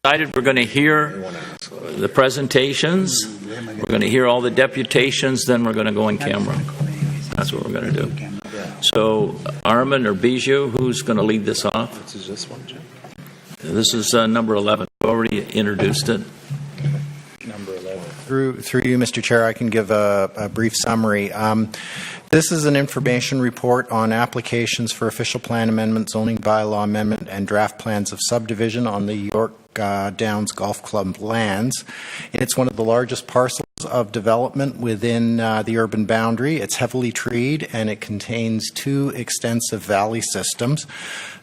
decided we're going to hear the presentations, we're going to hear all the deputations, then we're going to go in camera. That's what we're going to do. So, Armin or Bijou, who's going to lead this off? This is this one, Jim. This is number 11. I've already introduced it. Number 11. Through you, Mr. Chair, I can give a brief summary. This is an information report on applications for official plan amendment, zoning bylaw amendment, and draft plans of subdivision on the York Downs Golf Club lands. It's one of the largest parcels of development within the urban boundary. It's heavily treed and it contains 2 extensive valley systems.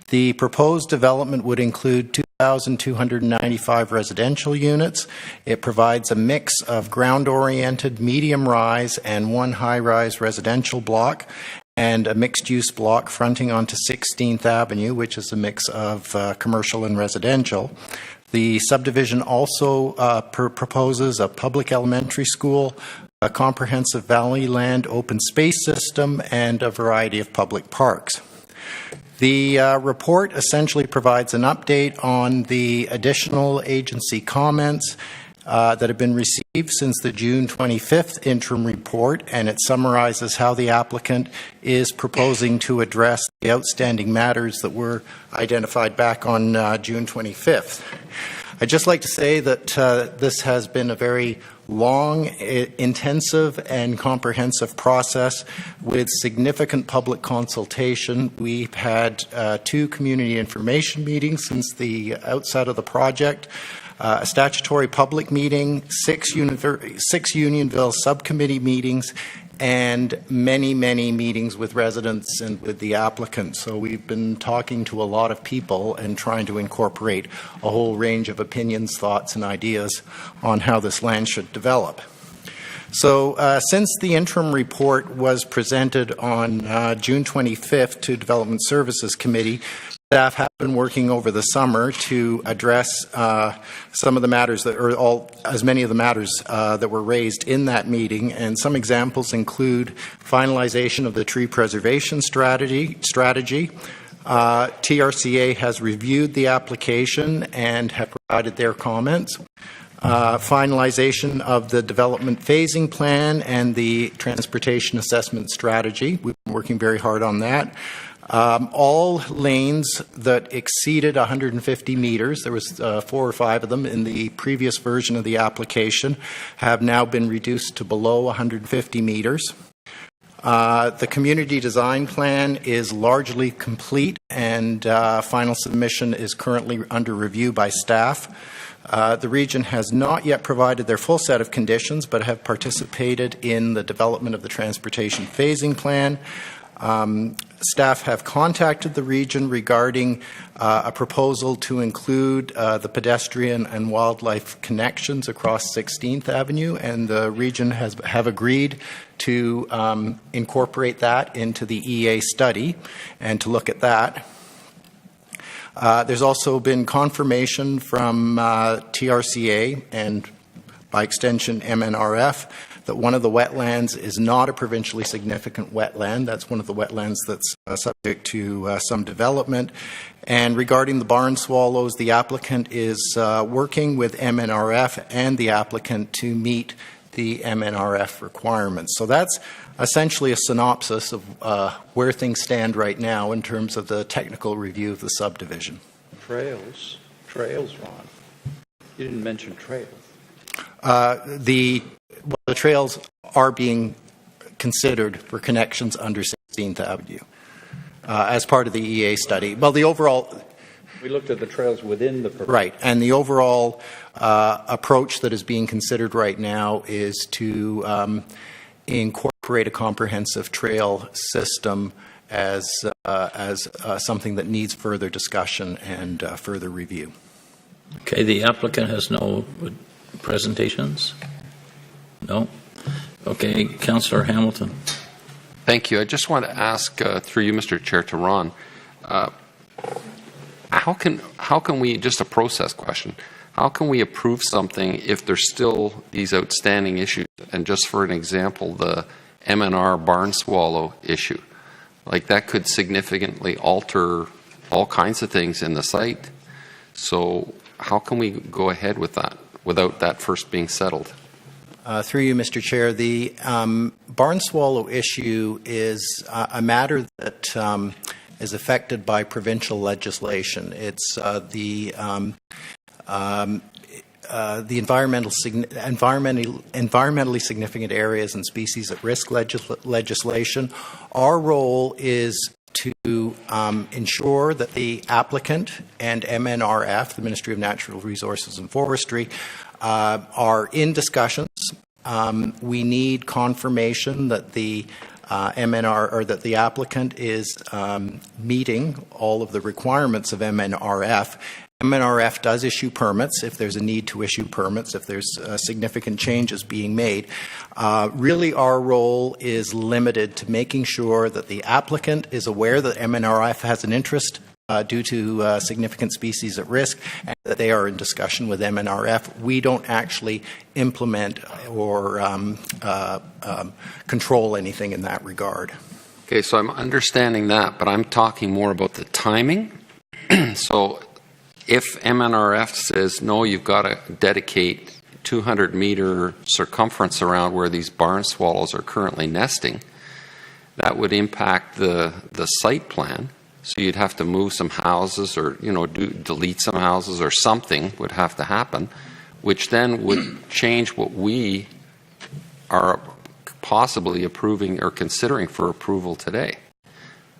The proposed development would include 2,295 residential units. It provides a mix of ground-oriented, medium-rise, and 1 high-rise residential block, and a mixed-use block fronting onto 16th Avenue, which is a mix of commercial and residential. The subdivision also proposes a public elementary school, a comprehensive valley land open space system, and a variety of public parks. The report essentially provides an update on the additional agency comments that have been received since the June 25th interim report, and it summarizes how the applicant is proposing to address the outstanding matters that were identified back on June 25th. I'd just like to say that this has been a very long, intensive, and comprehensive process with significant public consultation. We've had 2 community information meetings since the outset of the project, a statutory public meeting, 6 Unionville subcommittee meetings, and many, many meetings with residents and with the applicant. So we've been talking to a lot of people and trying to incorporate a whole range of opinions, thoughts, and ideas on how this land should develop. So since the interim report was presented on June 25th to Development Services Committee, staff have been working over the summer to address some of the matters that, or as many of the matters that were raised in that meeting, and some examples include finalization of the tree preservation strategy. TRCA has reviewed the application and have provided their comments. Finalization of the development phasing plan and the transportation assessment strategy. We've been working very hard on that. All lanes that exceeded 150 meters, there was 4 or 5 of them in the previous version of the application, have now been reduced to below 150 meters. The community design plan is largely complete, and final submission is currently under review by staff. The region has not yet provided their full set of conditions, but have participated in the development of the transportation phasing plan. Staff have contacted the region regarding a proposal to include the pedestrian and wildlife connections across 16th Avenue, and the region have agreed to incorporate that into the EA study and to look at that. There's also been confirmation from TRCA and by extension MNRF that one of the wetlands is not a provincially significant wetland. That's one of the wetlands that's subject to some development. And regarding the barn swallows, the applicant is working with MNRF and the applicant to meet the MNRF requirements. So that's essentially a synopsis of where things stand right now in terms of the technical review of the subdivision. Trails, Ron. You didn't mention trails. The trails are being considered for connections under 16th Avenue as part of the EA study. Well, the overall... We looked at the trails within the... Right, and the overall approach that is being considered right now is to incorporate a comprehensive trail system as something that needs further discussion and further review. Okay, the applicant has no presentations? No? Okay, Councillor Hamilton. Thank you. I just want to ask, through you, Mr. Chair, to Ron, how can we, just a process question, how can we approve something if there's still these outstanding issues? And just for an example, the MNR barn swallow issue, like that could significantly alter all kinds of things in the site. So how can we go ahead with that without that first being settled? Through you, Mr. Chair, the barn swallow issue is a matter that is affected by provincial legislation. It's the environmentally significant areas and species at risk legislation. Our role is to ensure that the applicant and MNRF, the Ministry of Natural Resources and Forestry, are in discussions. We need confirmation that the that the applicant is meeting all of the requirements of MNRF. MNRF does issue permits if there's a need to issue permits, if there's significant changes being made. Really, our role is limited to making sure that the applicant is aware that MNRF has an interest due to significant species at risk, and that they are in discussion with MNRF. We don't actually implement or control anything in that regard. Okay, so I'm understanding that, but I'm talking more about the timing. So if MNRF says, no, you've got to dedicate 200-meter circumference around where these barn swallows are currently nesting, that would impact the site plan. So you'd have to move some houses, or delete some houses, or something would have to happen, which then would change what we are possibly approving or considering for approval today.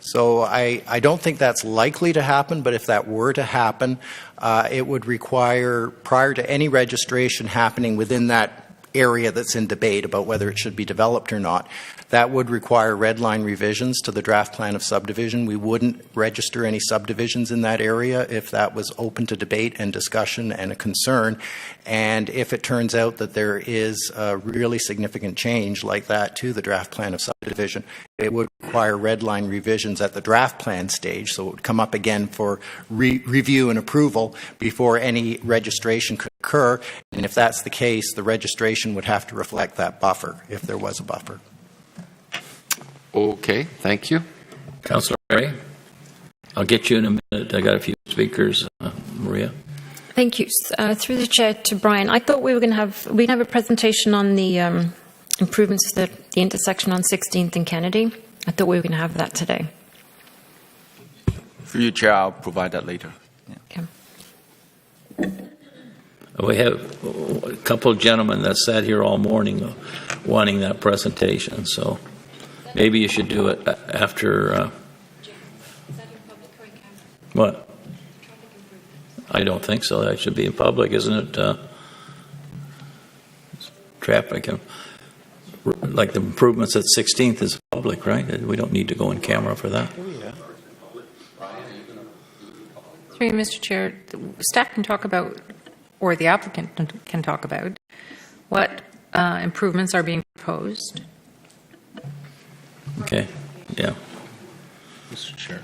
So I don't think that's likely to happen, but if that were to happen, it would require, prior to any registration happening within that area that's in debate about whether it should be developed or not, that would require red line revisions to the draft plan of subdivision. We wouldn't register any subdivisions in that area if that was open to debate and discussion and a concern. And if it turns out that there is a really significant change like that to the draft plan of subdivision, it would require red line revisions at the draft plan stage, so it would come up again for review and approval before any registration could occur. And if that's the case, the registration would have to reflect that buffer, if there was a buffer. Okay, thank you. Councillor Ray, I'll get you in a minute. I got a few speakers. Maria. Thank you. Through the chair to Brian, I thought we'd have a presentation on the improvements to the intersection on 16th and Kennedy. I thought we were going to have that today. For you, Chair, I'll provide that later. Okay. We have a couple of gentlemen that sat here all morning wanting that presentation, so maybe you should do it after. What? I don't think so. That should be in public, isn't it? Traffic and like the improvements at 16th is public, right? We don't need to go in camera for that. Through you, Mr. Chair, staff can talk about, or the applicant can talk about, what improvements are being proposed. Okay. Yeah. Mr. Chair.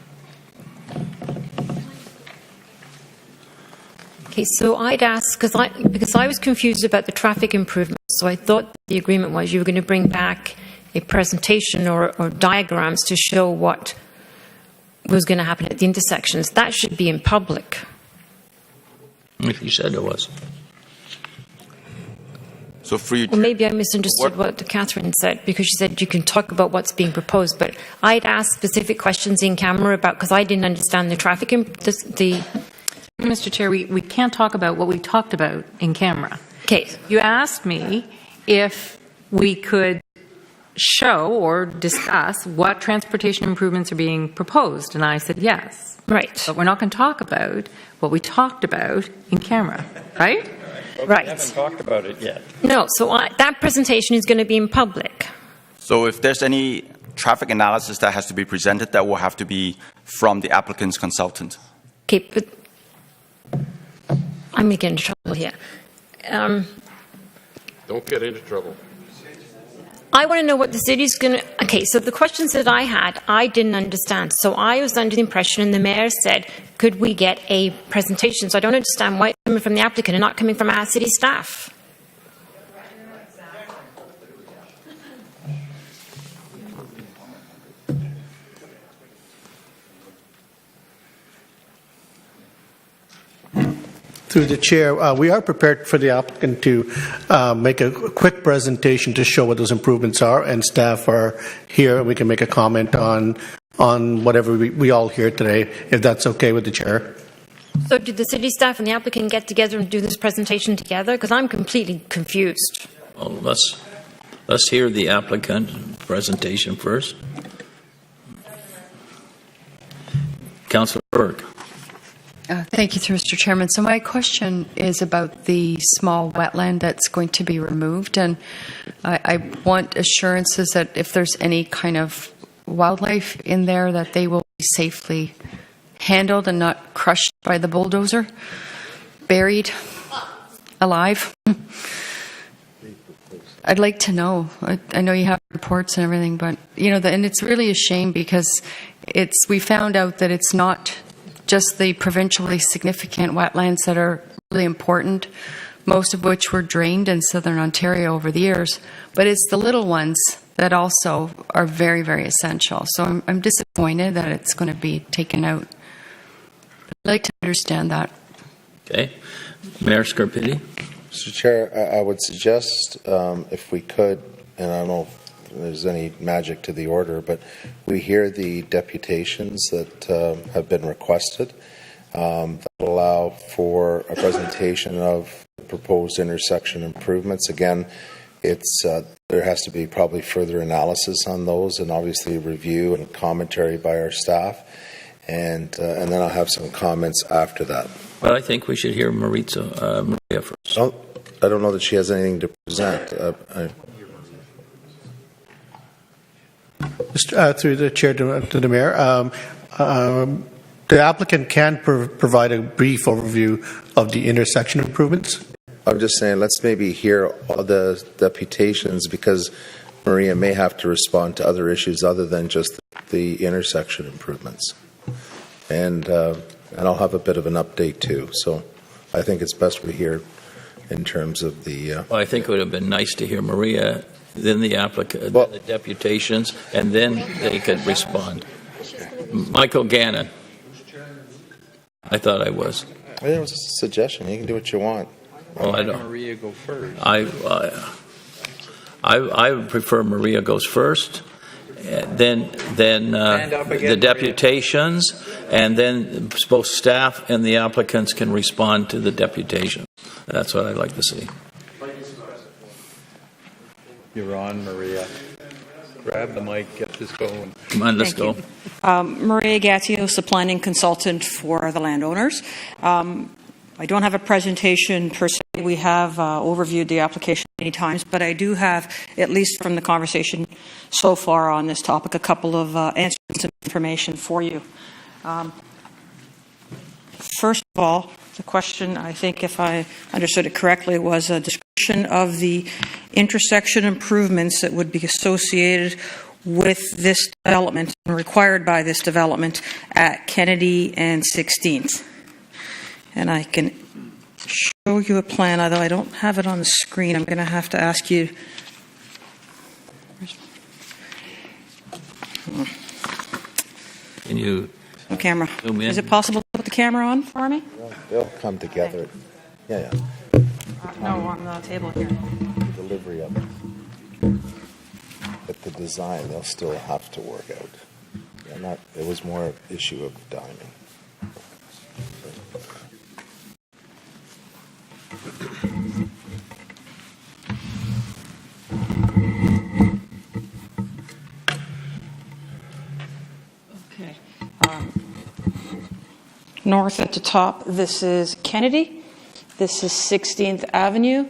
Okay, so I'd ask, because I was confused about the traffic improvements, so I thought the agreement was you were going to bring back a presentation or diagrams to show what was going to happen at the intersections. That should be in public. If you said it was. So for you, Well, maybe I misunderstood what Catherine said, because she said you can talk about what's being proposed, but I'd ask specific questions in camera about, because I didn't understand the traffic, Mr. Chair, we can't talk about what we talked about in camera. Okay. You asked me if we could show or discuss what transportation improvements are being proposed, and I said yes. Right. But we're not going to talk about what we talked about in camera, right? Right. We haven't talked about it yet. No, so that presentation is going to be in public. so if there's any traffic analysis that has to be presented, that will have to be from the applicant's consultant. Okay, but I'm going to get into trouble here. Don't get into trouble. I want to know what the city's going to... Okay, so the questions that I had, I didn't understand. So I was under the impression, and the mayor said, could we get a presentation? So I don't understand why it's coming from the applicant and not coming from our city staff. Through the chair, we are prepared for the applicant to make a quick presentation to show what those improvements are, and staff are here, and we can make a comment on whatever we all hear today, if that's okay with the chair. So did the city staff and the applicant get together and do this presentation together? Because I'm completely confused. Well, let's hear the applicant presentation first. Councillor Burke. Thank you, Mr. Chairman. So my question is about the small wetland that's going to be removed, and I want assurances that if there's any kind of wildlife in there, that they will be safely handled and not crushed by the bulldozer, buried alive. I'd like to know. I know you have reports and everything, but and it's really a shame because we found out that it's not just the provincially significant wetlands that are really important, most of which were drained in southern Ontario over the years, but it's the little ones that also are very, very essential. So I'm disappointed that it's going to be taken out. I'd like to understand that. Okay. Mayor Scarpitti. Mr. Chair, I would suggest, if we could, and I don't know if there's any magic to the order, but we hear the deputations that have been requested that allow for a presentation of proposed intersection improvements. Again, there has to be probably further analysis on those, and obviously review and commentary by our staff, and then I'll have some comments after that. Well, I think we should hear Maria first. I don't know that she has anything to present. Through the chair to the mayor, the applicant can provide a brief overview of the intersection improvements. I'm just saying, let's maybe hear all the deputations, because Maria may have to respond to other issues other than just the intersection improvements. And I'll have a bit of an update too. So I think it's best we hear in terms of the... Well, I think it would have been nice to hear Maria, then the applicant, then the deputations, and then they could respond. Michael Gannon. I thought I was. It was just a suggestion. You can do what you want. Well, I don't. Maria go first. I would prefer Maria goes first, then the deputations, and then both staff and the applicants can respond to the deputation. That's what I'd like to see. You're on, Maria. Grab the mic, get this going. Come on, let's go. Maria Gattios, the planning consultant for the landowners. I don't have a presentation per se. We have overviewed the application many times, but I do have, at least from the conversation so far on this topic, a couple of answers and information for you. First of all, the question, I think if I understood it correctly, was a description of the intersection improvements that would be associated with this development and required by this development at Kennedy and 16th. And I can show you a plan, although I don't have it on the screen. I'm going to have to ask you. Can you camera? zoom in? Is it possible to put the camera on for me? They'll come together. Yeah. No, on the table here. The delivery of it. But the design, they'll still have to work out. It was more an issue of timing. Okay. North at the top, this is Kennedy. This is 16th Avenue.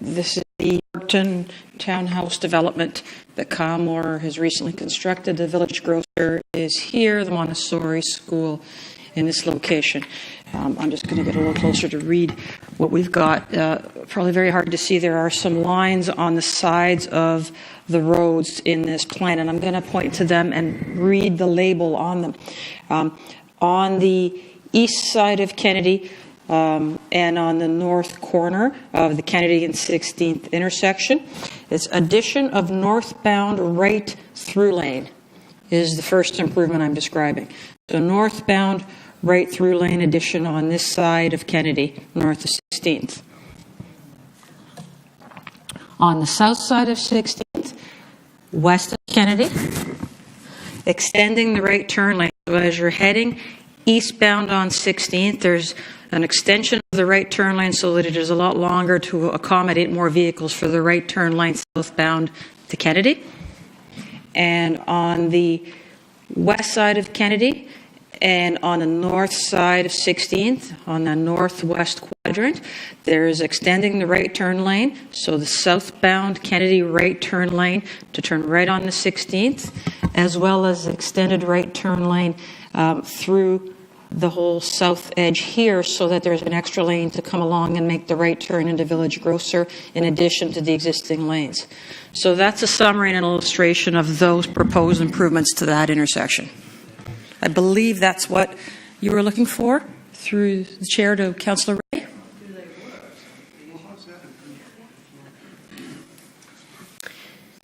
This is the Burton townhouse development that Kyle Moore has recently constructed. The Village Grocer is here, the Montessori School in this location. I'm just going to get a little closer to read what we've got. Probably very hard to see. There are some lines on the sides of the roads in this plan, and I'm going to point to them and read the label on them. On the east side of Kennedy, and on the north corner of the Kennedy and 16th intersection, it's addition of northbound right through lane is the first improvement I'm describing. So northbound right through lane addition on this side of Kennedy, north of 16th. On the south side of 16th, west of Kennedy, extending the right turn lane. So as you're heading eastbound on 16th, there's an extension of the right turn lane so that it is a lot longer to accommodate more vehicles for the right turn lane southbound to Kennedy. And on the west side of Kennedy and on the north side of 16th, on the northwest quadrant, there's extending the right turn lane. So the southbound Kennedy right turn lane to turn right on the 16th, as well as extended right turn lane through the whole south edge here so that there's an extra lane to come along and make the right turn into Village Grocer in addition to the existing lanes. So that's a summary and an illustration of those proposed improvements to that intersection. I believe that's what you were looking for through the chair to Councillor Ray.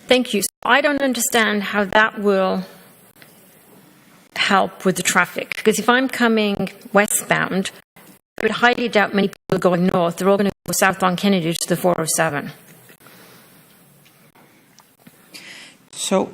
Thank you. So I don't understand how that will help with the traffic, because if I'm coming westbound, I would highly doubt many people going north. They're all going to go south on Kennedy to the 407. So,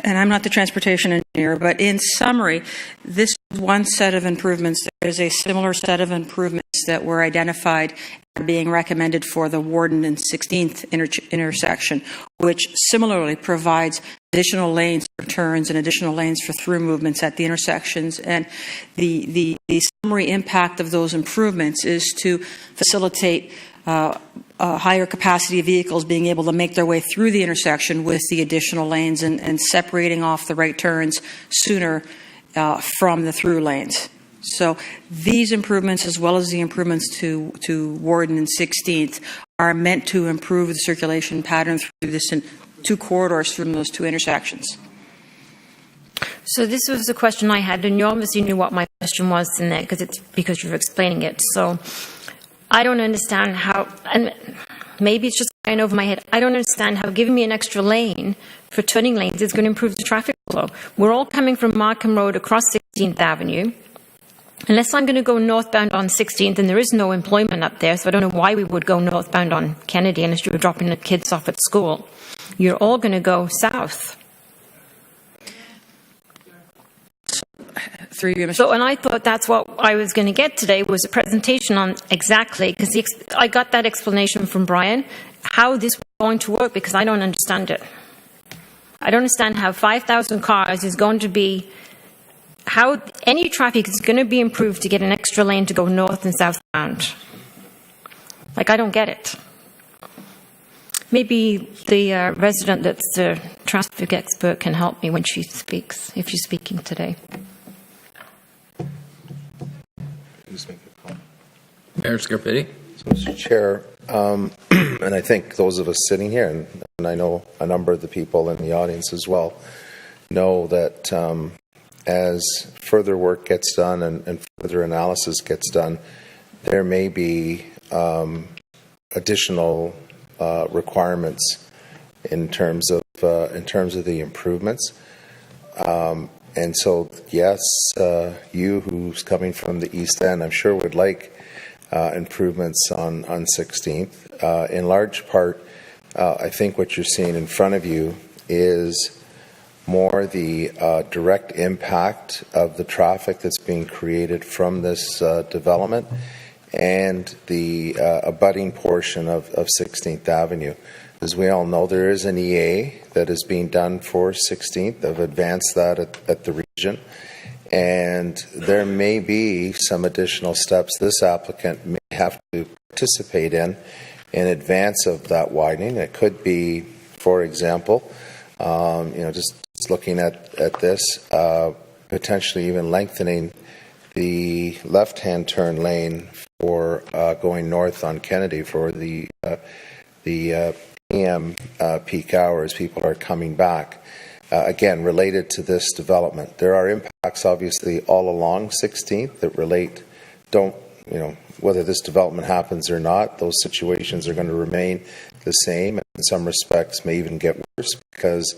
and I'm not the transportation engineer, but in summary, this is one set of improvements. There is a similar set of improvements that were identified and being recommended for the Warden and 16th intersection, which similarly provides additional lanes for turns and additional lanes for through movements at the intersections. And the summary impact of those improvements is to facilitate higher capacity vehicles being able to make their way through the intersection with the additional lanes and separating off the right turns sooner from the through lanes. So these improvements, as well as the improvements to Warden and 16th, are meant to improve the circulation pattern through this two corridors from those two intersections. So this was the question I had, and you obviously knew what my question was in there because you're explaining it. So I don't understand how, and maybe it's just going over my head, I don't understand how giving me an extra lane for turning lanes is going to improve the traffic flow. We're all coming from Markham Road across 16th Avenue. Unless I'm going to go northbound on 16th, and there is no employment up there, so I don't know why we would go northbound on Kennedy unless you were dropping the kids off at school. You're all going to go south. So, and I thought that's what I was going to get today was a presentation on exactly, because I got that explanation from Brian, how this was going to work, because I don't understand it. I don't understand how 5,000 cars is going to be, how any traffic is going to be improved to get an extra lane to go north and southbound. Like, I don't get it. Maybe the resident that's the traffic expert can help me when she speaks, if she's speaking today. Mayor Scarpitti. So, Mr. Chair, and I think those of us sitting here, and I know a number of the people in the audience as well, know that as further work gets done and further analysis gets done, there may be additional requirements in terms of the improvements. And so, yes, you who's coming from the East End, I'm sure would like improvements on 16th. In large part, I think what you're seeing in front of you is more the direct impact of the traffic that's being created from this development and the abutting portion of 16th Avenue. As we all know, there is an EA that is being done for 16th. I've advanced that at the region. And there may be some additional steps this applicant may have to participate in advance of that widening. It could be, for example, just looking at this, potentially even lengthening the left-hand turn lane for going north on Kennedy for the PM peak hours. People are coming back. Again, related to this development. There are impacts, obviously, all along 16th that relate, whether this development happens or not, those situations are going to remain the same, and in some respects may even get worse because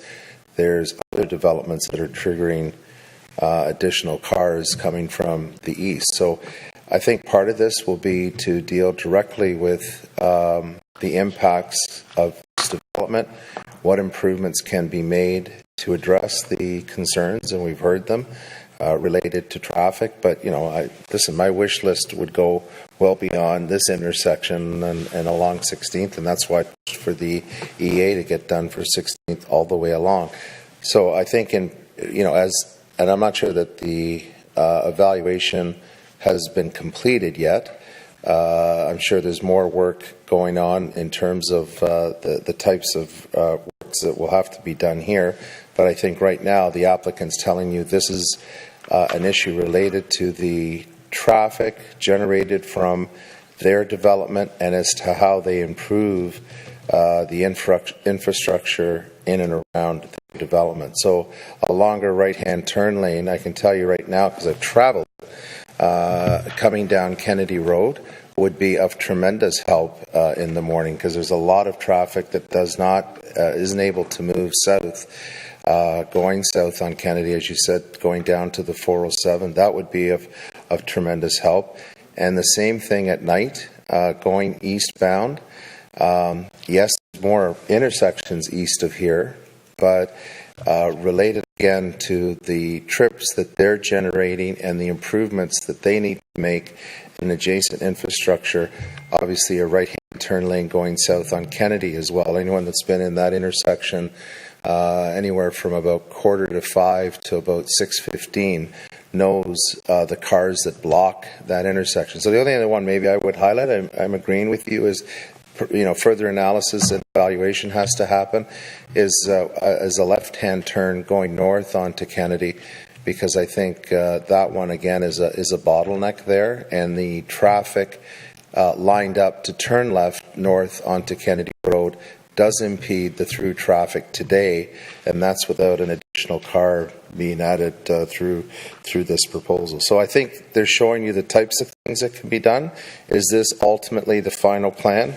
there's other developments that are triggering additional cars coming from the east. So I think part of this will be to deal directly with the impacts of this development, what improvements can be made to address the concerns, and we've heard them, related to traffic. But, listen, my wish list would go well beyond this intersection and along 16th, and that's why for the EA to get done for 16th all the way along. So I think and I'm not sure that the evaluation has been completed yet. I'm sure there's more work going on in terms of the types of works that will have to be done here. But I think right now the applicant's telling you this is an issue related to the traffic generated from their development and as to how they improve the infrastructure in and around the development. So a longer right-hand turn lane, I can tell you right now because I've traveled, coming down Kennedy Road would be of tremendous help in the morning because there's a lot of traffic that isn't able to move south. Going south on Kennedy, as you said, going down to the 407, that would be of tremendous help. And the same thing at night, going eastbound. Yes, more intersections east of here, but related again to the trips that they're generating and the improvements that they need to make in adjacent infrastructure. Obviously, a right-hand turn lane going south on Kennedy as well. Anyone that's been in that intersection anywhere from about 4:45 to about 6:15 knows the cars that block that intersection. So the only other one maybe I would highlight, I'm agreeing with you, is further analysis and evaluation has to happen, is a left-hand turn going north onto Kennedy, because I think that one again is a bottleneck there, and the traffic lined up to turn left north onto Kennedy Road does impede the through traffic today, and that's without an additional car being added through this proposal. So I think they're showing you the types of things that can be done. Is this ultimately the final plan?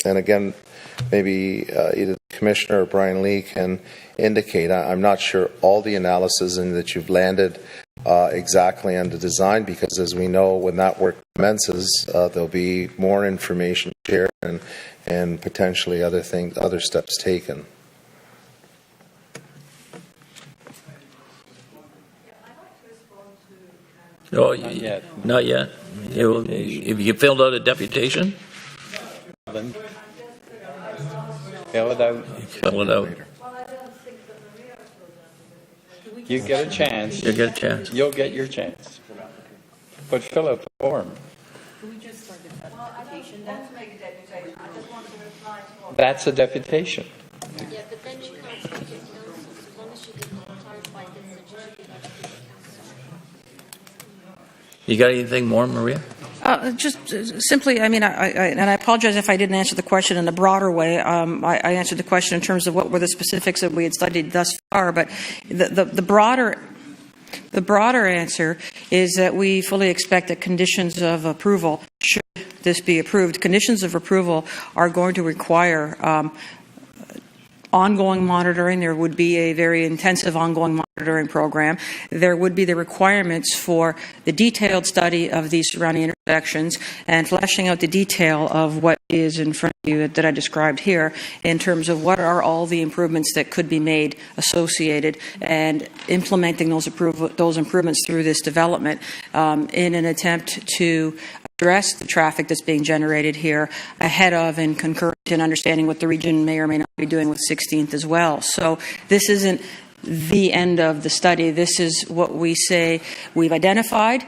And again, maybe either the Commissioner or Brian Lee can indicate. I'm not sure all the analysis and that you've landed exactly on the design, because as we know, when that work commences, there'll be more information shared and potentially other steps taken. Oh, Not yet. Not yet. Have you filled out a deputation? Fill it out. Fill it out. You get a chance. You get a chance. You'll get your chance. But fill out the form. That's a deputation. Yeah, but then she can't speak at council, as long as she does not clarify this. You got anything more, Maria? Just simply, I apologize if I didn't answer the question in a broader way. I answered the question in terms of what were the specifics that we had studied thus far, but the broader answer is that we fully expect that conditions of approval, should this be approved, conditions of approval are going to require ongoing monitoring. There would be a very intensive ongoing monitoring program. There would be the requirements for the detailed study of these surrounding intersections and fleshing out the detail of what is in front of you that I described here in terms of what are all the improvements that could be made associated, and implementing those improvements through this development in an attempt to address the traffic that's being generated here ahead of and concurrent in understanding what the region may or may not be doing with 16th as well. So this isn't the end of the study. This is what we say we've identified.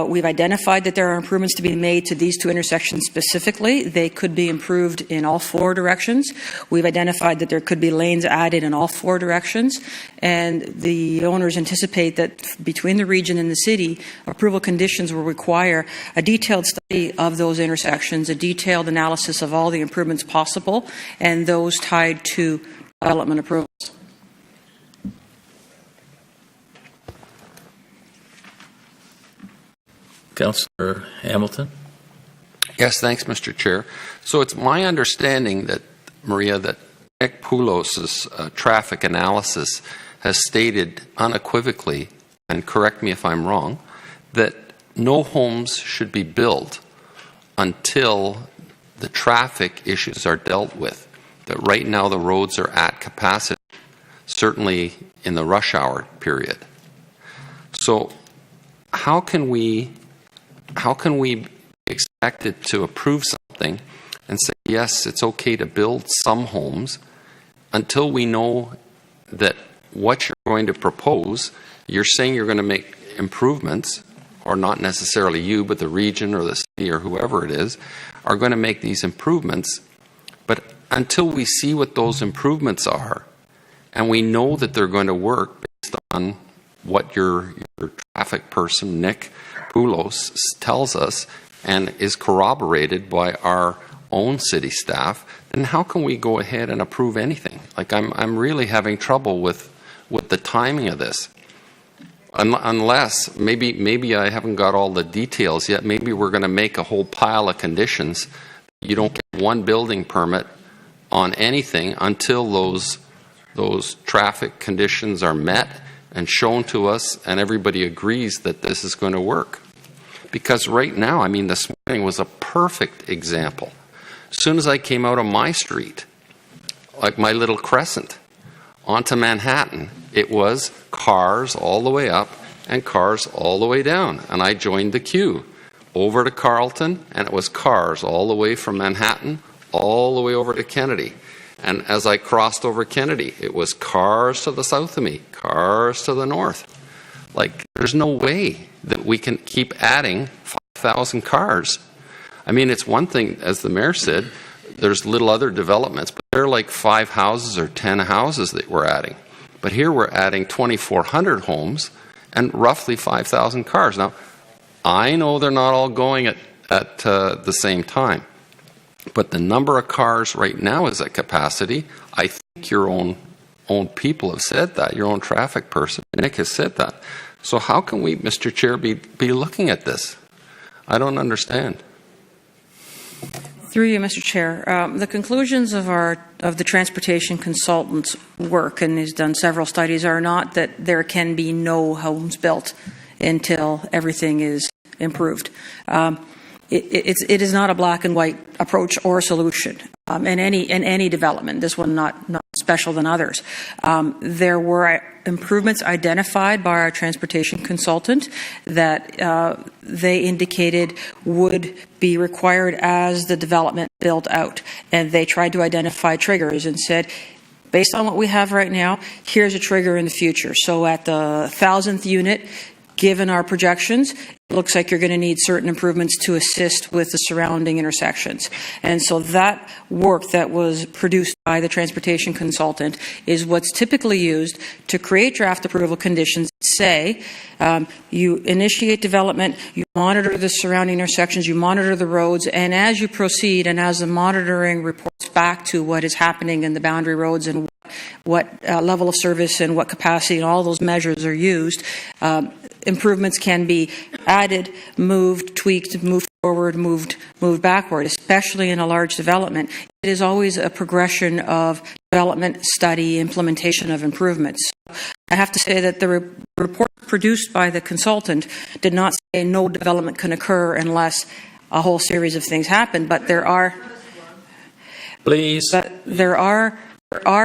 We've identified that there are improvements to be made to these two intersections specifically. They could be improved in all four directions. We've identified that there could be lanes added in all four directions. And the owners anticipate that between the region and the city, approval conditions will require a detailed study of those intersections, a detailed analysis of all the improvements possible, and those tied to development approvals. Councillor Hamilton? Yes, thanks, Mr. Chair. So it's my understanding that, Maria, that Nick Poulos' traffic analysis has stated unequivocally and correct me if I'm wrong, that no homes should be built until the traffic issues are dealt with. That right now the roads are at capacity, certainly in the rush hour period. So how can we be expected to approve something and say, yes, it's okay to build some homes until we know that what you're going to propose, you're saying you're going to make improvements, or not necessarily you, but the region or the city or whoever it is, are going to make these improvements. But until we see what those improvements are, and we know that they're going to work based on what your traffic person, Nick Poulos, tells us and is corroborated by our own city staff, then how can we go ahead and approve anything? Like, I'm really having trouble with the timing of this. Unless, maybe I haven't got all the details yet, maybe we're going to make a whole pile of conditions. You don't get one building permit on anything until those traffic conditions are met and shown to us and everybody agrees that this is going to work. Because right now, I mean, this morning was a perfect example. As soon as I came out of my street, like my little crescent, onto Manhattan, it was cars all the way up and cars all the way down. And I joined the queue over to Carlton, and it was cars all the way from Manhattan all the way over to Kennedy. And as I crossed over Kennedy, it was cars to the south of me, cars to the north. Like, there's no way that we can keep adding 5,000 cars. I mean, it's one thing, as the mayor said, there's little other developments, but they're like 5 houses or 10 houses that we're adding. But here we're adding 2,400 homes and roughly 5,000 cars. Now, I know they're not all going at the same time, but the number of cars right now is at capacity. I think your own people have said that. Your own traffic person, Nick, has said that. So how can we, Mr. Chair, be looking at this? I don't understand. Through you, Mr. Chair, the conclusions of the transportation consultant's work, and he's done several studies, are not that there can be no homes built until everything is improved. It is not a black and white approach or solution in any development. This one not special than others. There were improvements identified by our transportation consultant that they indicated would be required as the development built out, and they tried to identify triggers and said, based on what we have right now, here's a trigger in the future. So at the 1,000th unit, given our projections, it looks like you're going to need certain improvements to assist with the surrounding intersections. And so that work that was produced by the transportation consultant is what's typically used to create draft approval conditions. Say, you initiate development, you monitor the surrounding intersections, you monitor the roads, and as you proceed and as the monitoring reports back to what is happening in the boundary roads and what level of service and what capacity and all those measures are used, improvements can be added, moved, tweaked, moved forward, moved backward, especially in a large development. It is always a progression of development, study, implementation of improvements. I have to say that the report produced by the consultant did not say no development can occur unless a whole series of things happen, but there are... Please. But there are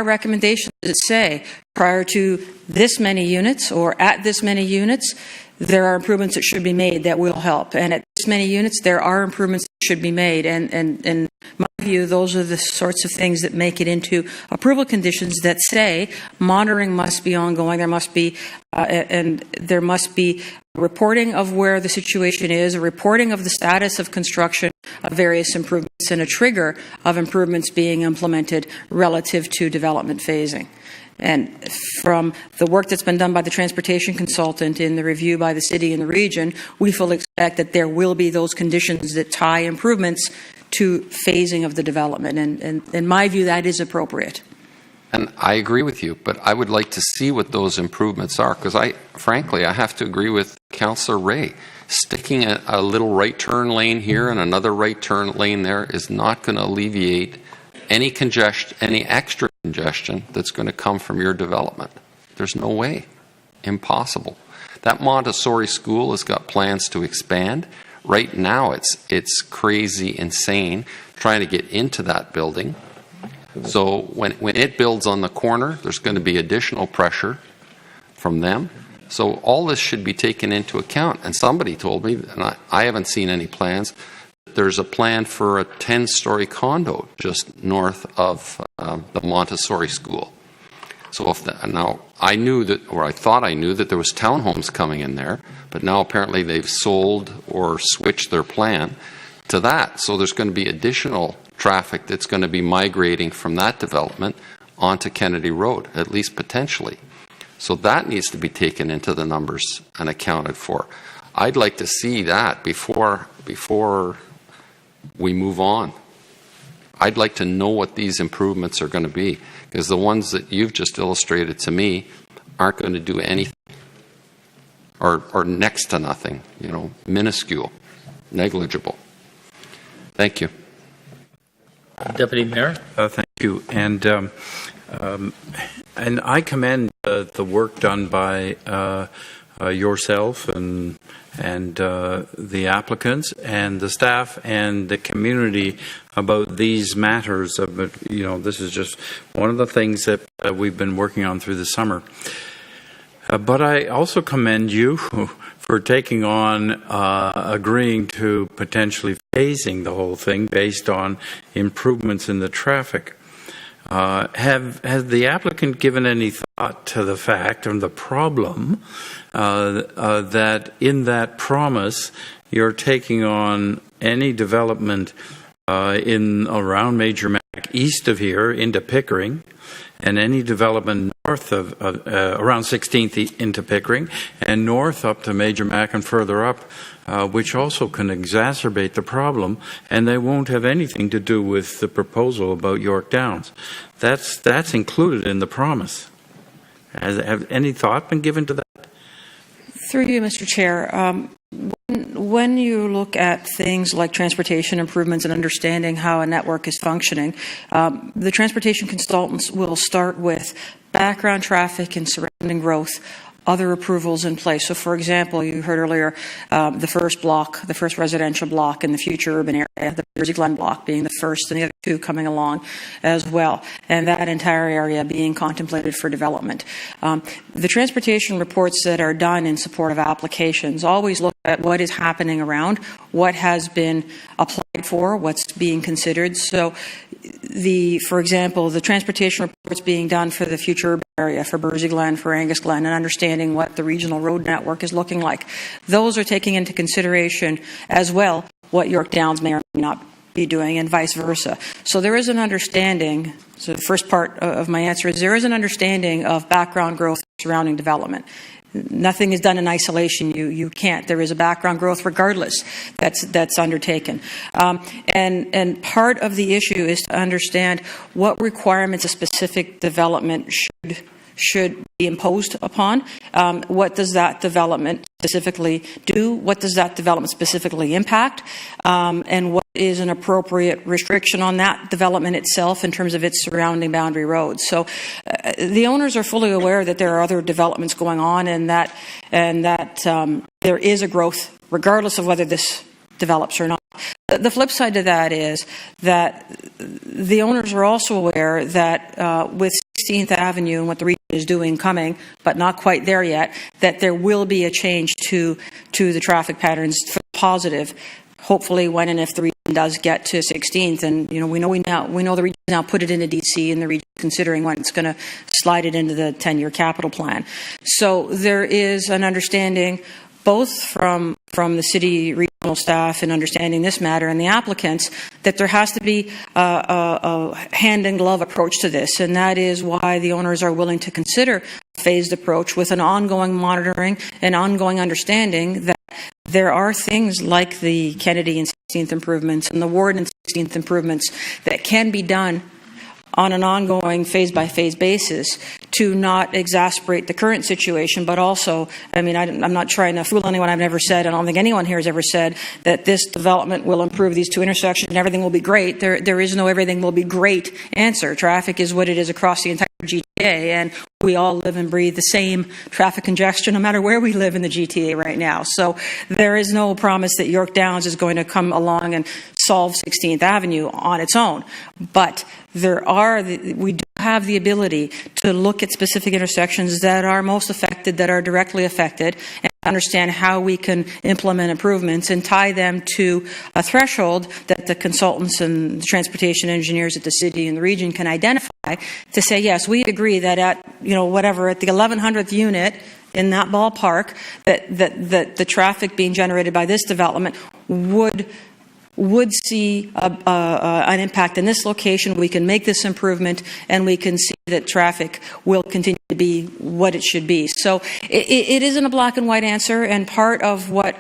recommendations that say prior to this many units or at this many units, there are improvements that should be made that will help. And at this many units, there are improvements that should be made. And in my view, those are the sorts of things that make it into approval conditions that say monitoring must be ongoing. There must be, and there must be reporting of where the situation is, a reporting of the status of construction of various improvements, and a trigger of improvements being implemented relative to development phasing. And from the work that's been done by the transportation consultant in the review by the city and the region, we fully expect that there will be those conditions that tie improvements to phasing of the development. And in my view, that is appropriate. And I agree with you, but I would like to see what those improvements are, because frankly, I have to agree with Councillor Ray. Sticking a little right turn lane here and another right turn lane there is not going to alleviate any congestion, any extra congestion that's going to come from your development. There's no way. Impossible. That Montessori school has got plans to expand. Right now, it's crazy, insane trying to get into that building. So when it builds on the corner, there's going to be additional pressure from them. So all this should be taken into account. And somebody told me, and I haven't seen any plans, there's a plan for a 10-story condo just north of the Montessori school. So now I knew that, or I thought I knew that there was townhomes coming in there, but now apparently they've sold or switched their plan to that. So there's going to be additional traffic that's going to be migrating from that development onto Kennedy Road, at least potentially. So that needs to be taken into the numbers and accounted for. I'd like to see that before we move on. I'd like to know what these improvements are going to be, because the ones that you've just illustrated to me aren't going to do anything, or next to nothing, minuscule, negligible. Thank you. Deputy Mayor? Thank you. And I commend the work done by yourself and the applicants and the staff and the community about these matters. This is just one of the things that we've been working on through the summer. But I also commend you for taking on agreeing to potentially phasing the whole thing based on improvements in the traffic. Has the applicant given any thought to the fact and the problem that in that promise you're taking on any development in around Major Mac east of here into Pickering, and any development north of around 16th into Pickering, and north up to Major Mac and further up, which also can exacerbate the problem, and they won't have anything to do with the proposal about York Downs. That's included in the promise. Have any thought been given to that? Through you, Mr. Chair, when you look at things like transportation improvements and understanding how a network is functioning, the transportation consultants will start with background traffic and surrounding growth, other approvals in place. So, for example, you heard earlier the first residential block in the future urban area, the Jersey Glen block being the first, and the other two coming along as well, and that entire area being contemplated for development. The transportation reports that are done in support of applications always look at what is happening around, what has been applied for, what's being considered. So, for example, the transportation reports being done for the future urban area, for Jersey Glen, for Angus Glen, and understanding what the regional road network is looking like. Those are taking into consideration as well what York Downs may or may not be doing, and vice versa. So there is an understanding. So the first part of my answer is there is an understanding of background growth surrounding development. Nothing is done in isolation. You can't. There is a background growth regardless that's undertaken. And part of the issue is to understand what requirements a specific development should be imposed upon. What does that development specifically do? What does that development specifically impact? And what is an appropriate restriction on that development itself in terms of its surrounding boundary roads? So the owners are fully aware that there are other developments going on, and that there is a growth regardless of whether this develops or not. The flip side to that is that the owners are also aware that with 16th Avenue and what the region is doing coming, but not quite there yet, that there will be a change to the traffic patterns for the positive, hopefully when and if the region does get to 16th. And we know the region now put it into DC, and the region is considering when it's going to slide it into the 10-year capital plan. So there is an understanding both from the city regional staff in understanding this matter and the applicants that there has to be a hand-in-glove approach to this, and that is why the owners are willing to consider a phased approach with an ongoing monitoring and ongoing understanding that there are things like the Kennedy and 16th improvements and the Ward and 16th improvements that can be done on an ongoing phase-by-phase basis to not exacerbate the current situation, but also, I'm not trying to fool anyone. I've never said, and I don't think anyone here has ever said, that this development will improve these two intersections and everything will be great. There is no everything will be great answer. Traffic is what it is across the entire GTA, and we all live and breathe the same traffic congestion no matter where we live in the GTA right now. So there is no promise that York Downs is going to come along and solve 16th Avenue on its own. But we do have the ability to look at specific intersections that are most affected, that are directly affected, and understand how we can implement improvements and tie them to a threshold that the consultants and the transportation engineers at the city and the region can identify to say, yes, we agree that at the 1100th unit in that ballpark, that the traffic being generated by this development would see an impact in this location. We can make this improvement, and we can see that traffic will continue to be what it should be. So it isn't a black and white answer, and part of what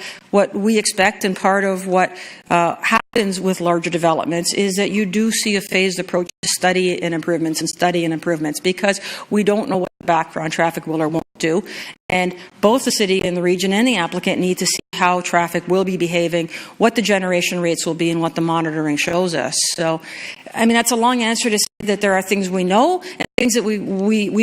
we expect and part of what happens with larger developments is that you do see a phased approach to study and improvements because we don't know what the background traffic will or won't do. And both the city and the region and the applicant need to see how traffic will be behaving, what the generation rates will be, and what the monitoring shows us. So, I mean, that's a long answer to say that there are things we know and things that we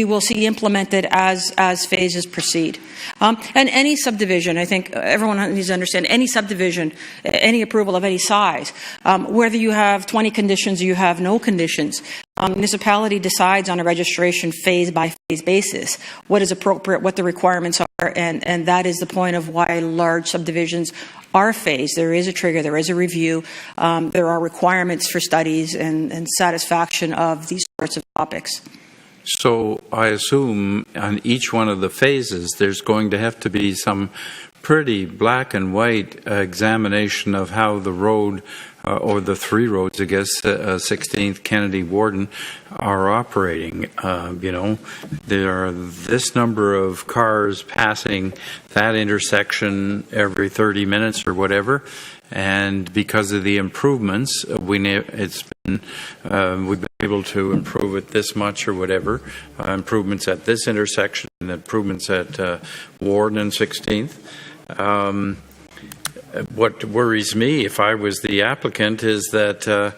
will see implemented as phases proceed. And any subdivision, I think everyone needs to understand, any subdivision, any approval of any size, whether you have 20 conditions or you have no conditions, municipality decides on a registration phase-by-phase basis what is appropriate, what the requirements are, and that is the point of why large subdivisions are phased. There is a trigger, there is a review, there are requirements for studies and satisfaction of these sorts of topics. So I assume on each one of the phases there's going to have to be some pretty black and white examination of how the road or the three roads, I guess, 16th, Kennedy, Warden, are operating. There are this number of cars passing that intersection every 30 minutes or whatever, and because of the improvements, we've been able to improve it this much or whatever. Improvements at this intersection, and improvements at Warden and 16th. What worries me, if I was the applicant, is that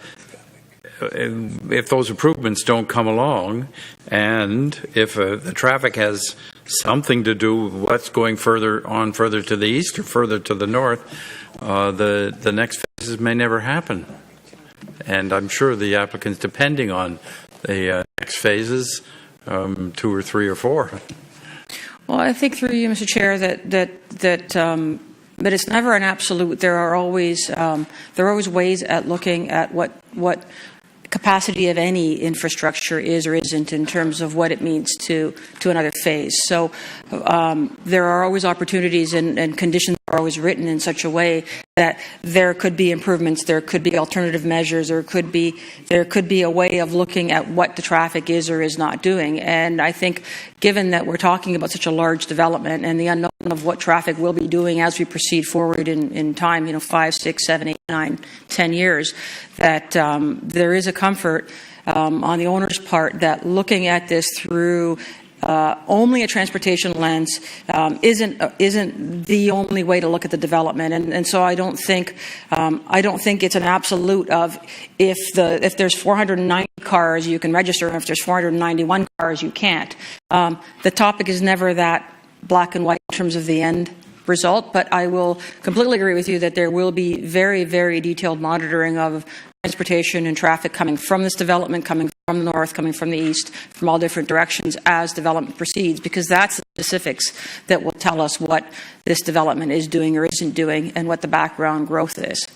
if those improvements don't come along, and if the traffic has something to do with what's going further to the east or further to the north, the next phases may never happen. And I'm sure the applicant's depending on the next phases, 2 or 3 or 4. Well, I think through you, Mr. Chair, but it's never an absolute. There are always ways at looking at what capacity of any infrastructure is or isn't in terms of what it means to another phase. So there are always opportunities, and conditions are always written in such a way that there could be improvements, there could be alternative measures, there could be a way of looking at what the traffic is or is not doing. And I think, given that we're talking about such a large development and the unknown of what traffic will be doing as we proceed forward in time, 5, 6, 7, 8, 9, 10 years, that there is a comfort on the owner's part that looking at this through only a transportation lens isn't the only way to look at the development, and so I don't think it's an absolute of if there's 490 cars you can register, and if there's 491 cars you can't. The topic is never that black and white in terms of the end result, but I will completely agree with you that there will be very, very detailed monitoring of transportation and traffic coming from this development, coming from the north, coming from the east, from all different directions as development proceeds, because that's the specifics that will tell us what this development is doing or isn't doing and what the background growth is.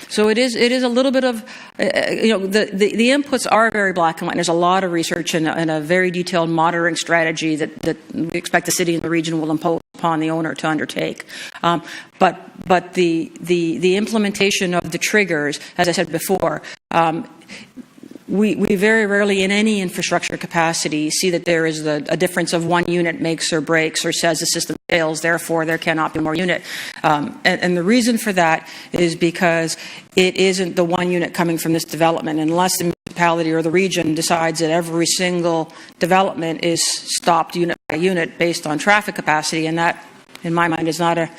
So it is a little bit of, the inputs are very black and white. There's a lot of research and a very detailed monitoring strategy that we expect the city and the region will impose upon the owner to undertake. But the implementation of the triggers, as I said before, we very rarely in any infrastructure capacity see that there is a difference of one unit makes or breaks or says the system fails, therefore there cannot be more unit. And the reason for that is because it isn't the one unit coming from this development. Unless the municipality or the region decides that every single development is stopped unit by unit based on traffic capacity, and that, in my mind, is not a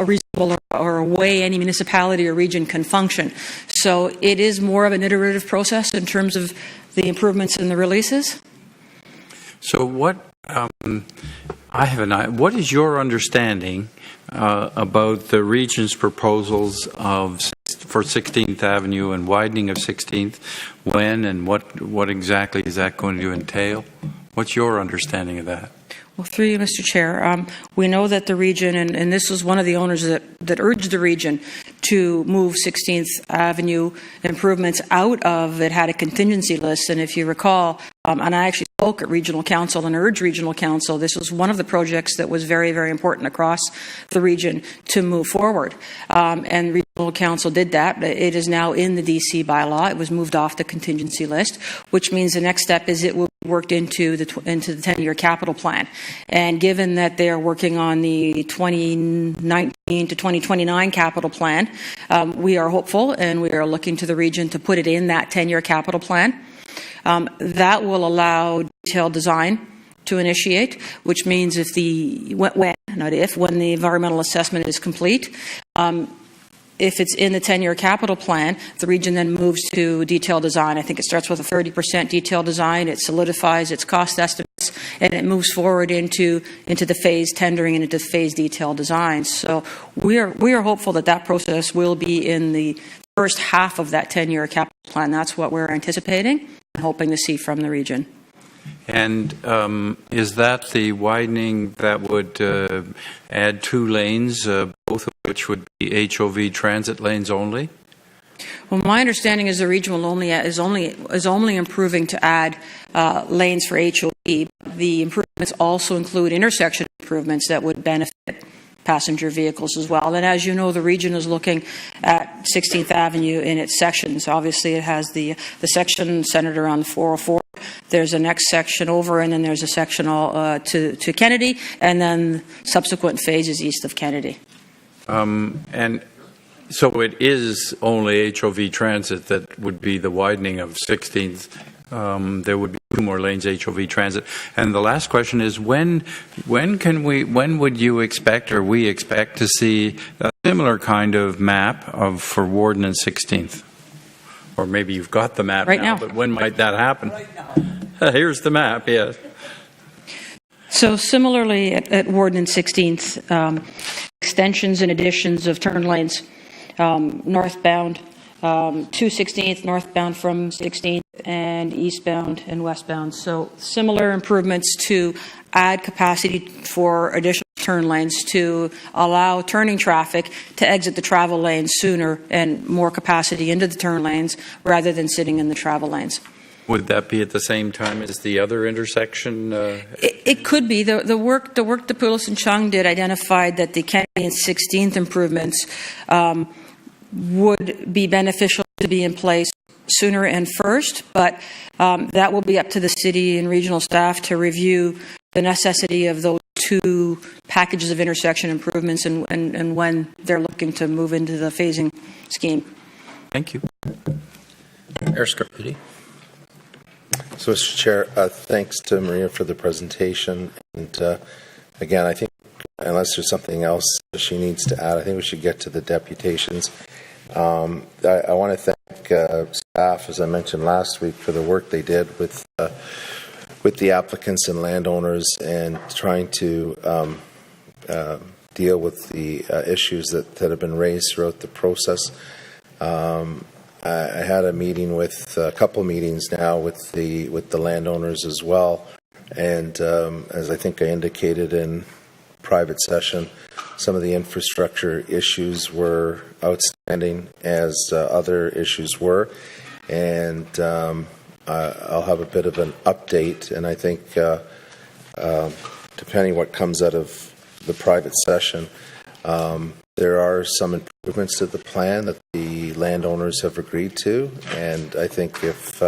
reasonable or a way any municipality or region can function. So it is more of an iterative process in terms of the improvements and the releases. So what I have an idea. What is your understanding about the region's proposals for 16th Avenue and widening of 16th? When and what exactly is that going to entail? What's your understanding of that? Well, through you, Mr. Chair, we know that the region, and this was one of the owners that urged the region to move 16th Avenue improvements out of, it had a contingency list, and if you recall, and I actually spoke at Regional Council and urged Regional Council, this was one of the projects that was very, very important across the region to move forward. And Regional Council did that. It is now in the DC bylaw. It was moved off the contingency list, which means the next step is it will be worked into the 10-year capital plan. And given that they are working on the 2019 to 2029 capital plan, we are hopeful and we are looking to the region to put it in that 10-year capital plan. That will allow detailed design to initiate, which means when the environmental assessment is complete, if it's in the 10-year capital plan, the region then moves to detailed design. I think it starts with a 30% detailed design, it solidifies its cost estimates, and it moves forward into the phase tendering and into phase detailed design. So we are hopeful that process will be in the first half of that 10-year capital plan. That's what we're anticipating and hoping to see from the region. And is that the widening that would add 2 lanes, both of which would be HOV transit lanes only? Well, my understanding is the region is only improving to add lanes for HOV. The improvements also include intersection improvements that would benefit passenger vehicles as well. And as you know, the region is looking at 16th Avenue in its sections. Obviously, it has the section centered around the 404. There's a next section over, and then there's a section to Kennedy, and then subsequent phases east of Kennedy. And so it is only HOV transit that would be the widening of 16th. There would be 2 more lanes HOV transit. And the last question is, when would you expect, or we expect, to see a similar kind of map for Warden and 16th? Or maybe you've got the map right now, but when might that happen? Right now. Here's the map, yes. So similarly at Warden and 16th, extensions and additions of turn lanes northbound to 16th, northbound from 16th, and eastbound and westbound. So similar improvements to add capacity for additional turn lanes to allow turning traffic to exit the travel lanes sooner and more capacity into the turn lanes rather than sitting in the travel lanes. Would that be at the same time as the other intersection? It could be. The work that Poulos and Chung did identified that the Kennedy and 16th improvements would be beneficial to be in place sooner and first, but that will be up to the city and regional staff to review the necessity of those 2 packages of intersection improvements and when they're looking to move into the phasing scheme. Thank you. So, Mr. Chair, thanks to Maria for the presentation. And again, I think unless there's something else she needs to add, I think we should get to the deputations. I want to thank staff, as I mentioned last week, for the work they did with the applicants and landowners and trying to deal with the issues that have been raised throughout the process. I had a meeting a couple meetings now with the landowners as well, and as I think I indicated in private session, some of the infrastructure issues were outstanding, as other issues were, and I'll have a bit of an update, and I think depending what comes out of the private session, there are some improvements to the plan that the landowners have agreed to, and I think if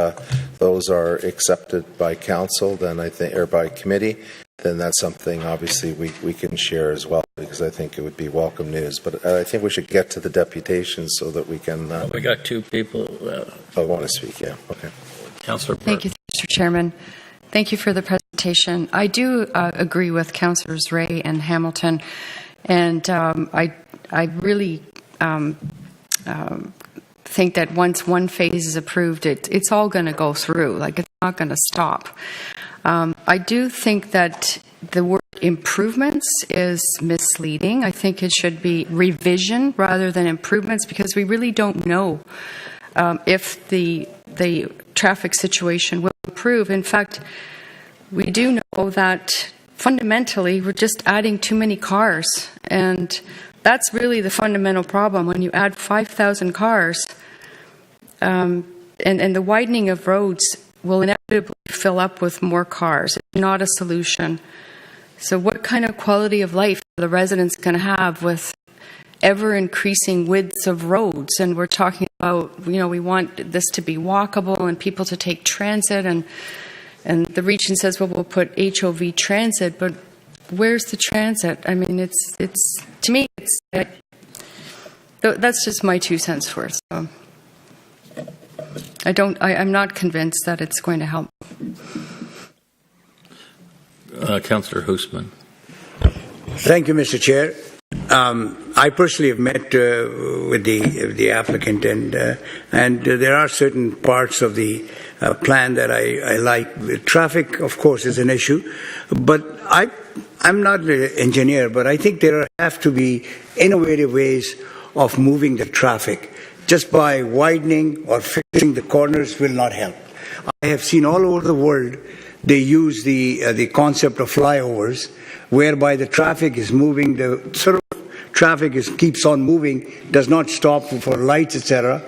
those are accepted by council, then or by committee, then that's something obviously we can share as well, because I think it would be welcome news. But I think we should get to the deputations so that we can... we got 2 people. want to speak, yeah. Okay. Councillor Burke. Thank you, Mr. Chairman. Thank you for the presentation. I do agree with Councillors Ray and Hamilton, and I really think that once one phase is approved, it's all going to go through. Like, it's not going to stop. I do think that the word improvements is misleading. I think it should be revision rather than improvements, because we really don't know if the traffic situation will improve. In fact, we do know that fundamentally we're just adding too many cars, and that's really the fundamental problem. When you add 5,000 cars, and the widening of roads will inevitably fill up with more cars. It's not a solution. So what kind of quality of life are the residents going to have with ever-increasing widths of roads? And we're talking about, we want this to be walkable and people to take transit, and the region says, well, we'll put HOV transit, but where's the transit? I mean, it's to me, that's just my 2 cents worth. So I'm not convinced that it's going to help. Councillor Hoosman. Thank you, Mr. Chair. I personally have met with the applicant, and there are certain parts of the plan that I like. The traffic, of course, is an issue, but I'm not an engineer, but I think there have to be innovative ways of moving the traffic. Just by widening or fixing the corners will not help. I have seen all over the world they use the concept of flyovers, whereby the traffic is moving, the sort of traffic keeps on moving, does not stop for lights, etc.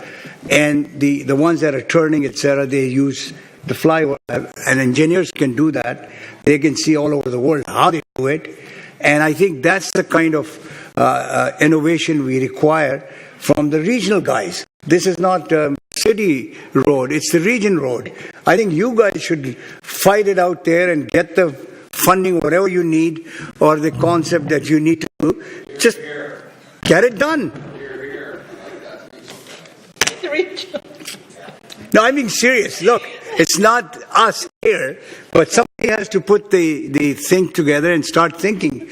And the ones that are turning, etc., they use the flyover. And engineers can do that. They can see all over the world how they do it. And I think that's the kind of innovation we require from the regional guys. This is not city road, it's the region road. I think you guys should fight it out there and get the funding, whatever you need, or the concept that you need to do. Just get it done. No, I'm being serious. Look, it's not us here, but somebody has to put the thing together and start thinking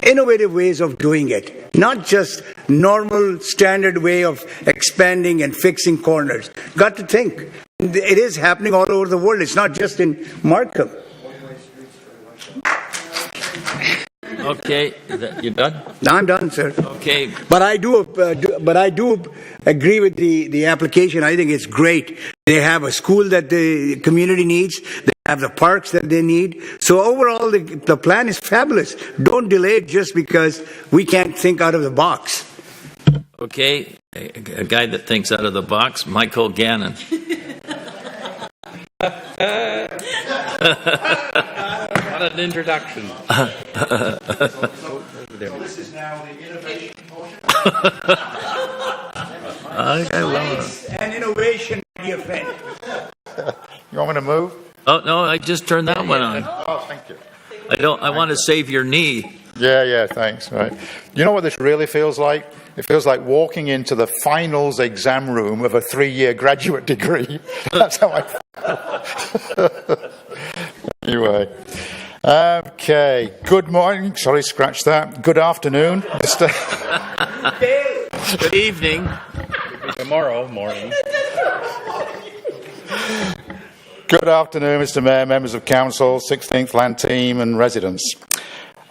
innovative ways of doing it, not just normal standard way of expanding and fixing corners. Got to think. It is happening all over the world. It's not just in Markham. Okay, you done? No, I'm done, sir. Okay. But I do agree with the application. I think it's great. They have a school that the community needs. They have the parks that they need. So overall, the plan is fabulous. Don't delay it just because we can't think out of the box. Okay, a guy that thinks out of the box, Michael Gannon. What an introduction. This is now the innovation motion. I love it. And innovation, my dear friend. You want me to move? Oh, no, I just turned that one on. Oh, thank you. I want to save your knee. Yeah, thanks. Right. You know what this really feels like? It feels like walking into the finals exam room of a 3-year graduate degree. That's how I feel. Anyway. Okay. Good morning. Sorry, scratch that. Good afternoon, Mr. Good evening. Tomorrow morning. Good afternoon, Mr. Mayor, members of council, 16th Land team and residents.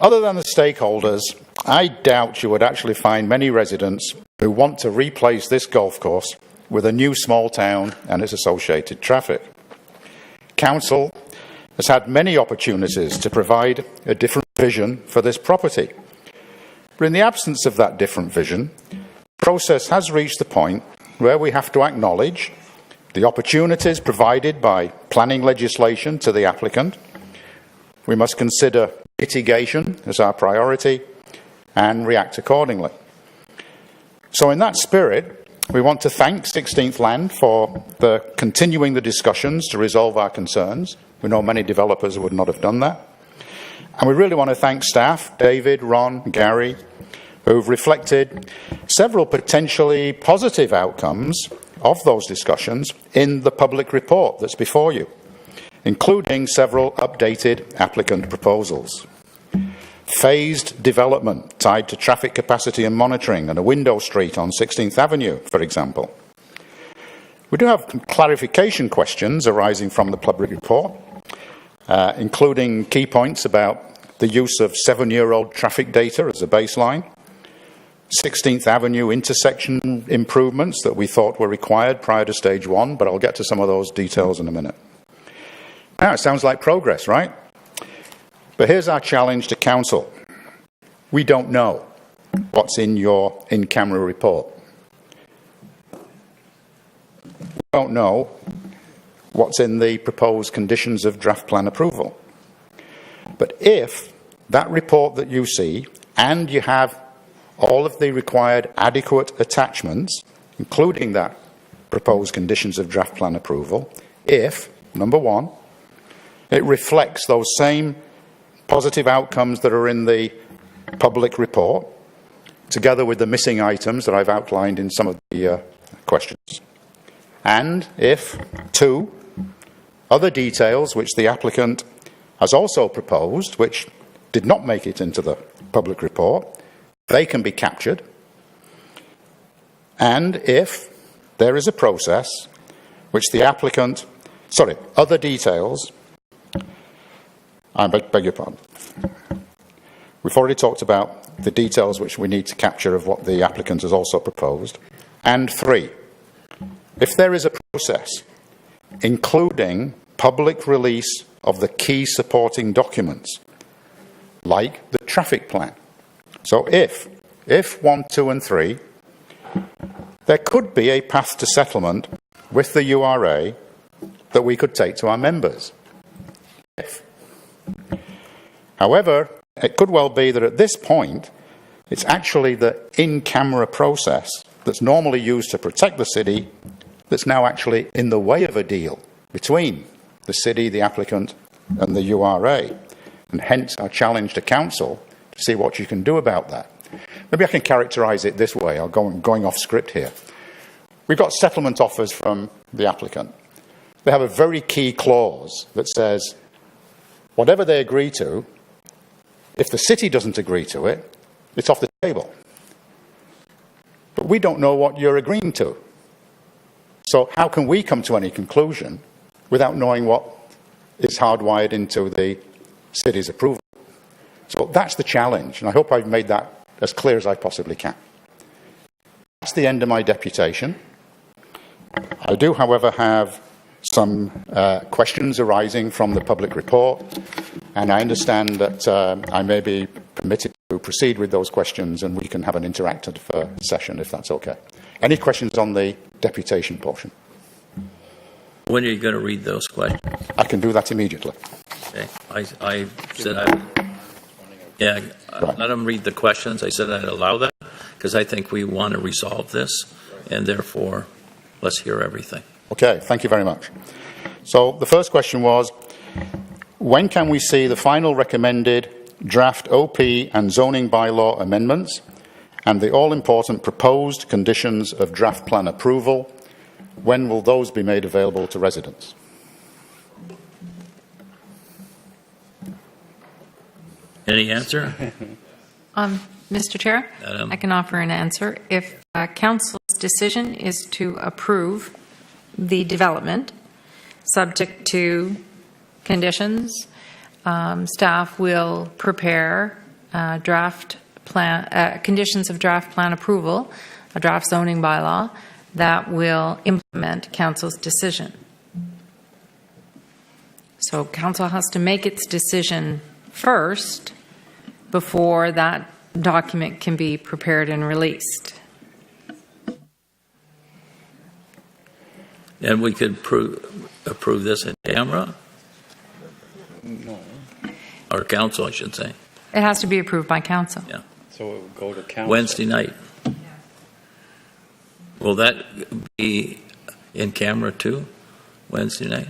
Other than the stakeholders, I doubt you would actually find many residents who want to replace this golf course with a new small town and its associated traffic. Council has had many opportunities to provide a different vision for this property. But in the absence of that different vision, the process has reached the point where we have to acknowledge the opportunities provided by planning legislation to the applicant. We must consider mitigation as our priority and react accordingly. So in that spirit, we want to thank 16th Land for continuing the discussions to resolve our concerns. We know many developers would not have done that. And we really want to thank staff, David, Ron, Gary, who've reflected several potentially positive outcomes of those discussions in the public report that's before you, including several updated applicant proposals. Phased development tied to traffic capacity and monitoring and a window street on 16th Avenue, for example. We do have clarification questions arising from the public report, including key points about the use of 7-year-old traffic data as a baseline, 16th Avenue intersection improvements that we thought were required prior to stage 1, but I'll get to some of those details in a minute. Now, it sounds like progress, right? But here's our challenge to council. We don't know what's in your in-camera report. We don't know what's in the proposed conditions of draft plan approval. But if that report that you see, and you have all of the required adequate attachments, including that proposed conditions of draft plan approval, if, number one, it reflects those same positive outcomes that are in the public report, together with the missing items that I've outlined in some of the questions. And if, two, other details which the applicant has also proposed, which did not make it into the public report, they can be captured. And if there is a process which the applicant, other details, I beg your pardon. We've already talked about the details which we need to capture of what the applicant has also proposed. And three, if there is a process, including public release of the key supporting documents, like the traffic plan. So if 1, 2 and 3, there could be a path to settlement with the URA that we could take to our members. If. However, it could well be that at this point, it's actually the in-camera process that's normally used to protect the city that's now actually in the way of a deal between the city, the applicant, and the URA. And hence our challenge to council to see what you can do about that. Maybe I can characterise it this way. I'm going off script here. We've got settlement offers from the applicant. They have a very key clause that says, whatever they agree to, if the city doesn't agree to it, it's off the table. But we don't know what you're agreeing to. So how can we come to any conclusion without knowing what is hardwired into the city's approval? So that's the challenge, and I hope I've made that as clear as I possibly can. That's the end of my deputation. I do, however, have some questions arising from the public report, and I understand that I may be permitted to proceed with those questions, and we can have an interactive session if that's okay. Any questions on the deputation portion? When are you going to read those questions? I can do that immediately. Okay. I said let them read the questions. I said I'd allow that because I think we want to resolve this, and therefore let's hear everything. Okay, thank you very much. So the first question was, when can we see the final recommended draft OP and zoning bylaw amendments and the all-important proposed conditions of draft plan approval? When will those be made available to residents? Any answer? Mr. Chair, I can offer an answer. If Council's decision is to approve the development, subject to conditions, staff will prepare draft plan conditions of draft plan approval, a draft zoning bylaw that will implement Council's decision. So Council has to make its decision first before that document can be prepared and released. And we could approve this in camera? No. Or council, I should say. It has to be approved by Council. Yeah. So it will go to council. Wednesday night. Will that be in camera too, Wednesday night?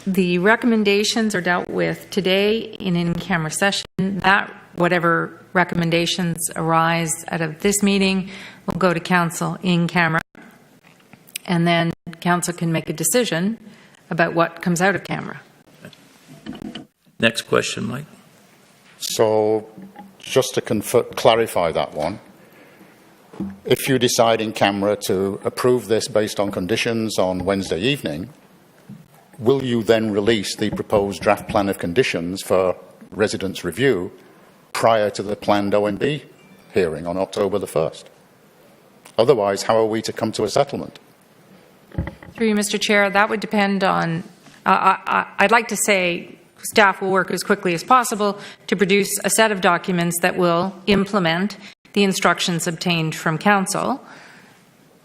The recommendations are dealt with today in in-camera session. That whatever recommendations arise out of this meeting will go to Council in camera, and then Council can make a decision about what comes out of camera. Next question, Mike. So just to clarify that one, if you decide in camera to approve this based on conditions on Wednesday evening, will you then release the proposed draft plan of conditions for residents' review prior to the planned OMB hearing on October the 1st? Otherwise, how are we to come to a settlement? Through you, Mr. Chair, that would depend on, I'd like to say staff will work as quickly as possible to produce a set of documents that will implement the instructions obtained from Council.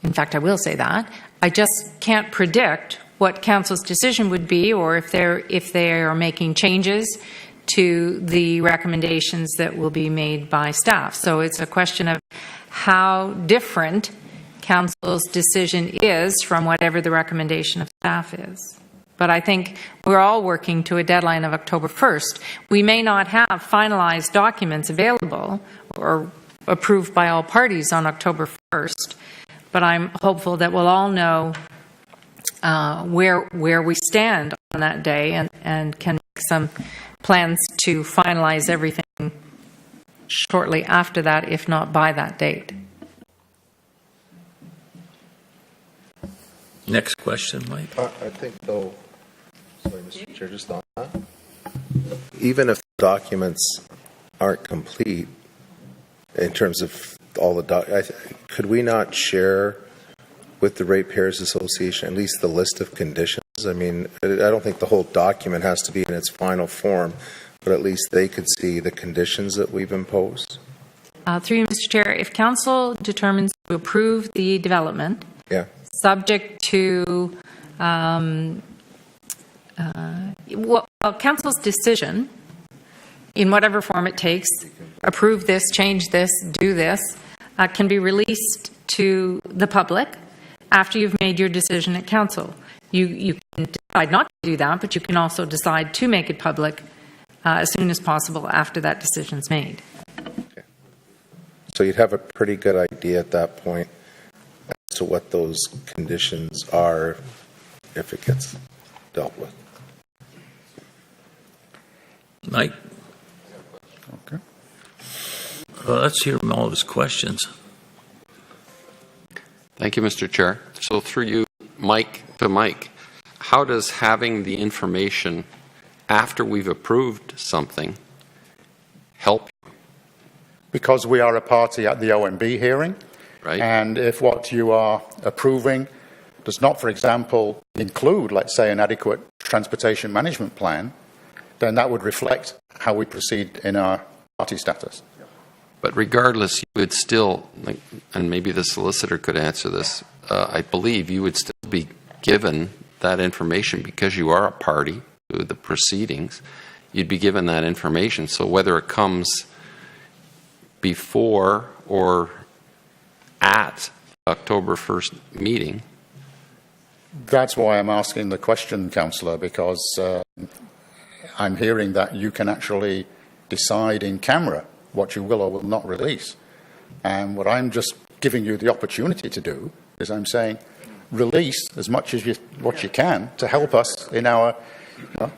In fact, I will say that. I just can't predict what Council's decision would be, or if they are making changes to the recommendations that will be made by staff. So it's a question of how different Council's decision is from whatever the recommendation of staff is. But I think we're all working to a deadline of October 1st. We may not have finalized documents available or approved by all parties on October 1st, but I'm hopeful that we'll all know where we stand on that day and can make some plans to finalize everything shortly after that, if not by that date. Next question, Mike. I think, though, sorry, Mr. Chair, just on that, even if documents aren't complete in terms of all the could we not share with the Ratepayers Association at least the list of conditions? I mean, I don't think the whole document has to be in its final form, but at least they could see the conditions that we've imposed. Through you, Mr. Chair, if Council determines to approve the development, subject to Council's decision, in whatever form it takes, approve this, change this, do this, can be released to the public after you've made your decision at Council. You can decide not to do that, but you can also decide to make it public as soon as possible after that decision's made. Okay. So you'd have a pretty good idea at that point as to what those conditions are if it gets dealt with. Mike? Okay. Well, let's hear all of his questions. Thank you, Mr. Chair. So through you, Mike, how does having the information after we've approved something help you? Because we are a party at the OMB hearing, right? And if what you are approving does not, for example, include, let's say, an adequate transportation management plan, then that would reflect how we proceed in our party status. But regardless, you would still, and maybe the solicitor could answer this, I believe you would still be given that information because you are a party to the proceedings. You'd be given that information. So whether it comes before or at October 1st meeting. That's why I'm asking the question, Councillor, because I'm hearing that you can actually decide in camera what you will or will not release. And what I'm just giving you the opportunity to do is I'm saying release as much as what you can to help us in our,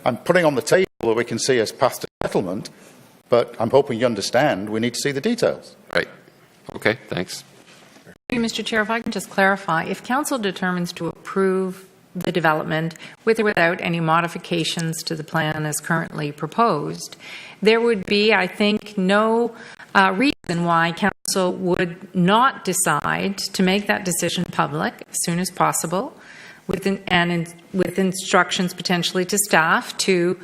I'm putting on the table where we can see us past a settlement, but I'm hoping you understand we need to see the details. Right. Okay, thanks. Mr. Chair, if I can just clarify, if Council determines to approve the development with or without any modifications to the plan as currently proposed, there would be, I think, no reason why Council would not decide to make that decision public as soon as possible, with instructions potentially to staff to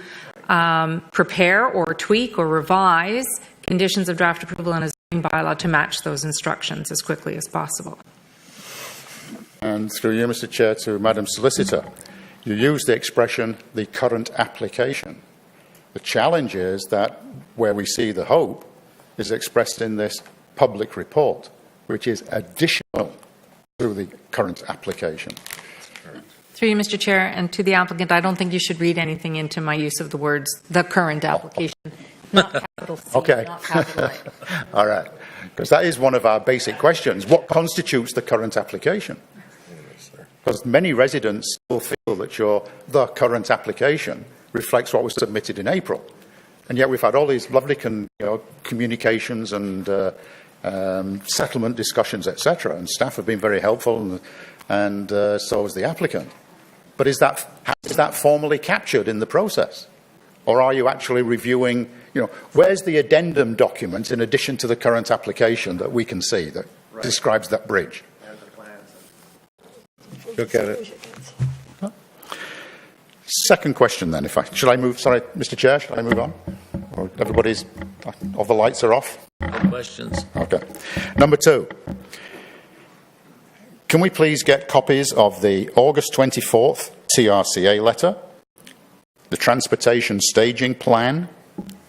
prepare or tweak or revise conditions of draft approval and a zoning bylaw to match those instructions as quickly as possible. And through you, Mr. Chair, to Madam Solicitor, you use the expression, the current application. The challenge is that where we see the hope is expressed in this public report, which is additional through the current application. Through you, Mr. Chair, and to the applicant, I don't think you should read anything into my use of the words, the current application. Not capital C, okay. not capital A. All right. Because that is one of our basic questions. What constitutes the current application? Because many residents still feel that the current application reflects what was submitted in April. And yet we've had all these lovely communications and settlement discussions, etc. And staff have been very helpful, and so has the applicant. But has Is that formally captured in the process? Or are you actually reviewing, where's the addendum document in addition to the current application that we can see that describes that bridge? Look at it. Second question then, should I move, sorry, Mr. Chair, should I move on? Or all the lights are off? No questions. Okay. Number 2. Can we please get copies of the August 24th TRCA letter, the Transportation Staging Plan,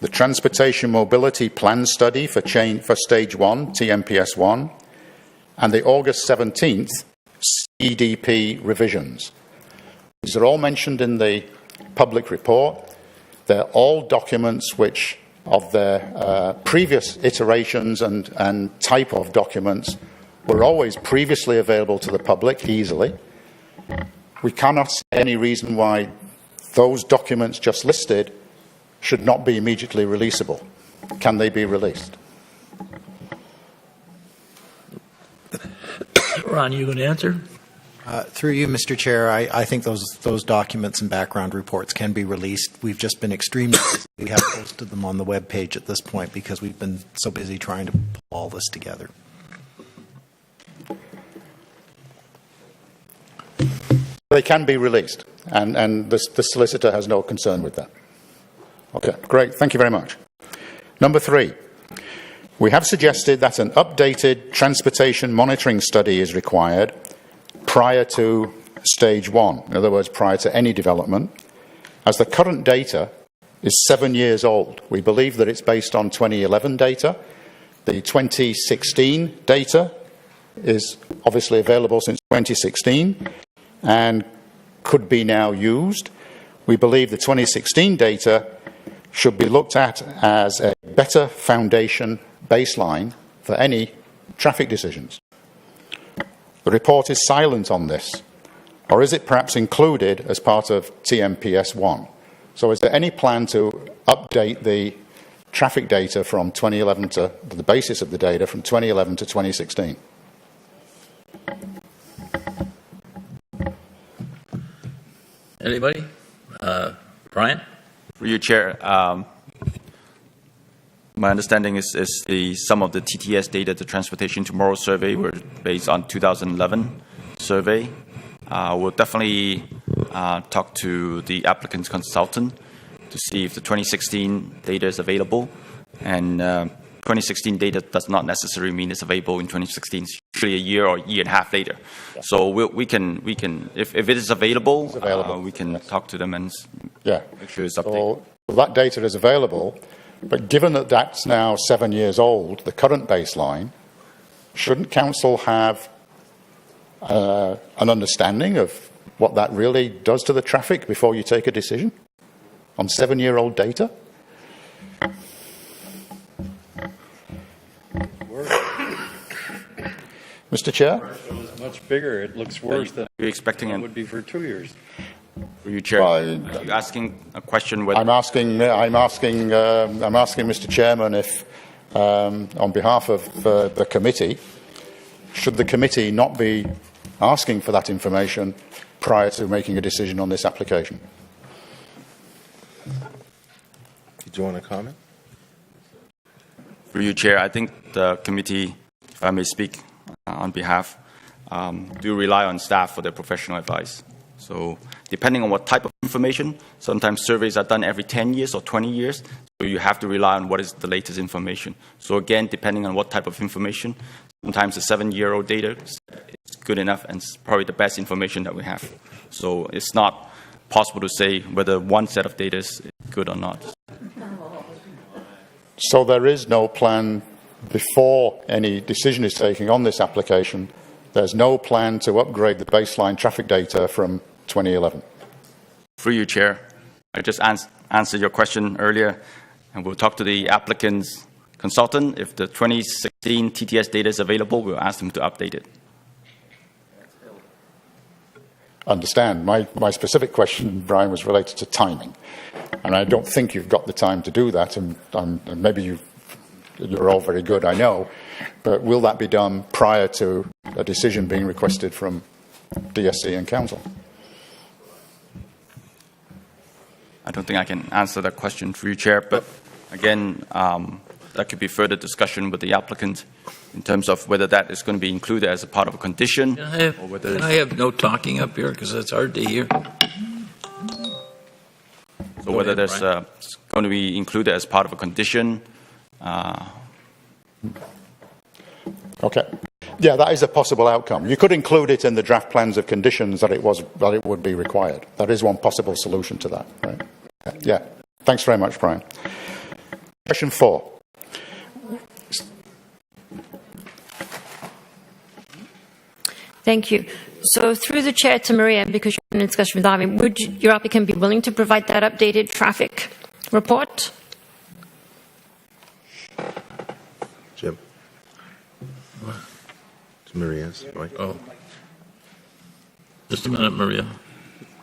the Transportation Mobility Plan Study for Stage 1, TMPS 1, and the August 17th CDP revisions? These are all mentioned in the public report. They're all documents which, of their previous iterations and type of documents, were always previously available to the public easily. We cannot see any reason why those documents just listed should not be immediately releasable. Can they be released? Ron, you going to answer? Through you, Mr. Chair, I think those documents and background reports can be released. We've just been extremely busy. We have posted them on the web page at this point because we've been so busy trying to pull all this together. They can be released, and the solicitor has no concern with that. Okay, great. Thank you very much. Number 3, we have suggested that an updated transportation monitoring study is required prior to Stage 1, in other words, prior to any development, as the current data is 7 years old. We believe that it's based on 2011 data. The 2016 data is obviously available since 2016 and could be now used. We believe the 2016 data should be looked at as a better foundation baseline for any traffic decisions. The report is silent on this, or is it perhaps included as part of TMPS 1? So is there any plan to update the traffic data from 2011 to the basis of the data from 2011 to 2016? Anybody? Brian? For you, Chair. My understanding is some of the TTS data, the Transportation Tomorrow survey, were based on 2011 survey. We'll definitely talk to the applicant's consultant to see if the 2016 data is available. And 2016 data does not necessarily mean it's available in 2016. It's usually a year or a year and a half later. Yeah. So we can if it is available, we can talk to them and make sure it's updated. So that data is available. But given that that's now 7 years old, the current baseline, shouldn't Council have an understanding of what that really does to the traffic before you take a decision on 7-year-old data? Mr. Chair? It's much bigger. It looks worse than you're expecting it would be for 2 years. For you, Chair, are you asking a question? Whether I'm asking Mr. Chairman if, on behalf of the committee, should the committee not be asking for that information prior to making a decision on this application? Did you want to comment? For you, Chair, I think the committee, if I may speak on behalf, do rely on staff for their professional advice. So depending on what type of information, sometimes surveys are done every 10 years or 20 years, so you have to rely on what is the latest information. So again, depending on what type of information, sometimes the 7-year-old data is good enough and it's probably the best information that we have. So it's not possible to say whether one set of data is good or not. So there is no plan before any decision is taken on this application. There's no plan to upgrade the baseline traffic data from 2011. Through you, Chair, I just answered your question earlier, and we'll talk to the applicant's consultant. If the 2016 TTS data is available, we'll ask them to update it. Understand. My specific question, Brian, was related to timing, and I don't think you've got the time to do that, and maybe you're all very good, I know, but will that be done prior to a decision being requested from DSC and Council? I don't think I can answer that question for you, Chair. But again, that could be further discussion with the applicant in terms of whether that is going to be included as a part of a condition. Can I have no talking up here because it's hard to hear? So whether there's going to be included as part of a condition. Okay. Yeah, that is a possible outcome. You could include it in the draft plans of conditions that it would be required. That is one possible solution to that. Right? Yeah. Thanks very much, Brian. Question 4. Thank you. So through the chair to Maria, because you're in discussion with Arvin, would your applicant be willing to provide that updated traffic report? Jim. It's Maria's, right? Oh. Just a minute, Maria.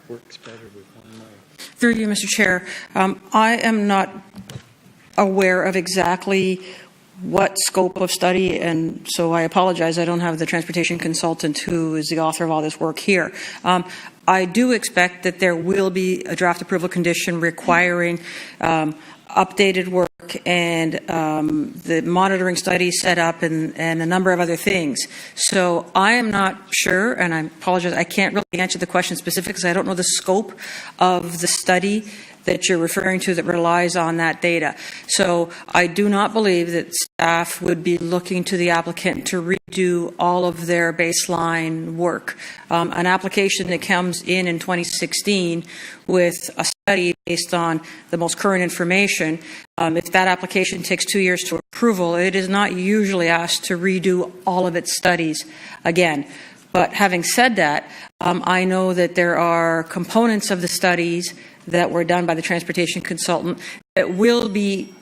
Works better with one mic. Through you, Mr. Chair, I am not aware of exactly what scope of study, and so I apologize, I don't have the transportation consultant who is the author of all this work here. I do expect that there will be a draft approval condition requiring updated work and the monitoring study set up and a number of other things. So I am not sure, and I apologize, I can't really answer the question specifically because I don't know the scope of the study that you're referring to that relies on that data. So I do not believe that staff would be looking to the applicant to redo all of their baseline work. An application that comes in 2016 with a study based on the most current information, if that application takes 2 years to approval, it is not usually asked to redo all of its studies again. But having said that, I know that there are components of the studies that were done by the transportation consultant that will be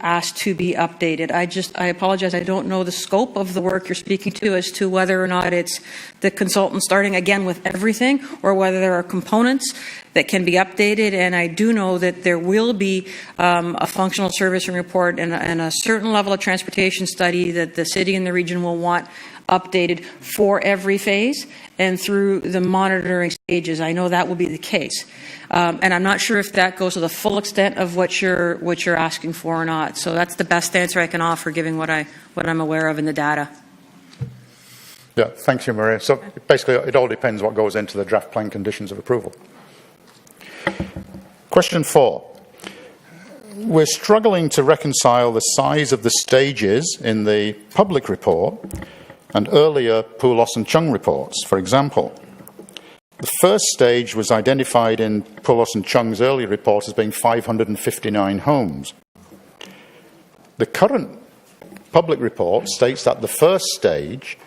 asked to be updated. I apologize, I don't know the scope of the work you're speaking to as to whether or not it's the consultant starting again with everything or whether there are components that can be updated. And I do know that there will be a functional servicing report and a certain level of transportation study that the city and the region will want updated for every phase and through the monitoring stages. I know that will be the case. And I'm not sure if that goes to the full extent of what you're asking for or not. So that's the best answer I can offer, given what I'm aware of in the data. Yeah, thank you, Maria. So basically, it all depends what goes into the draft plan conditions of approval. Question 4. We're struggling to reconcile the size of the stages in the public report and earlier Poulos and Chung reports. For example, the first stage was identified in Poulos and Chung's earlier report as being 559 homes. The current public report states that the first stage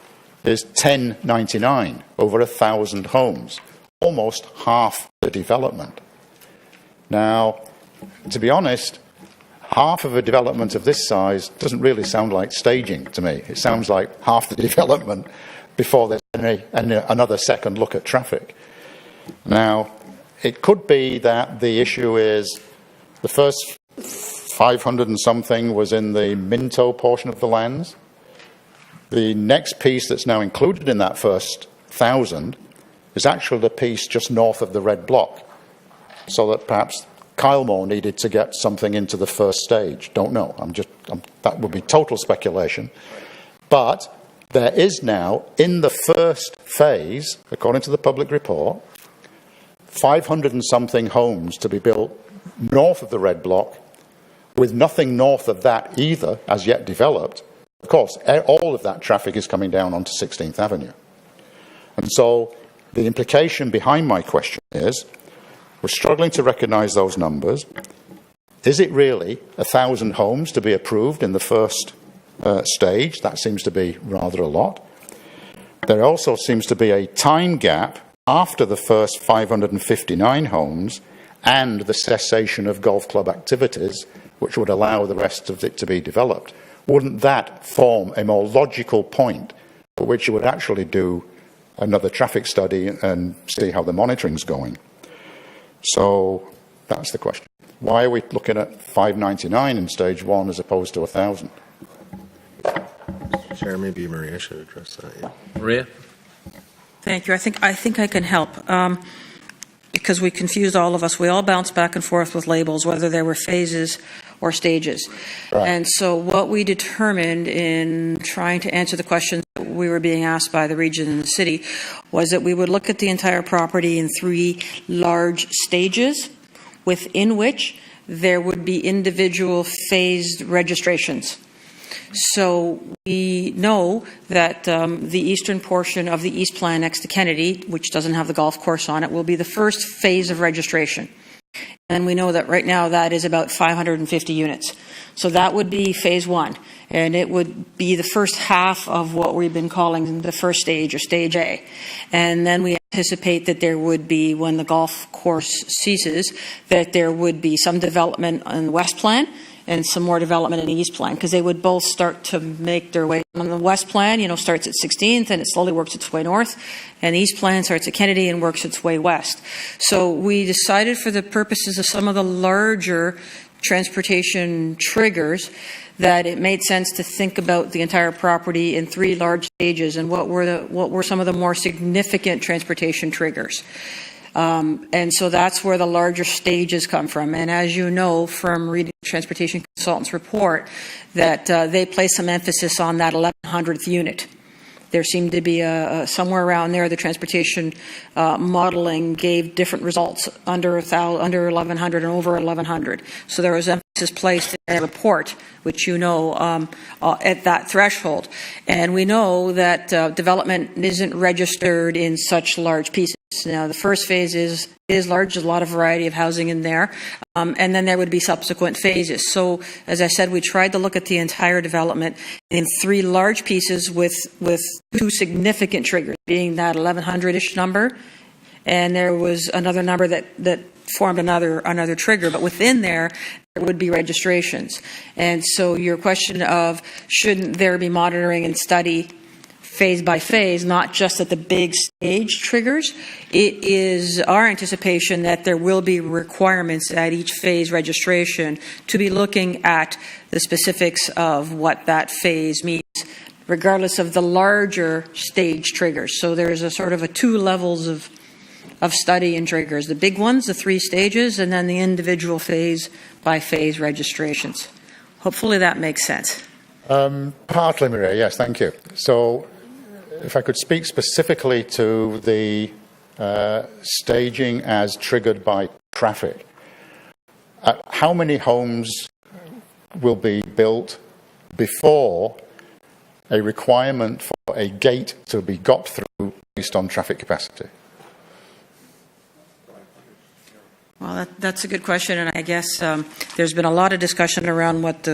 is 1099, over 1,000 homes, almost half the development. Now, to be honest, half of a development of this size doesn't really sound like staging to me. It sounds like half the development before there's another second look at traffic. Now, it could be that the issue is the first 500 and something was in the Minto portion of the lands. The next piece that's now included in that first 1,000 is actually the piece just north of the red block, so that perhaps Kylemore needed to get something into the first stage. Don't know. That would be total speculation. But there is now, in the first phase, according to the public report, 500 and something homes to be built north of the red block, with nothing north of that either as yet developed. Of course, all of that traffic is coming down onto 16th Avenue. And so the implication behind my question is, we're struggling to recognise those numbers. Is it really 1,000 homes to be approved in the first stage? That seems to be rather a lot. There also seems to be a time gap after the first 559 homes and the cessation of golf club activities, which would allow the rest of it to be developed. Wouldn't that form a more logical point at which you would actually do another traffic study and see how the monitoring's going? So that's the question. Why are we looking at 599 in stage 1 as opposed to 1,000? Chair, maybe Maria should address that. Yeah. Maria? Thank you. I think I can help. because we confused all of us. We all bounced back and forth with labels, whether there were phases or stages. Right. And so what we determined in trying to answer the questions that we were being asked by the region and the city was that we would look at the entire property in 3 large stages, within which there would be individual phased registrations. So we know that the eastern portion of the East Plan next to Kennedy, which doesn't have the golf course on it, will be the first phase of registration. And we know that right now that is about 550 units. So that would be phase 1. And it would be the first half of what we've been calling the first stage, or stage A. And then we anticipate that there would be, when the golf course ceases, that there would be some development on the West Plan and some more development in the East Plan, because they would both start to make their way. On the West Plan, starts at 16th and it slowly works its way north, and the East Plan starts at Kennedy and works its way west. So we decided, for the purposes of some of the larger transportation triggers, that it made sense to think about the entire property in 3 large stages and what were some of the more significant transportation triggers. And so that's where the larger stages come from. And as you know from reading the Transportation Consultant's report, that they place some emphasis on that 1100th unit. There seemed to be somewhere around there, the transportation modeling gave different results under 1100 and over 1100. So there was emphasis placed in the report, which at that threshold. And we know that development isn't registered in such large pieces. Now, the first phase is large. There's a lot of variety of housing in there. And then there would be subsequent phases. So, as I said, we tried to look at the entire development in 3 large pieces with 2 significant triggers, being that 1100-ish number, and there was another number that formed another trigger. But within there would be registrations. And so your question of shouldn't there be monitoring and study phase by phase, not just at the big stage triggers, it is our anticipation that there will be requirements at each phase registration to be looking at the specifics of what that phase means, regardless of the larger stage triggers. So there's a sort of 2 levels of study and triggers. The big ones, the 3 stages, and then the individual phase by phase registrations. Hopefully that makes sense. Partly, Maria, yes, thank you. So if I could speak specifically to the staging as triggered by traffic, how many homes will be built before a requirement for a gate to be got through based on traffic capacity? Well, that's a good question, and I guess there's been a lot of discussion around what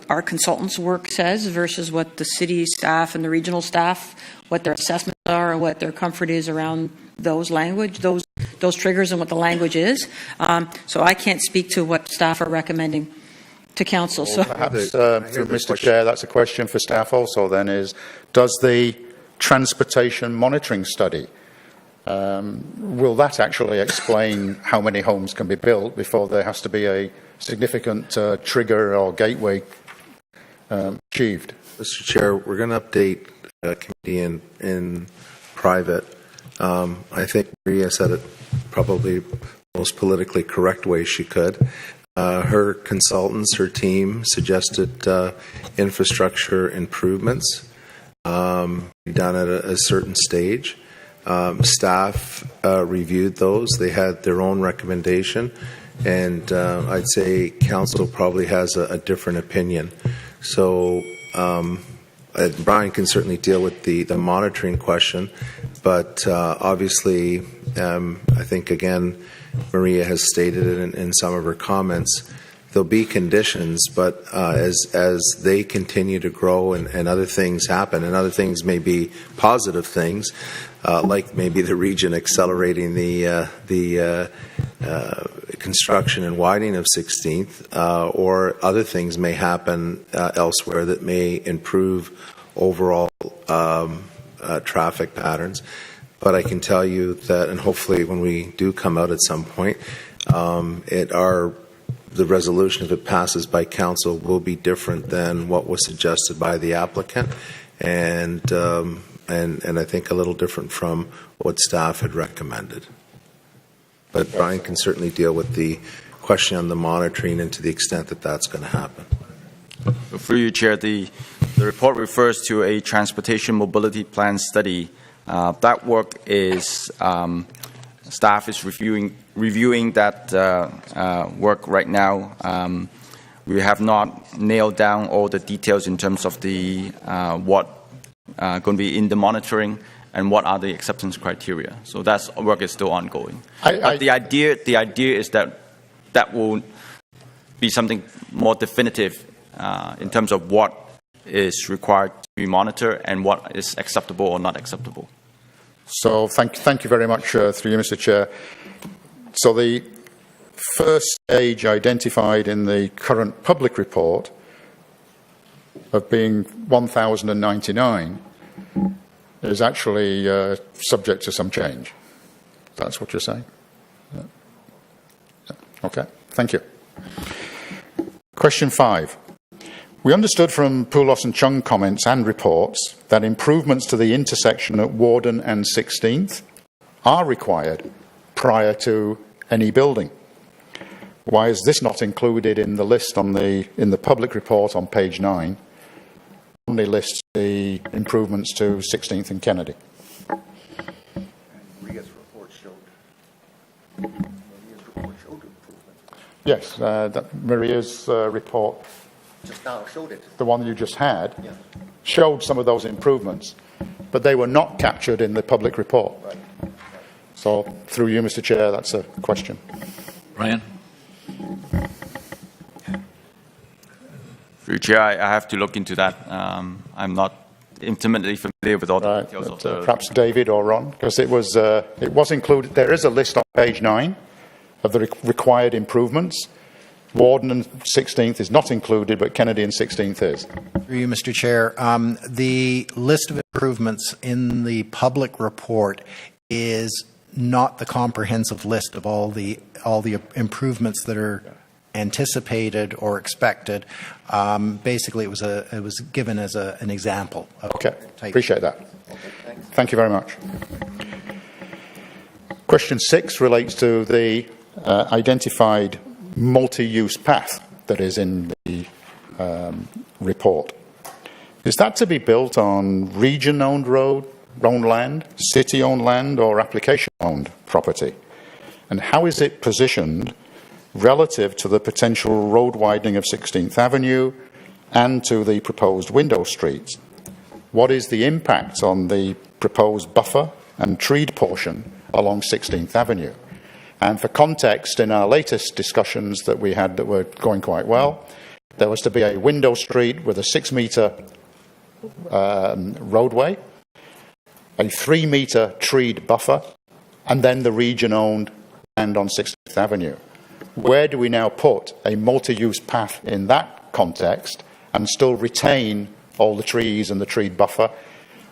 our consultants' work says versus what the city staff and the regional staff, what their assessments are and what their comfort is around those triggers and what the language is. So I can't speak to what staff are recommending to council. So perhaps, through Mr. Chair, that's a question for staff also then, is does the transportation monitoring study, will that actually explain how many homes can be built before there has to be a significant trigger or gateway achieved? Mr. Chair, we're going to update committee in private. I think Maria said it probably most politically correct way she could. Her consultants, her team suggested infrastructure improvements done at a certain stage. Staff reviewed those. They had their own recommendation, and I'd say council probably has a different opinion. So Brian can certainly deal with the monitoring question, but obviously I think, again, Maria has stated it in some of her comments, there'll be conditions, but as they continue to grow and other things happen, and other things may be positive things, like maybe the region accelerating the construction and widening of 16th, or other things may happen elsewhere that may improve overall traffic patterns. But I can tell you that, and hopefully when we do come out at some point, the resolution, if it passes by council, will be different than what was suggested by the applicant, and I think a little different from what staff had recommended. But Brian can certainly deal with the question on the monitoring and to the extent that that's going to happen. Through you, Chair, the report refers to a transportation mobility plan study. That work is, staff is reviewing that work right now. We have not nailed down all the details in terms of the what going to be in the monitoring and what are the acceptance criteria. So that work is still ongoing. But the idea is that will be something more definitive in terms of what is required to be monitored and what is acceptable or not acceptable. So thank you very much through you, Mr. Chair. So the first stage identified in the current public report of being 1,099 is actually subject to some change. That's what you're saying? Yeah. Okay, thank you. Question 5. We understood from Poulos and Chung comments and reports that improvements to the intersection at Warden and 16th are required prior to any building. Why is this not included in the list in the public report on page 9? Only lists the improvements to 16th and Kennedy. Maria's report showed improvement. Yes, Maria's report just now showed it. The one you just had, showed some of those improvements, but they were not captured in the public report. Right. So, through you, Mr. Chair, that's a question. Ryan? Through Chair, I have to look into that. I'm not intimately familiar with all the details of the... Perhaps David or Ron, because it was included. There is a list on page 9 of the required improvements. Warden and 16th is not included, but Kennedy and 16th is. Through you, Mr. Chair. The list of improvements in the public report is not the comprehensive list of all the improvements that are anticipated or expected. Basically, it was given as an example. Okay, appreciate that. Thank you very much. Question 6 relates to the identified multi-use path that is in the report. Is that to be built on region-owned land, city-owned land, or application-owned property? And how is it positioned relative to the potential road widening of 16th Avenue and to the proposed window streets? What is the impact on the proposed buffer and treed portion along 16th Avenue? And for context, in our latest discussions that we had that were going quite well, there was to be a window street with a 6-metre roadway, a 3-metre treed buffer, and then the region-owned land on 16th Avenue. Where do we now put a multi-use path in that context and still retain all the trees and the treed buffer?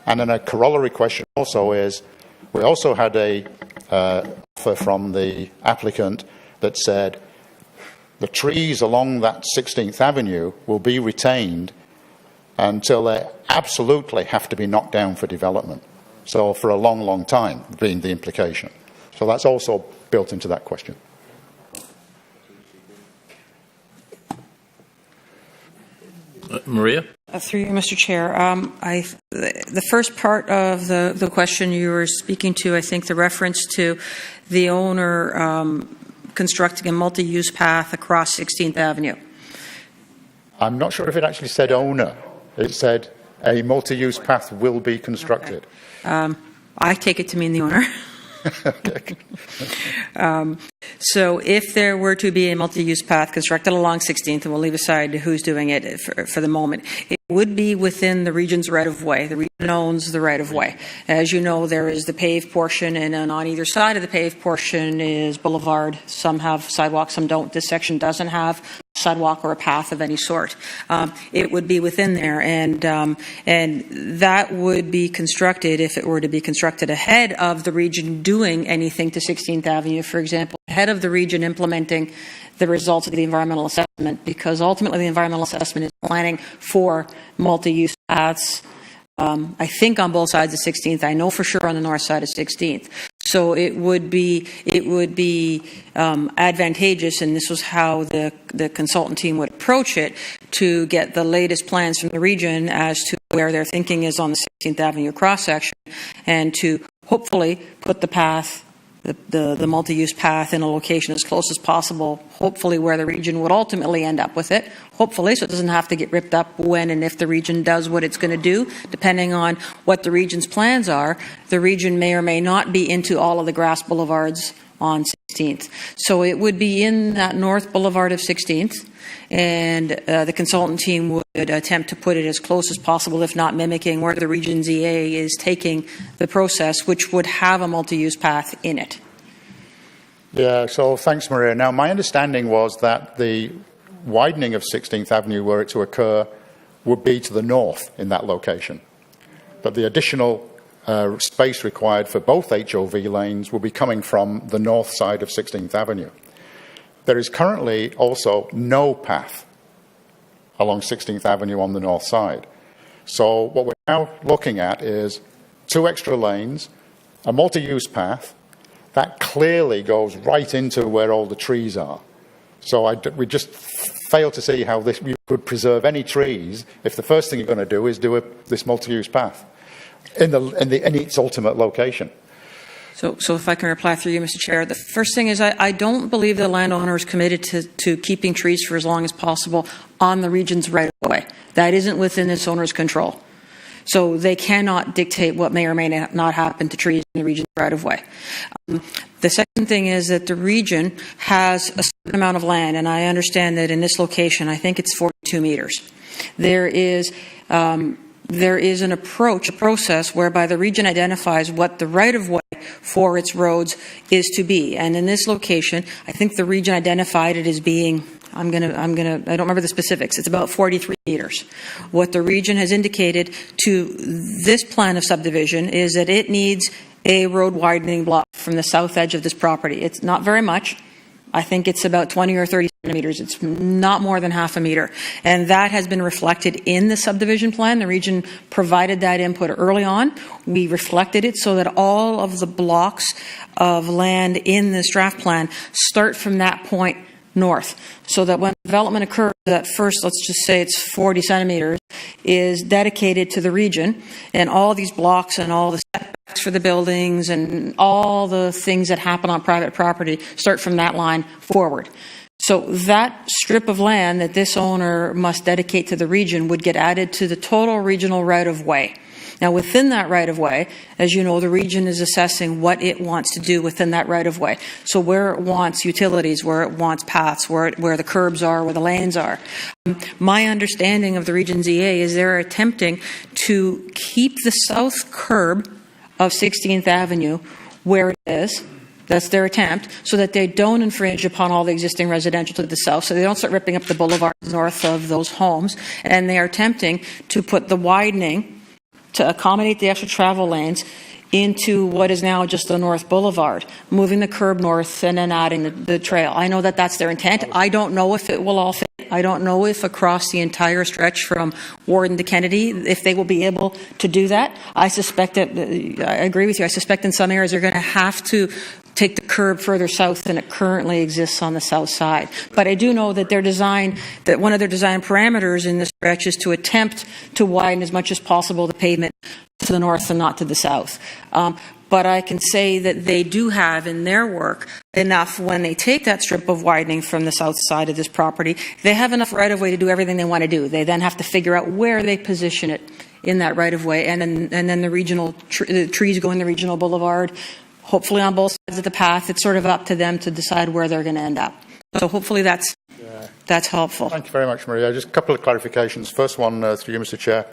And then a corollary question also is, we also had a offer from the applicant that said the trees along that 16th Avenue will be retained until they absolutely have to be knocked down for development. So for a long, long time, being the implication. So that's also built into that question. Maria? Through you, Mr. Chair. The first part of the question you were speaking to, I think the reference to the owner constructing a multi-use path across 16th Avenue. I'm not sure if it actually said owner. It said a multi-use path will be constructed. Okay. I take it to mean the owner. So if there were to be a multi-use path constructed along 16th, and we'll leave aside who's doing it for the moment, it would be within the region's right-of-way. The region owns the right-of-way. As you know, there is the paved portion, and then on either side of the paved portion is boulevard. Some have sidewalks, some don't. This section doesn't have sidewalk or a path of any sort. It would be within there, and that would be constructed if it were to be constructed ahead of the region doing anything to 16th Avenue, for example, ahead of the region implementing the results of the environmental assessment, because ultimately the environmental assessment is planning for multi-use paths, I think on both sides of 16th. I know for sure on the north side of 16th. So it would be advantageous, and this was how the consultant team would approach it, to get the latest plans from the region as to where their thinking is on the 16th Avenue cross-section, and to hopefully put the path, the multi-use path, in a location as close as possible, hopefully where the region would ultimately end up with it, hopefully, so it doesn't have to get ripped up when and if the region does what it's going to do. Depending on what the region's plans are, the region may or may not be into all of the grass boulevards on 16th. So it would be in that north boulevard of 16th, and the consultant team would attempt to put it as close as possible, if not mimicking where the region's EA is taking the process, which would have a multi-use path in it. Yeah, so thanks, Maria. Now, my understanding was that the widening of 16th Avenue, were it to occur, would be to the north in that location. But the additional space required for both HOV lanes will be coming from the north side of 16th Avenue. There is currently also no path along 16th Avenue on the north side. So what we're now looking at is 2 extra lanes, a multi-use path that clearly goes right into where all the trees are. So we just fail to see how you could preserve any trees if the first thing you're going to do is do this multi-use path in its ultimate location. So if I can reply through you, Mr. Chair, the first thing is I don't believe the landowner is committed to keeping trees for as long as possible on the region's right-of-way. That isn't within its owner's control. So they cannot dictate what may or may not happen to trees in the region's right-of-way. The second thing is that the region has a certain amount of land, and I understand that in this location, I think it's 42 meters. There is a process whereby the region identifies what the right-of-way for its roads is to be. And in this location, I think the region identified it as being, I don't remember the specifics, it's about 43 meters. What the region has indicated to this plan of subdivision is that it needs a road widening block from the south edge of this property. It's not very much. I think it's about 20 or 30 centimeters. It's not more than half a meter. And that has been reflected in the subdivision plan. The region provided that input early on. We reflected it so that all of the blocks of land in this draft plan start from that point north, so that when development occurs, that first, let's just say it's 40 centimeters, is dedicated to the region, and all these blocks and all the setbacks for the buildings and all the things that happen on private property start from that line forward. So that strip of land that this owner must dedicate to the region would get added to the total regional right-of-way. Now, within that right-of-way, as you know, the region is assessing what it wants to do within that right-of-way. So where it wants utilities, where it wants paths, where the curbs are, where the lanes are. My understanding of the region's EA is they're attempting to keep the south curb of 16th Avenue where it is. That's their attempt, so that they don't infringe upon all the existing residential to the south, so they don't start ripping up the boulevards north of those homes. And they are attempting to put the widening to accommodate the extra travel lanes into what is now just the North Boulevard, moving the curb north and then adding the trail. I know that that's their intent. I don't know if it will all fit. I don't know if across the entire stretch from Warden to Kennedy, if they will be able to do that. I suspect that, I agree with you, I suspect in some areas they're going to have to take the curb further south than it currently exists on the south side. But I do know that that one of their design parameters in this stretch is to attempt to widen as much as possible the pavement to the north and not to the south. But I can say that they do have in their work enough, when they take that strip of widening from the south side of this property, they have enough right-of-way to do everything they want to do. They then have to figure out where they position it in that right-of-way, and then the regional the trees go in the regional boulevard, hopefully on both sides of the path. It's sort of up to them to decide where they're going to end up. So hopefully that's helpful. Thank you very much, Maria. Just a couple of clarifications. First one through you, Mr. Chair.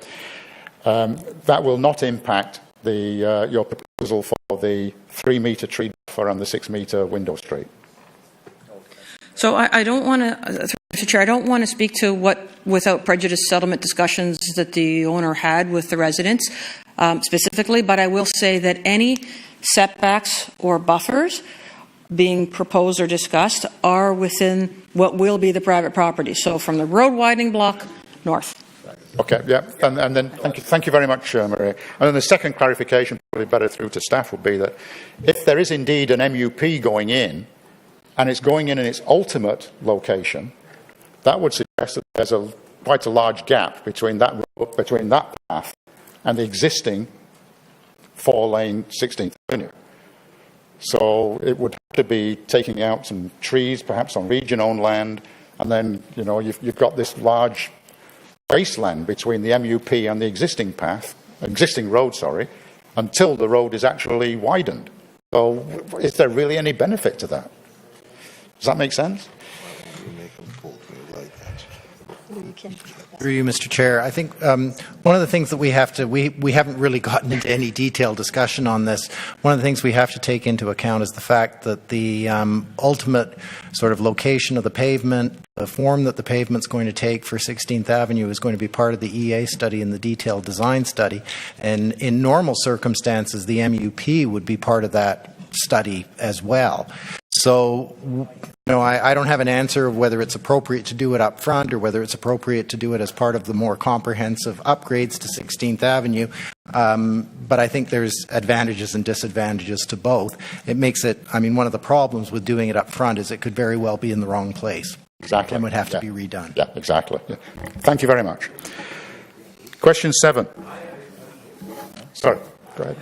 That will not impact your proposal for the 3-metre tree buffer and the 6-metre window street. So I don't want to, Mr. Chair, I don't want to speak to what without prejudice settlement discussions that the owner had with the residents specifically, but I will say that any setbacks or buffers being proposed or discussed are within what will be the private property. So from the road widening block north. Okay, yeah, and then thank you very much, Maria. And then the second clarification probably better through to staff, would be that if there is indeed an MUP going in, and it's going in its ultimate location, that would suggest that there's quite a large gap between that path and the existing 4-lane 16th Avenue. So it would have to be taking out some trees, perhaps on region-owned land, and then you've got this large wasteland between the MUP and the existing road, until the road is actually widened. So is there really any benefit to that? Does that make sense? Through you, Mr. Chair. I think one of the things that we have to, we haven't really gotten into any detailed discussion on this. One of the things we have to take into account is the fact that the ultimate sort of location of the pavement, the form that the pavement's going to take for 16th Avenue is going to be part of the EA study and the detailed design study. And in normal circumstances, the MUP would be part of that study as well. So, I don't have an answer of whether it's appropriate to do it up front or whether it's appropriate to do it as part of the more comprehensive upgrades to 16th Avenue. But I think there's advantages and disadvantages to both. It makes it, one of the problems with doing it up front is it could very well be in the wrong place. Exactly. And would have to be redone. Yeah, exactly. Yeah. Thank you very much. Question 7. Sorry, go ahead.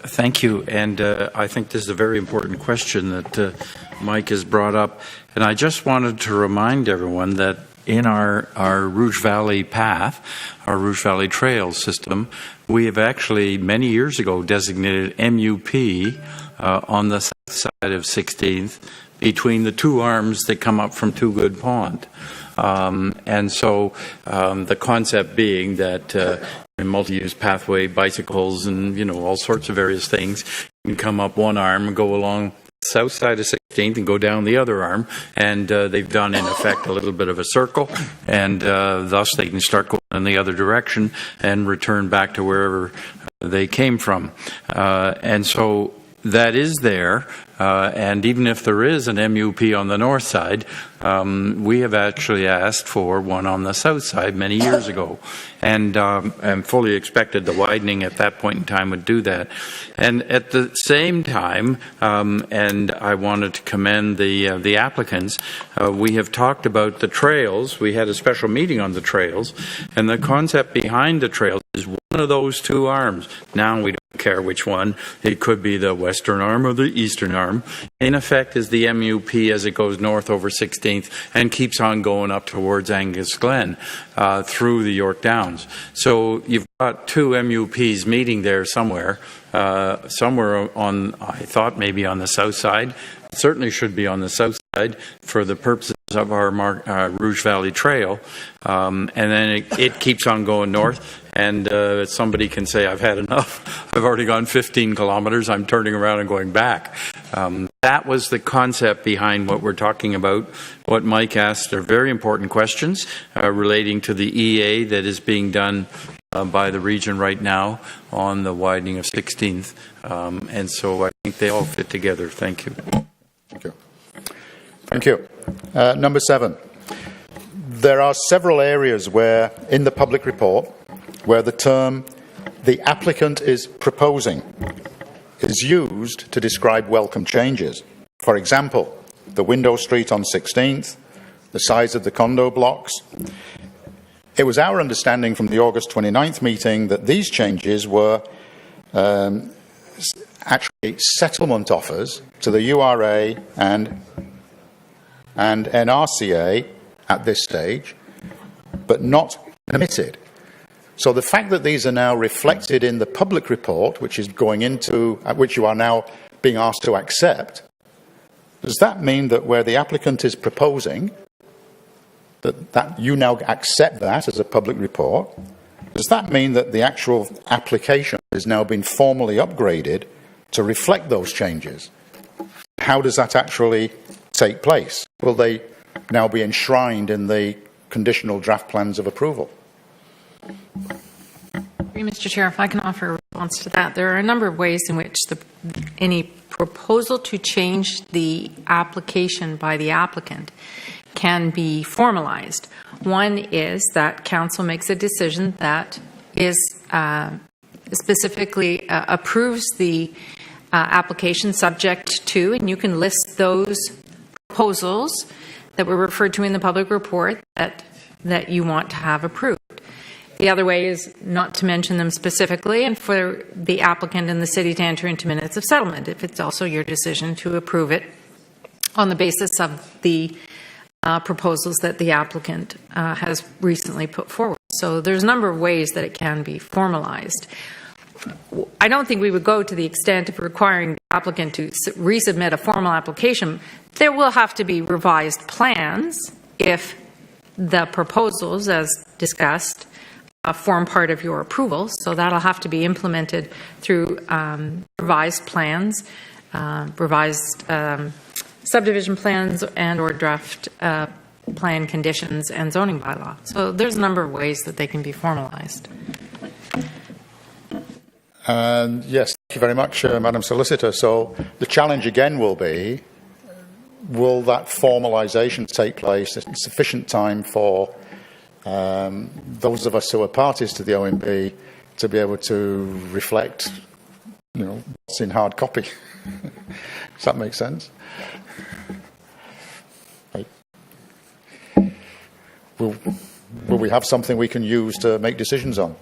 Thank you. And I think this is a very important question that Mike has brought up. And I just wanted to remind everyone that in our Rouge Valley path, our Rouge Valley Trail system, we have actually many years ago designated MUP on the south side of 16th between the two arms that come up from Two Good Pond. And so the concept being that multi-use pathway, bicycles, and all sorts of various things can come up one arm and go along the south side of 16th and go down the other arm, and they've done in effect a little bit of a circle, and thus they can start going in the other direction and return back to wherever they came from. And so that is there, and even if there is an MUP on the north side, we have actually asked for one on the south side many years ago, and fully expected the widening at that point in time would do that. And at the same time, and I wanted to commend the applicants, we have talked about the trails. We had a special meeting on the trails, and the concept behind the trails is one of those two arms. Now we don't care which one. It could be the western arm or the eastern arm. In effect is the MUP as it goes north over 16th and keeps on going up towards Angus Glen through the York Downs. So you've got two MUPs meeting there somewhere on, I thought maybe on the south side. It certainly should be on the south side for the purposes of our Rouge Valley Trail. And then it keeps on going north. And somebody can say, I've had enough. I've already gone 15 kilometers. I'm turning around and going back. That was the concept behind what we're talking about. What Mike asked are very important questions relating to the EA that is being done by the region right now on the widening of 16th. And so I think they all fit together. Thank you. Thank you. Thank you. Number 7. There are several areas where, in the public report, where the term "the applicant is proposing" is used to describe welcome changes. For example, the window street on 16th, the size of the condo blocks. It was our understanding from the August 29th meeting that these changes were actually settlement offers to the URA and NRCA at this stage, but not permitted. So the fact that these are now reflected in the public report, which is going into, which you are now being asked to accept, does that mean that where the applicant is proposing, that you now accept that as a public report? Does that mean that the actual application has now been formally upgraded to reflect those changes? How does that actually take place? Will they now be enshrined in the conditional draft plans of approval? Mr. Chair, if I can offer a response to that, there are a number of ways in which any proposal to change the application by the applicant can be formalized. One is that council makes a decision that is specifically approves the application subject to, and you can list those proposals that were referred to in the public report that you want to have approved. The other way is not to mention them specifically and for the applicant and the city to enter into minutes of settlement if it's also your decision to approve it on the basis of the proposals that the applicant has recently put forward. So there's a number of ways that it can be formalized. I don't think we would go to the extent of requiring the applicant to resubmit a formal application. There will have to be revised plans if the proposals, as discussed, form part of your approval. So that'll have to be implemented through revised plans, revised subdivision plans and or draft plan conditions and zoning bylaw. So there's a number of ways that they can be formalized. Yes, thank you very much, Madam Solicitor. So the challenge again will be, will that formalisation take place in sufficient time for those of us who are parties to the OMB to be able to reflect, what's in hard copy? Does that make sense? Will we have something we can use to make decisions on?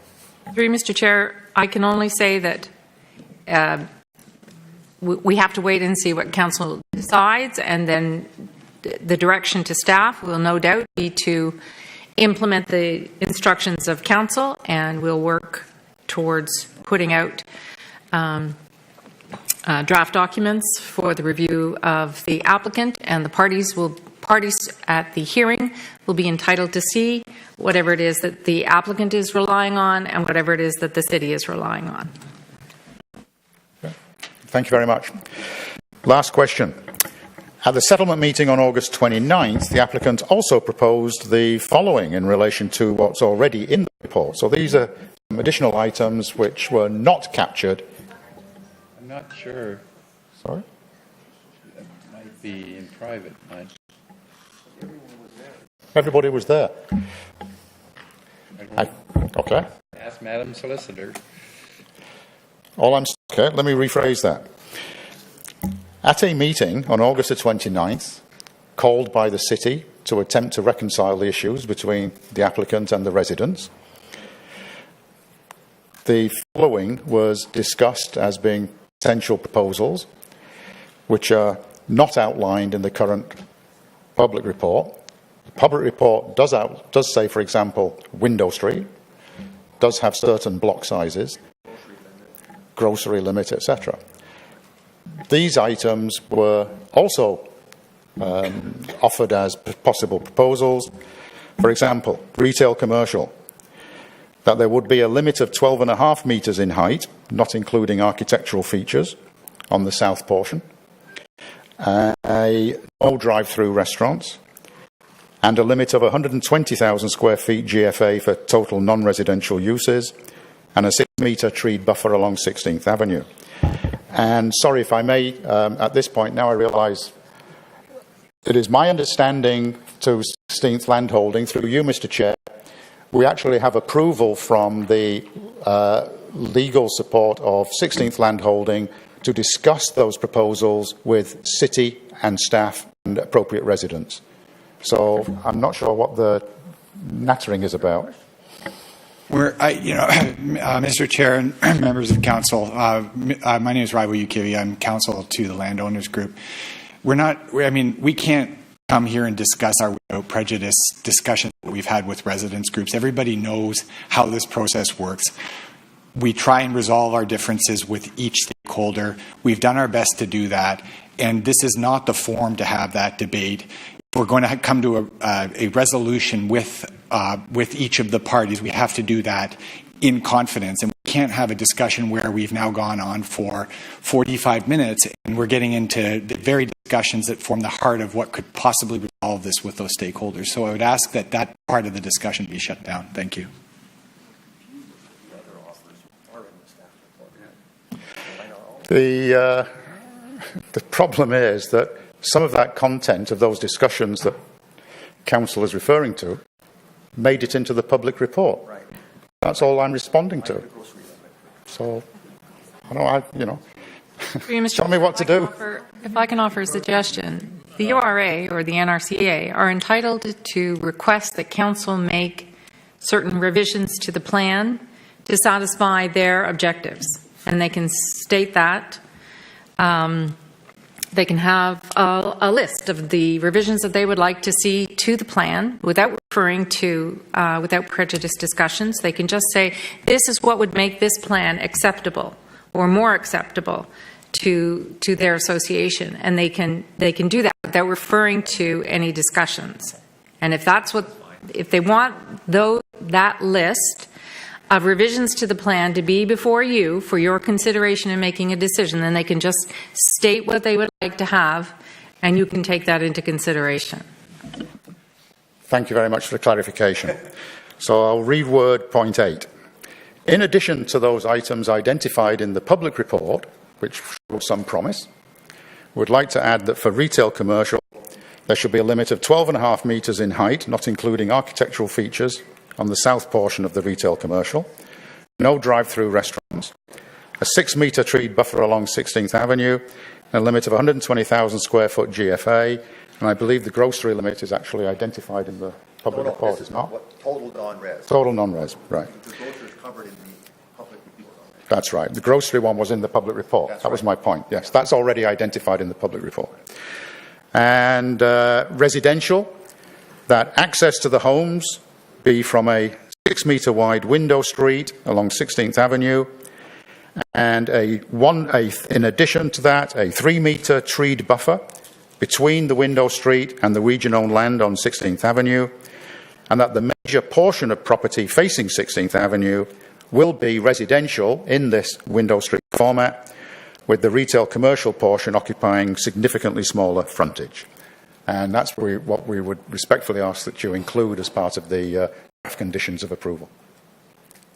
Through Mr. Chair, I can only say that we have to wait and see what Council decides, and then the direction to staff will no doubt be to implement the instructions of Council, and we'll work towards putting out draft documents for the review of the applicant, and the parties at the hearing will be entitled to see whatever it is that the applicant is relying on and whatever it is that the city is relying on. Thank you very much. Last question. At the settlement meeting on August 29th, the applicant also proposed the following in relation to what's already in the report. So these are some additional items which were not captured. I'm not sure. Sorry? That might be in private. Everybody was there. Okay. Ask Madam Solicitor. Okay, let me rephrase that. At a meeting on August the 29th, called by the city to attempt to reconcile the issues between the applicant and the residents, the following was discussed as being potential proposals, which are not outlined in the current public report. The public report does say, for example, window street, does have certain block sizes, grocery limit, etc. These items were also offered as possible proposals. For example, retail commercial, that there would be a limit of 12.5 metres in height, not including architectural features, on the south portion, no drive-through restaurants, and a limit of 120,000 square feet GFA for total non-residential uses, and a 6-metre tree buffer along 16th Avenue. And sorry if I may, at this point now I realise it is my understanding to 16th Landholding, through you, Mr. Chair, we actually have approval from the legal support of 16th Landholding to discuss those proposals with city and staff and appropriate residents. So I'm not sure what the nattering is about. Mr. Chair and members of council, my name is Raibu Yukivi. I'm counsel to the landowners group. We can't come here and discuss our without prejudice discussion that we've had with residents groups. Everybody knows how this process works. We try and resolve our differences with each stakeholder. We've done our best to do that, and this is not the forum to have that debate. If we're going to come to a resolution with each of the parties, we have to do that in confidence, and we can't have a discussion where we've now gone on for 45 minutes and we're getting into the very discussions that form the heart of what could possibly resolve this with those stakeholders. So I would ask that that part of the discussion be shut down. Thank you. The problem is that some of that content of those discussions that Council is referring to made it into the public report. Right. That's all I'm responding to. So, I don't, Tell me what to do. If I can offer a suggestion, the URA or the NRCA are entitled to request that council make certain revisions to the plan to satisfy their objectives. And they can state that. They can have a list of the revisions that they would like to see to the plan without referring to, without prejudice discussions. They can just say, this is what would make this plan acceptable or more acceptable to their association. And they can do that without referring to any discussions. And if they want that list of revisions to the plan to be before you for your consideration in making a decision, then they can just state what they would like to have, and you can take that into consideration. Thank you very much for the clarification. So I'll reword point 8. In addition to those items identified in the public report, which shows some promise, we'd like to add that for retail commercial, there should be a limit of 12.5 metres in height, not including architectural features, on the south portion of the retail commercial, no drive-through restaurants, a 6-metre tree buffer along 16th Avenue, and a limit of 120,000 square foot GFA, and I believe the grocery limit is actually identified in the public report, is not? Total non-res. Total non-res, right. The grocery is covered in the public report. That's right. The grocery one was in the public report. That was my point. Yes, that's already identified in the public report. And residential, that access to the homes be from a 6-metre wide window street along 16th Avenue, and in addition to that, a 3-metre treed buffer between the window street and the region-owned land on 16th Avenue, and that the major portion of property facing 16th Avenue will be residential in this window street format, with the retail commercial portion occupying significantly smaller frontage. And that's what we would respectfully ask that you include as part of the draft conditions of approval.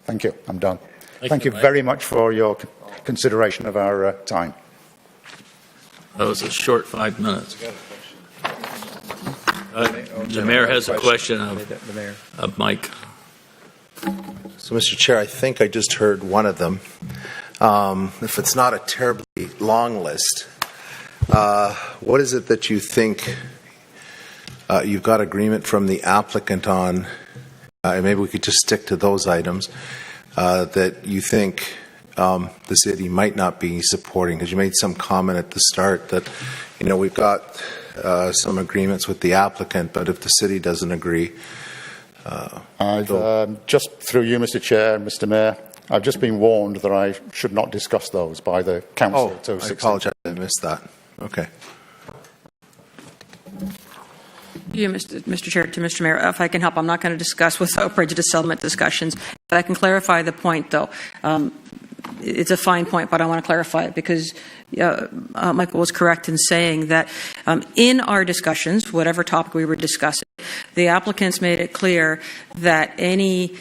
Thank you. I'm done. Thank you very much for your consideration of our time. That was a short 5 minutes. The mayor has a question of Mike. So, Mr. Chair, I think I just heard one of them. If it's not a terribly long list, what is it that you think you've got agreement from the applicant on, and maybe we could just stick to those items, that you think the city might not be supporting? Because you made some comment at the start that, we've got some agreements with the applicant, but if the city doesn't agree... I've just through you, Mr. Chair and Mr. Mayor, I've just been warned that I should not discuss those by the council. I apologize, I missed that. Okay. You, Mr. Chair, to Mr. Mayor, if I can help, I'm not going to discuss without prejudice settlement discussions, but I can clarify the point, though. It's a fine point, but I want to clarify it because Michael was correct in saying that in our discussions, whatever topic we were discussing, the applicants made it clear that any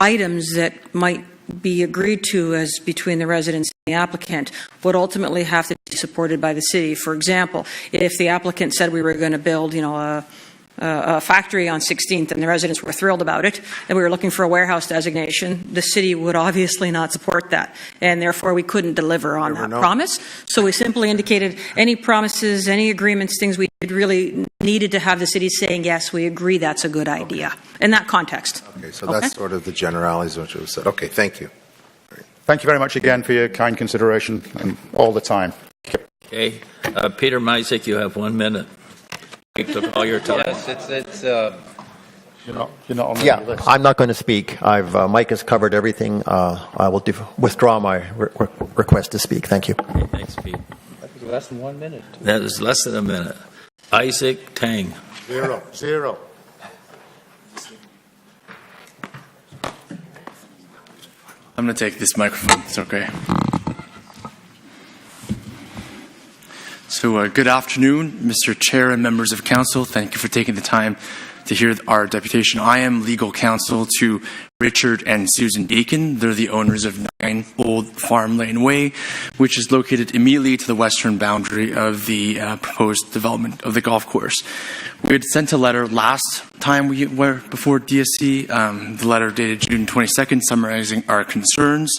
items that might be agreed to as between the residents and the applicant would ultimately have to be supported by the city. For example, if the applicant said we were going to build, a factory on 16th and the residents were thrilled about it and we were looking for a warehouse designation, the city would obviously not support that, and therefore we couldn't deliver on that promise. So we simply indicated any promises, any agreements, things we really needed to have the city saying, yes, we agree that's a good idea in that context. Okay, so that's sort of the generalities of what you said. Okay, thank you. Thank you very much again for your kind consideration and all the time. Okay. Peter Misek, you have 1 minute. You took all your time. Yes, it's You're not on the list. I'm not going to speak. Mike has covered everything. I will withdraw my request to speak. Thank you. Okay, thanks, Pete. That was less than 1 minute. That is less than a minute. Isaac Tang. Zero. I'm going to take this microphone. It's okay. So good afternoon, Mr. Chair and members of council. Thank you for taking the time to hear our deputation. I am legal counsel to Richard and Susan Bacon. They're the owners of 9 Old Farm Lane Way, which is located immediately to the western boundary of the proposed development of the golf course. We had sent a letter last time we were before DSC, the letter dated June 22nd, summarizing our concerns.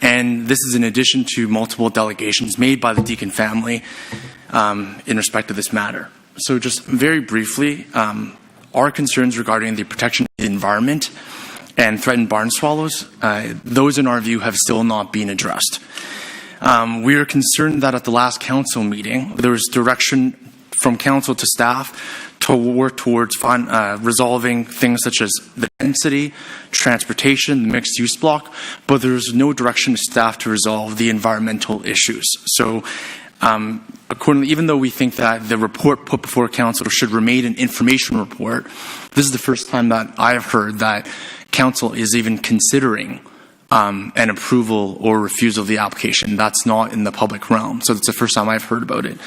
And this is in addition to multiple delegations made by the Deakin family in respect to this matter. So just very briefly, our concerns regarding the protection of the environment and threatened barn swallows, those in our view have still not been addressed. We are concerned that at the last council meeting, there was direction from council to staff to work towards resolving things such as the density, transportation, the mixed-use block, but there was no direction to staff to resolve the environmental issues. So accordingly, even though we think that the report put before council should remain an information report, this is the first time that I have heard that council is even considering an approval or refusal of the application. That's not in the public realm. So it's the first time I've heard about it.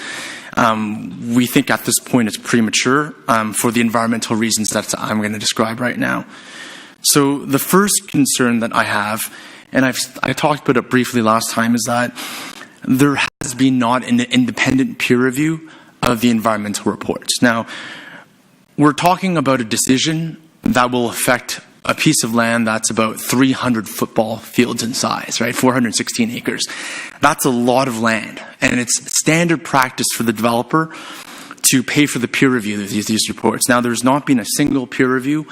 We think at this point it's premature for the environmental reasons that I'm going to describe right now. So the first concern that I have, and I talked about it briefly last time, is that there has been not an independent peer review of the environmental reports. Now, we're talking about a decision that will affect a piece of land that's about 300 football fields in size, right? 416 acres. That's a lot of land. And it's standard practice for the developer to pay for the peer review of these reports. Now, there's not been a single peer review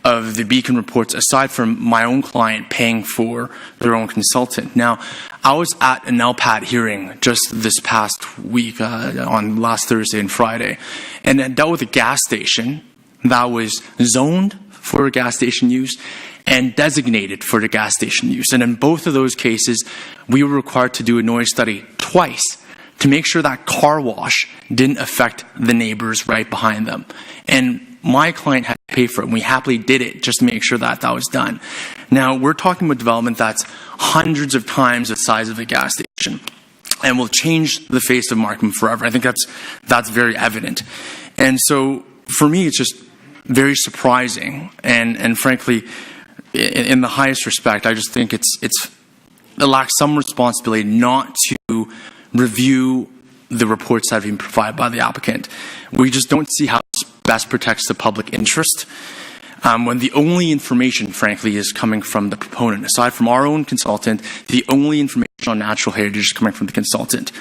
of the Beacon reports aside from my own client paying for their own consultant. Now, I was at an LPAT hearing just this past week on last Thursday and Friday, and it dealt with a gas station that was zoned for gas station use and designated for the gas station use. And in both of those cases, we were required to do a noise study twice to make sure that car wash didn't affect the neighbors right behind them. And my client had to pay for it, and we happily did it just to make sure that that was done. Now, we're talking about development that's hundreds of times the size of a gas station and will change the face of Markham forever. I think that's very evident. And so, for me, it's just very surprising, and frankly, in the highest respect, I just think it lacks some responsibility not to review the reports that have been provided by the applicant. We just don't see how this best protects the public interest when the only information, frankly, is coming from the proponent. Aside from our own consultant, the only information on natural heritage is coming from the consultant.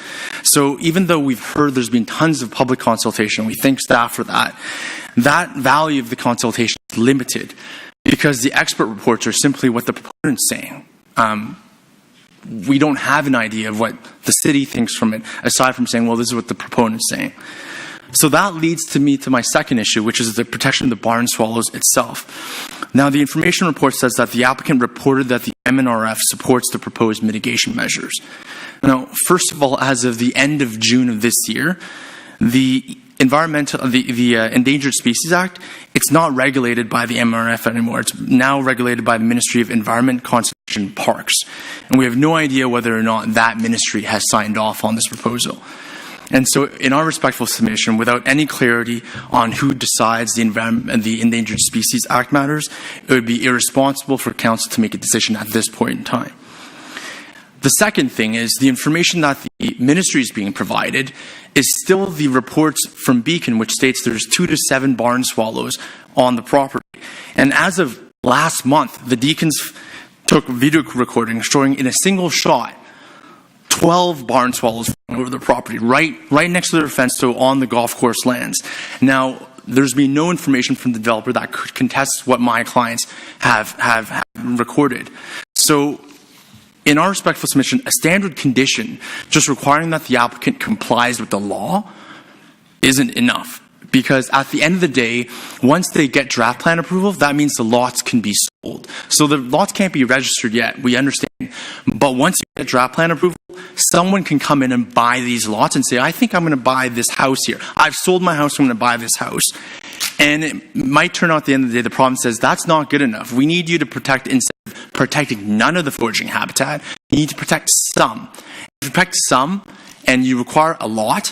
So even though we've heard there's been tons of public consultation, we thank staff for that, that value of the consultation is limited because the expert reports are simply what the proponent's saying. We don't have an idea of what the city thinks from it, aside from saying, well, this is what the proponent's saying. So that leads to me to my second issue, which is the protection of the barn swallows itself. Now, the information report says that the applicant reported that the MNRF supports the proposed mitigation measures. Now, first of all, as of the end of June of this year, the Endangered Species Act, it's not regulated by the MNRF anymore. It's now regulated by the Ministry of Environment, Conservation, and Parks. And we have no idea whether or not that ministry has signed off on this proposal. And so in our respectful submission, without any clarity on who decides the Endangered Species Act matters, it would be irresponsible for council to make a decision at this point in time. The second thing is the information that the ministry is being provided is still the reports from Beacon, which states there's 2 to 7 barn swallows on the property. And as of last month, the Deacons took video recordings showing in a single shot 12 barn swallows over the property, right next to their fence, so on the golf course lands. Now, there's been no information from the developer that could contest what my clients have recorded. So, in our respectful submission, a standard condition just requiring that the applicant complies with the law isn't enough. Because at the end of the day, once they get draft plan approval, that means the lots can be sold. So the lots can't be registered yet, we understand. But once you get draft plan approval, someone can come in and buy these lots and say, I think I'm going to buy this house here. I've sold my house, I'm going to buy this house. And it might turn out at the end of the day, the province says, that's not good enough. We need you to protect, instead of protecting none of the foraging habitat, you need to protect some. If you protect some, and you require a lot,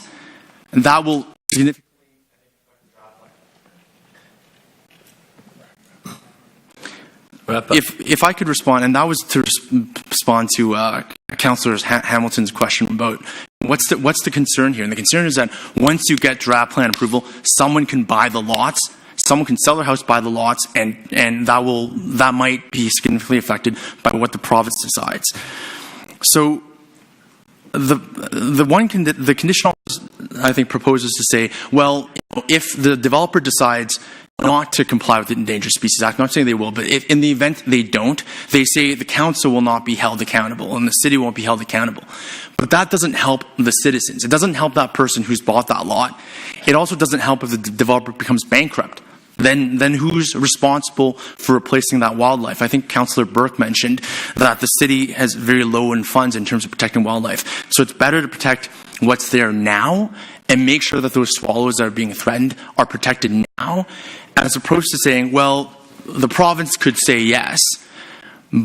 that will significantly... If I could respond, and that was to respond to Councillor Hamilton's question about what's the concern here. And the concern is that once you get draft plan approval, someone can buy the lots, someone can sell their house, buy the lots, and that might be significantly affected by what the province decides. So the conditional, I think, proposes to say, well, if the developer decides not to comply with the Endangered Species Act, not saying they will, but if in the event they don't, they say the council will not be held accountable and the city won't be held accountable. But that doesn't help the citizens. It doesn't help that person who's bought that lot. It also doesn't help if the developer becomes bankrupt. Then who's responsible for replacing that wildlife? I think Councillor Burke mentioned that the city has very low in funds in terms of protecting wildlife. So it's better to protect what's there now and make sure that those swallows that are being threatened are protected now, as opposed to saying, well, the province could say yes,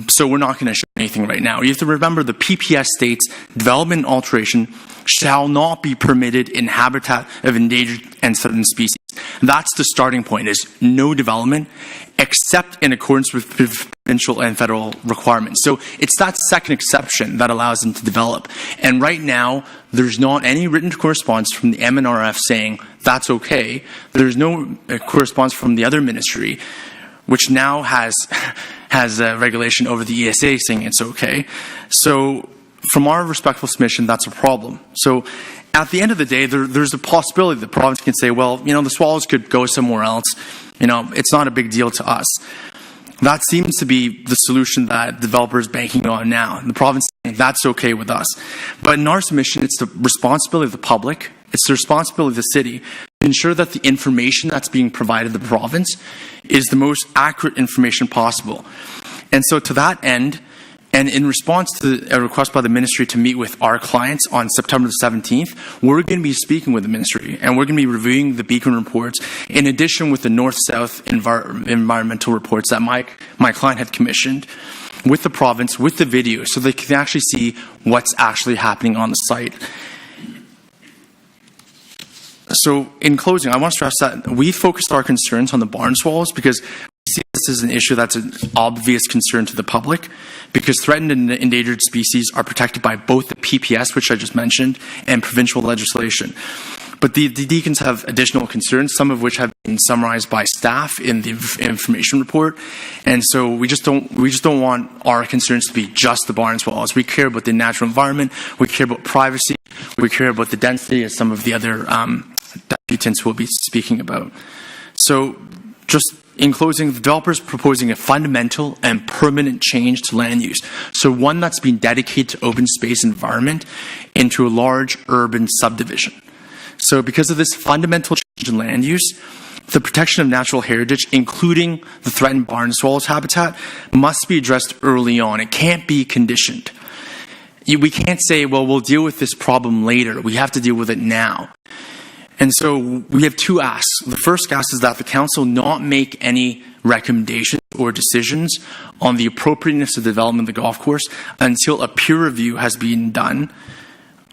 so we're not going to show anything right now. You have to remember the PPS states development and alteration shall not be permitted in habitat of endangered and threatened species. That's the starting point, is no development except in accordance with provincial and federal requirements. So it's that second exception that allows them to develop. And right now, there's not any written correspondence from the MNRF saying that's okay. There's no correspondence from the other ministry, which now has a regulation over the ESA saying it's okay. So from our respectful submission, that's a problem. So at the end of the day, there's a possibility the province can say, well, the swallows could go somewhere else. It's not a big deal to us. That seems to be the solution that developers are banking on now. And the province saying that's okay with us. But in our submission, it's the responsibility of the public, it's the responsibility of the city to ensure that the information that's being provided to the province is the most accurate information possible. And so to that end, and in response to a request by the ministry to meet with our clients on September the 17th, we're going to be speaking with the ministry and we're going to be reviewing the Beacon reports in addition with the North-South environmental reports that my client had commissioned with the province, with the video, so they can actually see what's actually happening on the site. So in closing, I want to stress that we focused our concerns on the barn swallows because we see this as an issue that's an obvious concern to the public, because threatened and endangered species are protected by both the PPS, which I just mentioned, and provincial legislation. But the deacons have additional concerns, some of which have been summarized by staff in the information report. And so we just don't want our concerns to be just the barn swallows. We care about the natural environment, we care about privacy, we care about the density, as some of the other deputants will be speaking about. So just in closing, the developer is proposing a fundamental and permanent change to land use. So one that's been dedicated to open space environment into a large urban subdivision. So because of this fundamental change in land use, the protection of natural heritage, including the threatened barn swallows habitat, must be addressed early on. It can't be conditioned. We can't say, well, we'll deal with this problem later. We have to deal with it now. And so we have two asks. The first ask is that the council not make any recommendations or decisions on the appropriateness of development of the golf course until a peer review has been done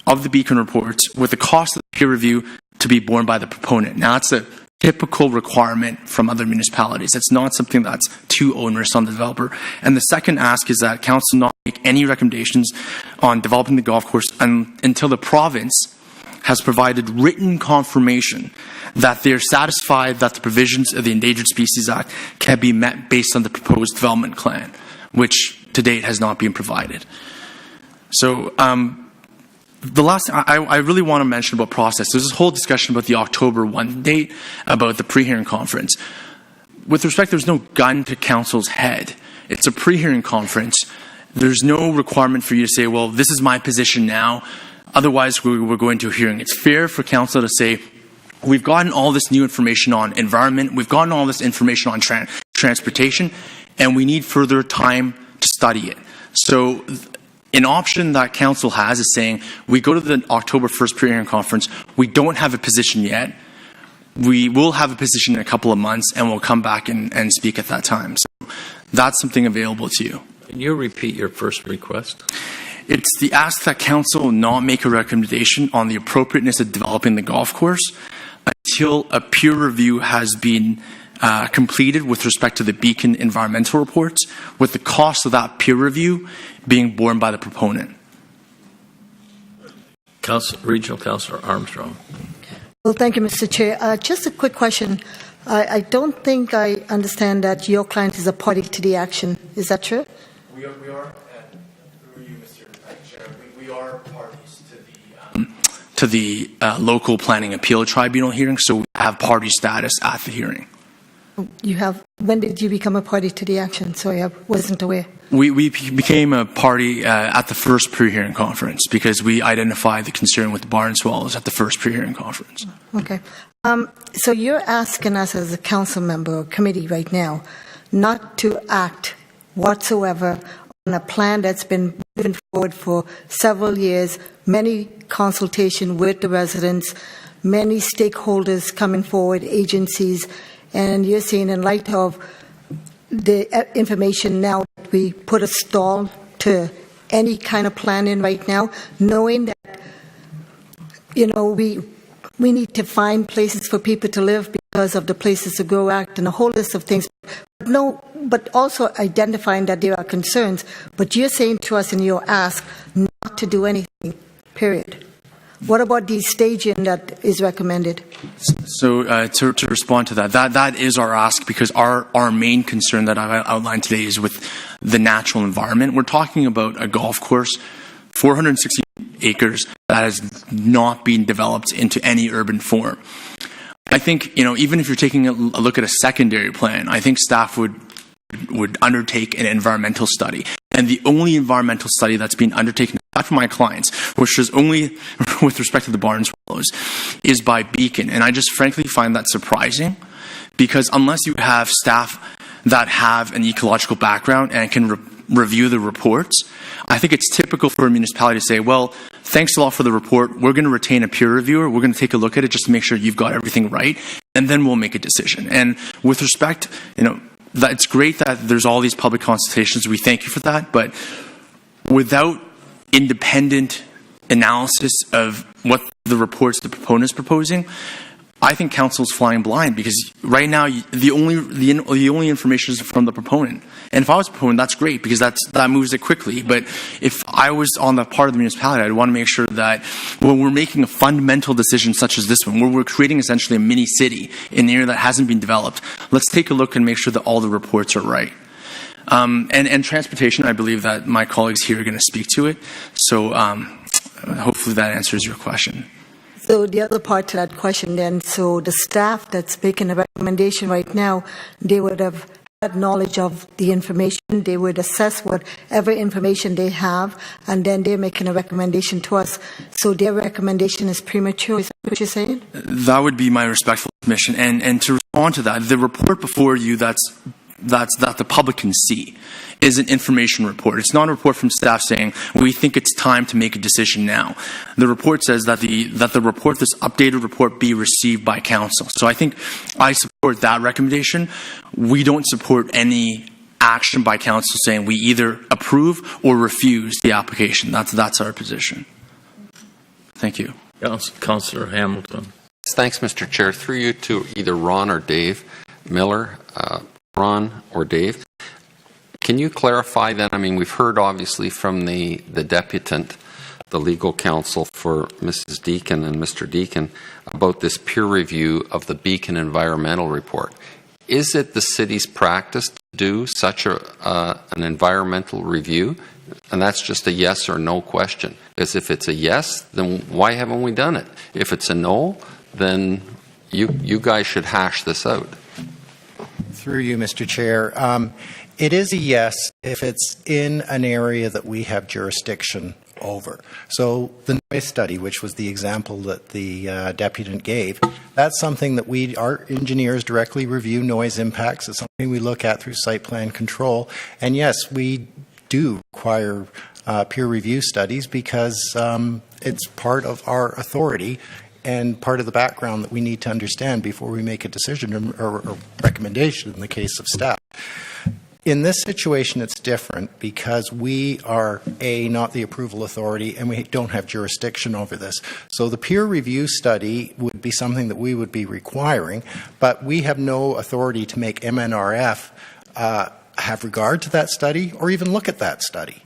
of the Beacon reports, with the cost of the peer review to be borne by the proponent. Now, that's a typical requirement from other municipalities. It's not something that's too onerous on the developer. And the second ask is that council not make any recommendations on developing the golf course until the province has provided written confirmation that they're satisfied that the provisions of the Endangered Species Act can be met based on the proposed development plan, which to date has not been provided. So the last thing I really want to mention about process, there's this whole discussion about the October 1 date, about the pre-hearing conference. With respect, there's no gun to council's head. It's a pre-hearing conference. There's no requirement for you to say, well, this is my position now. Otherwise, we're going to a hearing. It's fair for council to say, we've gotten all this new information on environment, we've gotten all this information on transportation, and we need further time to study it. So an option that council has is saying, we go to the October 1st pre-hearing conference, we don't have a position yet, we will have a position in a couple of months, and we'll come back and speak at that time. So that's something available to you. Can you repeat your first request? It's the ask that council not make a recommendation on the appropriateness of developing the golf course until a peer review has been completed with respect to the Beacon environmental reports, with the cost of that peer review being borne by the proponent. Regional Councillor Armstrong. Well, thank you, Mr. Chair. Just a quick question. I don't think I understand that your client is a party to the action. Is that true? We are. Through you, Mr. Chair, are parties to the local planning appeal tribunal hearing, so we have party status at the hearing. When did you become a party to the action? Sorry, I wasn't aware. We became a party at the first pre-hearing conference because we identified the concern with the barn swallows at the first pre-hearing conference. Okay. So you're asking us as a council member or committee right now not to act whatsoever on a plan that's been moving forward for several years, many consultation with the residents, many stakeholders coming forward, agencies, and you're saying in light of the information now, we put a stall to any kind of planning right now, knowing that, we need to find places for people to live because of the Places to Grow Act and a whole list of things. But also identifying that there are concerns. But you're saying to us in your ask not to do anything, period. What about the staging that is recommended? So to respond to that is our ask because our main concern that I've outlined today is with the natural environment. We're talking about a golf course, 460 acres, that has not been developed into any urban form. I think, even if you're taking a look at a secondary plan, I think staff would undertake an environmental study. And the only environmental study that's been undertaken for my clients, which is only with respect to the barn swallows, is by Beacon. And I just frankly find that surprising because unless you have staff that have an ecological background and can review the reports, I think it's typical for a municipality to say, well, thanks a lot for the report. We're going to retain a peer reviewer. We're going to take a look at it just to make sure you've got everything right. And then we'll make a decision. And with respect, that it's great that there's all these public consultations. We thank you for that. But without independent analysis of what the reports the proponent's proposing, I think council's flying blind because right now the only information is from the proponent. And if I was a proponent, that's great because that moves it quickly. But if I was on the part of the municipality, I'd want to make sure that when we're making a fundamental decision such as this one, where we're creating essentially a mini city in an area that hasn't been developed, let's take a look and make sure that all the reports are right. And transportation, I believe that my colleagues here are going to speak to it. So hopefully that answers your question. So the other part to that question then, so the staff that's making a recommendation right now, they would have had knowledge of the information, they would assess whatever information they have, and then they're making a recommendation to us. So their recommendation is premature, is that what you're saying? That would be my respectful submission. And to respond to that, the report before you that the public can see is an information report. It's not a report from staff saying, we think it's time to make a decision now. The report says that the report, this updated report, be received by council. So I think I support that recommendation. We don't support any action by council saying we either approve or refuse the application. That's our position. Thank you. Councillor Hamilton. Thanks, Mr. Chair. Through you to either Ron or Dave Miller, Ron or Dave. Can you clarify that? I mean, we've heard obviously from the deputant, the legal counsel for Mrs. Deacon and Mr. Deacon, about this peer review of the Beacon environmental report. Is it the city's practice to do such an environmental review? And that's just a yes or no question. Because if it's a yes, then why haven't we done it? If it's a no, then you guys should hash this out. Through you, Mr. Chair. It is a yes if it's in an area that we have jurisdiction over. So the noise study, which was the example that the deputant gave, that's something that our engineers directly review noise impacts. It's something we look at through site plan control. And yes, we do require peer review studies because it's part of our authority and part of the background that we need to understand before we make a decision or recommendation in the case of staff. In this situation, it's different because we are, not the approval authority, and we don't have jurisdiction over this. So the peer review study would be something that we would be requiring, but we have no authority to make MNRF have regard to that study or even look at that study.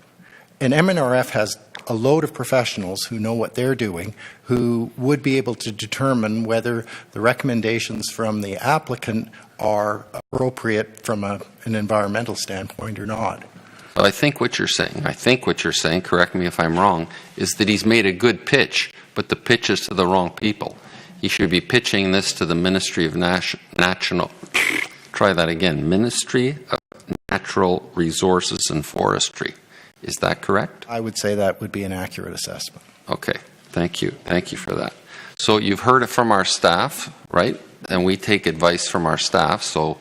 And MNRF has a load of professionals who know what they're doing, who would be able to determine whether the recommendations from the applicant are appropriate from an environmental standpoint or not. But I think what you're saying, correct me if I'm wrong, is that he's made a good pitch, but the pitch is to the wrong people. He should be pitching this to the Ministry of Ministry of Natural Resources and Forestry. Is that correct? I would say that would be an accurate assessment. Okay, thank you. Thank you for that. So you've heard it from our staff, right? And we take advice from our staff, so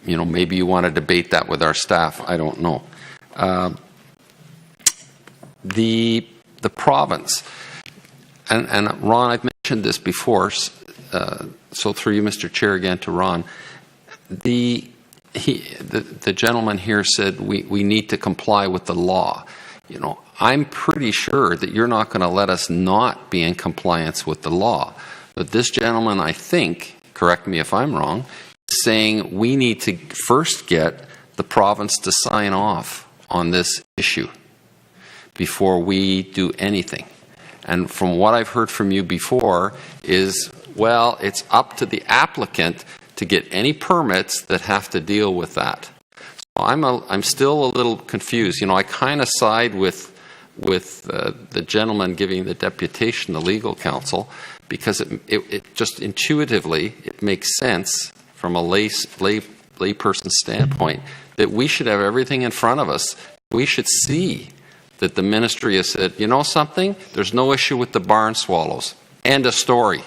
maybe you want to debate that with our staff. I don't know. The province, and Ron, I've mentioned this before, so through you, Mr. Chair, again to Ron. The gentleman here said we need to comply with the law. I'm pretty sure that you're not going to let us not be in compliance with the law. But this gentleman, I think, correct me if I'm wrong, is saying we need to first get the province to sign off on this issue before we do anything. And from what I've heard from you before is, well, it's up to the applicant to get any permits that have to deal with that. So I'm still a little confused. I kind of side with the gentleman giving the deputation, the legal counsel, because it just intuitively it makes sense from a layperson's standpoint that we should have everything in front of us. We should see that the ministry has said, something, there's no issue with the barn swallows. End of story.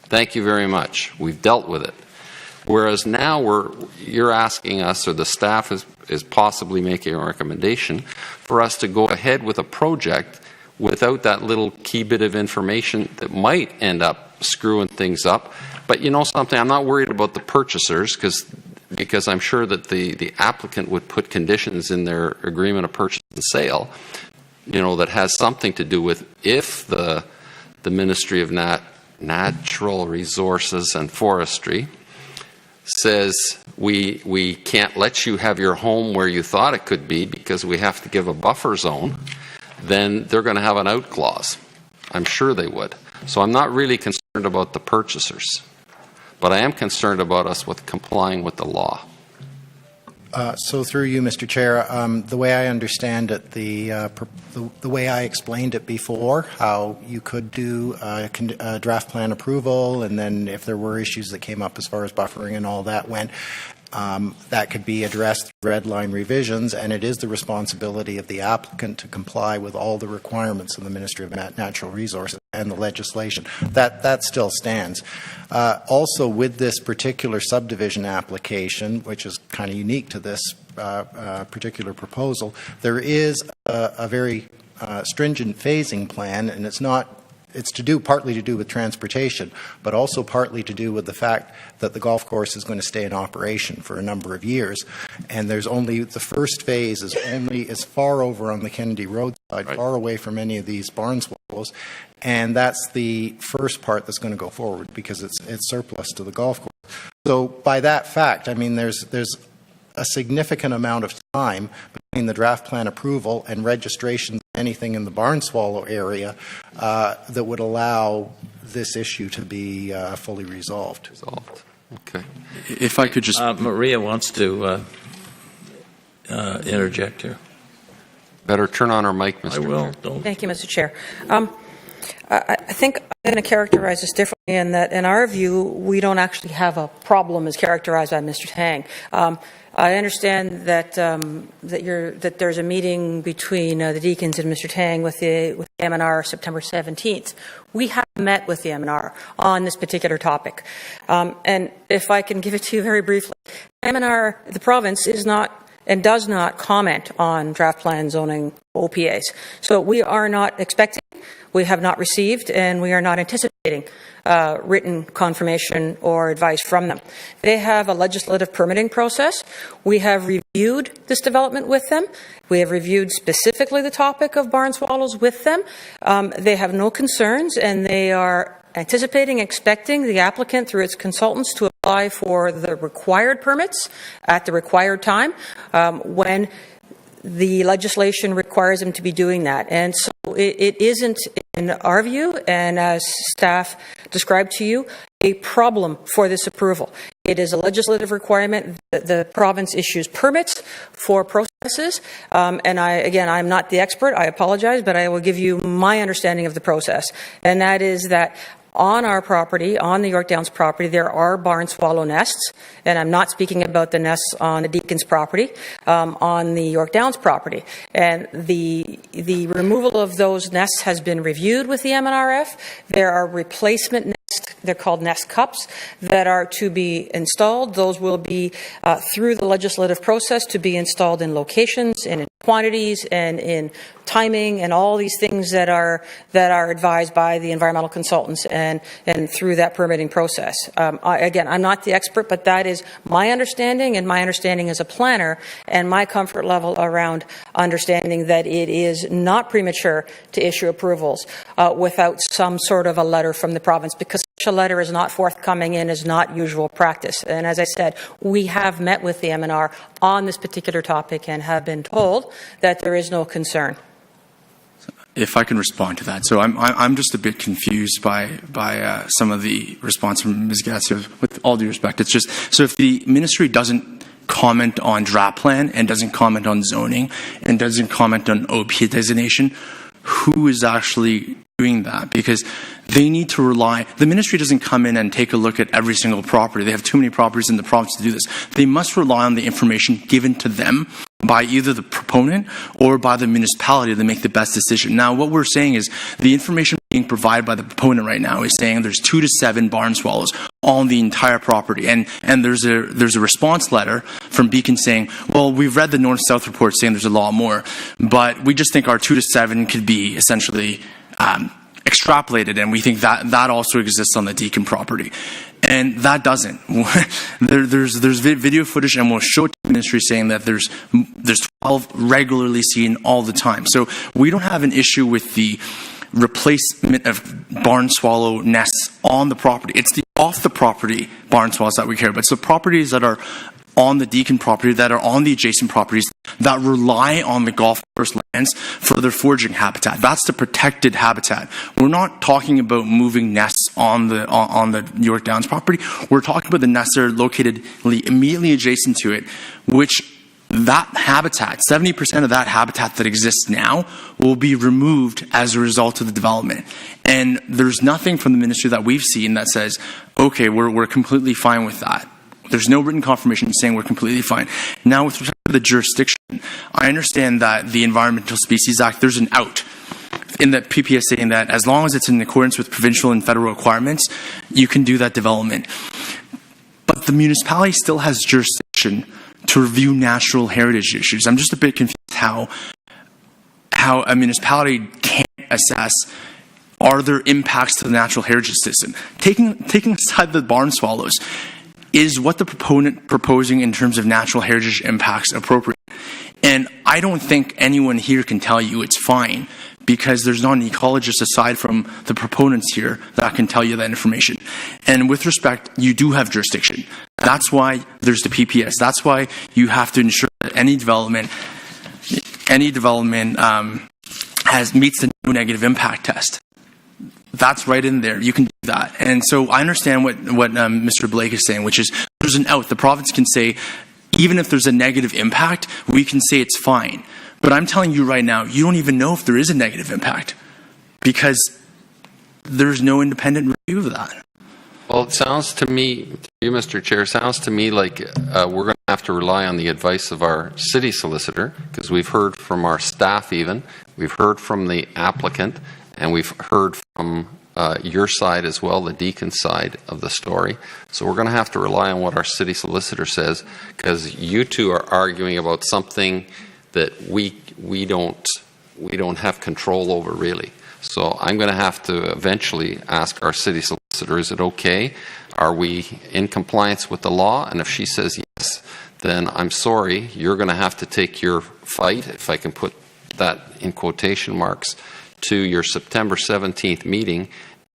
Thank you very much. We've dealt with it. Whereas now you're asking us, or the staff is possibly making a recommendation for us to go ahead with a project without that little key bit of information that might end up screwing things up. But something, I'm not worried about the purchasers because I'm sure that the applicant would put conditions in their agreement of purchase and sale, that has something to do with if the Ministry of Natural Resources and Forestry says we can't let you have your home where you thought it could be because we have to give a buffer zone, then they're going to have an out clause. I'm sure they would. So I'm not really concerned about the purchasers, but I am concerned about us with complying with the law. So through you, Mr. Chair, the way I understand it, the way I explained it before, how you could do a draft plan approval, and then if there were issues that came up as far as buffering and all that went, that could be addressed through red line revisions, and it is the responsibility of the applicant to comply with all the requirements of the Ministry of Natural Resources and the legislation. That still stands. Also, with this particular subdivision application, which is kind of unique to this particular proposal, there is a very stringent phasing plan, and it's partly to do with transportation, but also partly to do with the fact that the golf course is going to stay in operation for a number of years. And there's only, the first phase is far over on the Kennedy Road side, right, far away from any of these barn swallows. And that's the first part that's going to go forward because it's surplus to the golf course. So by that fact, I mean, there's a significant amount of time between the draft plan approval and registration of anything in the barn swallow area that would allow this issue to be fully resolved. Okay. If I could just... Maria wants to interject here. Better turn on her mic, Mr. I will. Chair. Thank you, Mr. Chair. I think I'm going to characterize this differently in that, in our view, we don't actually have a problem as characterized by Mr. Tang. I understand that that there's a meeting between the Deacons and Mr. Tang with the MNR September 17th. We have met with the MNR on this particular topic. And if I can give it to you very briefly, MNR, the province, is not and does not comment on draft plan zoning OPAs. So we are not expecting, we have not received, and we are not anticipating written confirmation or advice from them. They have a legislative permitting process. We have reviewed this development with them. We have reviewed specifically the topic of barn swallows with them. They have no concerns, and they are expecting the applicant through its consultants to apply for the required permits at the required time when the legislation requires them to be doing that. And so it isn't, in our view, and as staff described to you, a problem for this approval. It is a legislative requirement that the province issues permits for processing this is. And I'm not the expert. I apologize, but I will give you my understanding of the process. And that is that on our property, on the York Downs property, there are barn swallow nests, and I'm not speaking about the nests on the Deacon's property, on the York Downs property. And the removal of those nests has been reviewed with the MNRF. There are replacement nests, they're called nest cups, that are to be installed. Those will be through the legislative process to be installed in locations and in quantities and in timing and all these things that are advised by the environmental consultants and through that permitting process. I'm not the expert, but that is my understanding and my understanding as a planner and my comfort level around understanding that it is not premature to issue approvals without some sort of a letter from the province, because such a letter is not forthcoming and is not usual practice. And as I said, we have met with the MNR on this particular topic and have been told that there is no concern. If I can respond to that. So I'm just a bit confused by some of the response from Ms. Gatzio, with all due respect. It's just, so if the ministry doesn't comment on draft plan and doesn't comment on zoning and doesn't comment on OP designation, who is actually doing that? Because they need to rely, the ministry doesn't come in and take a look at every single property. They have too many properties in the province to do this. They must rely on the information given to them by either the proponent or by the municipality to make the best decision. Now, what we're saying is the information being provided by the proponent right now is saying there's 2 to 7 barn swallows on the entire property. And there's a response letter from Beacon saying, well, we've read the North-South report saying there's a lot more, but we just think our 2 to 7 could be essentially extrapolated, and we think that also exists on the Deacon property. And that doesn't. There's video footage, and we'll show it to the ministry saying that there's 12 regularly seen all the time. So we don't have an issue with the replacement of barn swallow nests on the property. It's the off the property barn swallows that we care about. So properties that are on the Deacon property, that are on the adjacent properties, that rely on the golf course lands for their foraging habitat. That's the protected habitat. We're not talking about moving nests on the York Downs property. We're talking about the nests that are located immediately adjacent to it, which that habitat, 70% of that habitat that exists now, will be removed as a result of the development. And there's nothing from the ministry that we've seen that says, okay, we're completely fine with that. There's no written confirmation saying we're completely fine. Now, with respect to the jurisdiction, I understand that the Environmental Species Act, there's an out in the PPS saying that as long as it's in accordance with provincial and federal requirements, you can do that development. But the municipality still has jurisdiction to review natural heritage issues. I'm just a bit confused how a municipality can't assess, are there impacts to the natural heritage system? Taking aside the barn swallows, is what the proponent proposing in terms of natural heritage impacts appropriate? And I don't think anyone here can tell you it's fine, because there's not an ecologist aside from the proponents here that can tell you that information. And with respect, you do have jurisdiction. That's why there's the PPS. That's why you have to ensure that any development meets the no negative impact test. That's right in there. You can do that. And so I understand what Mr. Blake is saying, which is there's an out. The province can say, even if there's a negative impact, we can say it's fine. But I'm telling you right now, you don't even know if there is a negative impact, because there's no independent review of that. Well, it sounds to me, you, Mr. Chair, sounds to me like we're going to have to rely on the advice of our city solicitor, because we've heard from our staff even, we've heard from the applicant, and we've heard from your side as well, the Deacon side of the story. So we're going to have to rely on what our city solicitor says, because you two are arguing about something that we don't have control over, really. So I'm going to have to eventually ask our city solicitor, is it okay? Are we in compliance with the law? And if she says yes, then I'm sorry, you're going to have to take your fight, if I can put that in quotation marks, to your September 17th meeting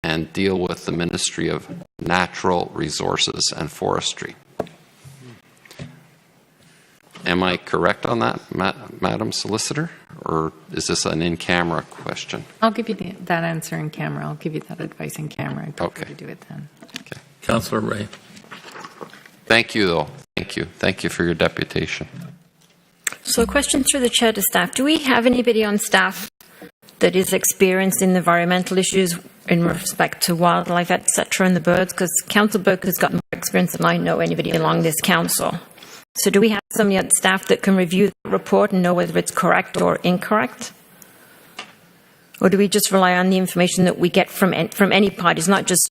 and deal with the Ministry of Natural Resources and Forestry. Am I correct on that, Madam Solicitor? Or is this an in-camera question? I'll give you that answer in camera. I'll give you that advice in camera. I'd prefer to do it then. Okay. Councillor Ray. Thank you, though. Thank you. Thank you for your deputation. So a question through the chair to staff. Do we have anybody on staff that is experienced in environmental issues in respect to wildlife, etc., and the birds? Because Councillor Burke has got more experience than I know anybody along this council. So do we have somebody on staff that can review the report and know whether it's correct or incorrect? Or do we just rely on the information that we get from any parties, not just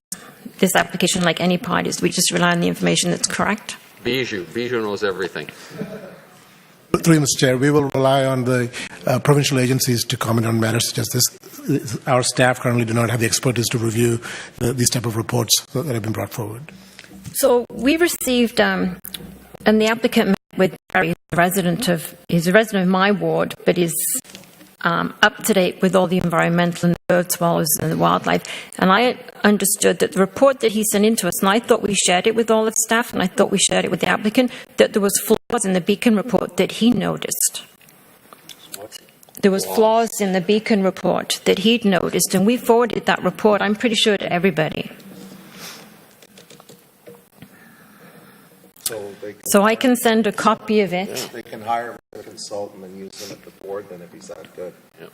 this application like any parties? Do we just rely on the information that's correct? Bijou knows everything. Through Mr. Chair, we will rely on the provincial agencies to comment on matters such as this. Our staff currently do not have the expertise to review these type of reports that have been brought forward. So we received, and the applicant met with Barry, he's a resident of my ward, but is up to date with all the environmental and the bird swallows and the wildlife. And I understood that the report that he sent in to us, and I thought we shared it with all the staff, and I thought we shared it with the applicant, that there was flaws in the Beacon report that he noticed. There was flaws in the Beacon report that he'd noticed, and we forwarded that report, I'm pretty sure, to everybody. So I can send a copy of it. Yeah, they can hire a consultant and use them at the board then if he's that good. Yeah.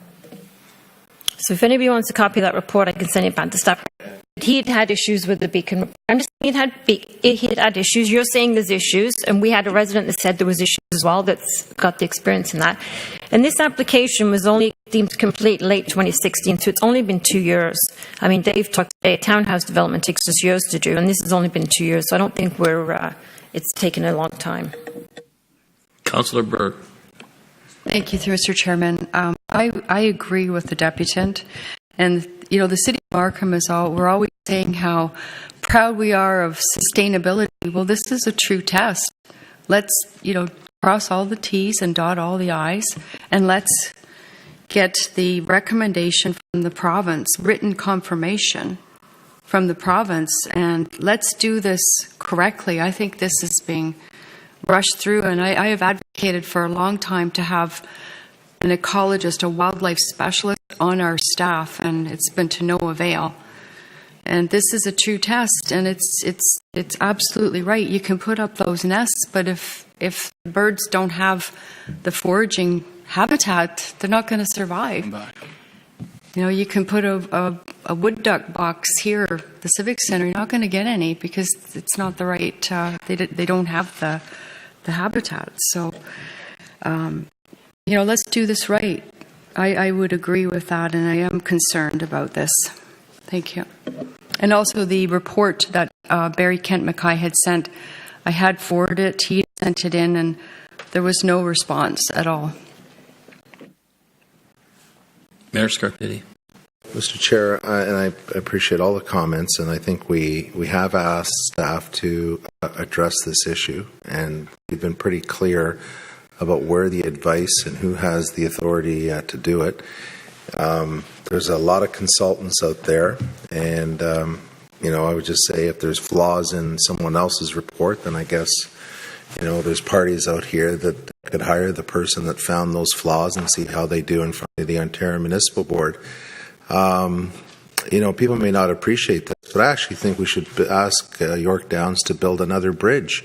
So if anybody wants a copy of that report, I can send it back to staff. He'd had issues with the Beacon report. I'm just saying he'd had issues. You're saying there's issues, and we had a resident that said there was issues as well that's got the experience in that. And this application was only deemed complete late 2016, so it's only been 2 years. I mean, Dave talked today, townhouse development takes us years to do, and this has only been 2 years, so I don't think it's taken a long time. Councillor Burke. Thank you, through Mr. Chairman. I agree with the deputant, and the city of Markham we're always saying how proud we are of sustainability. Well, this is a true test. Let's cross all the T's and dot all the I's, and let's get the recommendation from the province, written confirmation from the province, and let's do this correctly. I think this is being rushed through, and I have advocated for a long time to have an ecologist, a wildlife specialist on our staff, and it's been to no avail. And this is a true test, and it's absolutely right. You can put up those nests, but if birds don't have the foraging habitat, they're not going to survive. You can put a wood duck box here, the Civic Center, you're not going to get any because it's not the right, they don't have the habitat. So, let's do this right. I would agree with that, and I am concerned about this. Thank you. And also the report that Barry Kent Mackay had sent, I had forwarded it, he sent it in, and there was no response at all. Mayor Scarpitti. Mr. Chair, and I appreciate all the comments, and I think we have asked staff to address this issue, and we've been pretty clear about where the advice and who has the authority to do it. There's a lot of consultants out there, and I would just say if there's flaws in someone else's report, then I guess there's parties out here that could hire the person that found those flaws and see how they do in front of the Ontario Municipal Board. People may not appreciate this, but I actually think we should ask York Downs to build another bridge.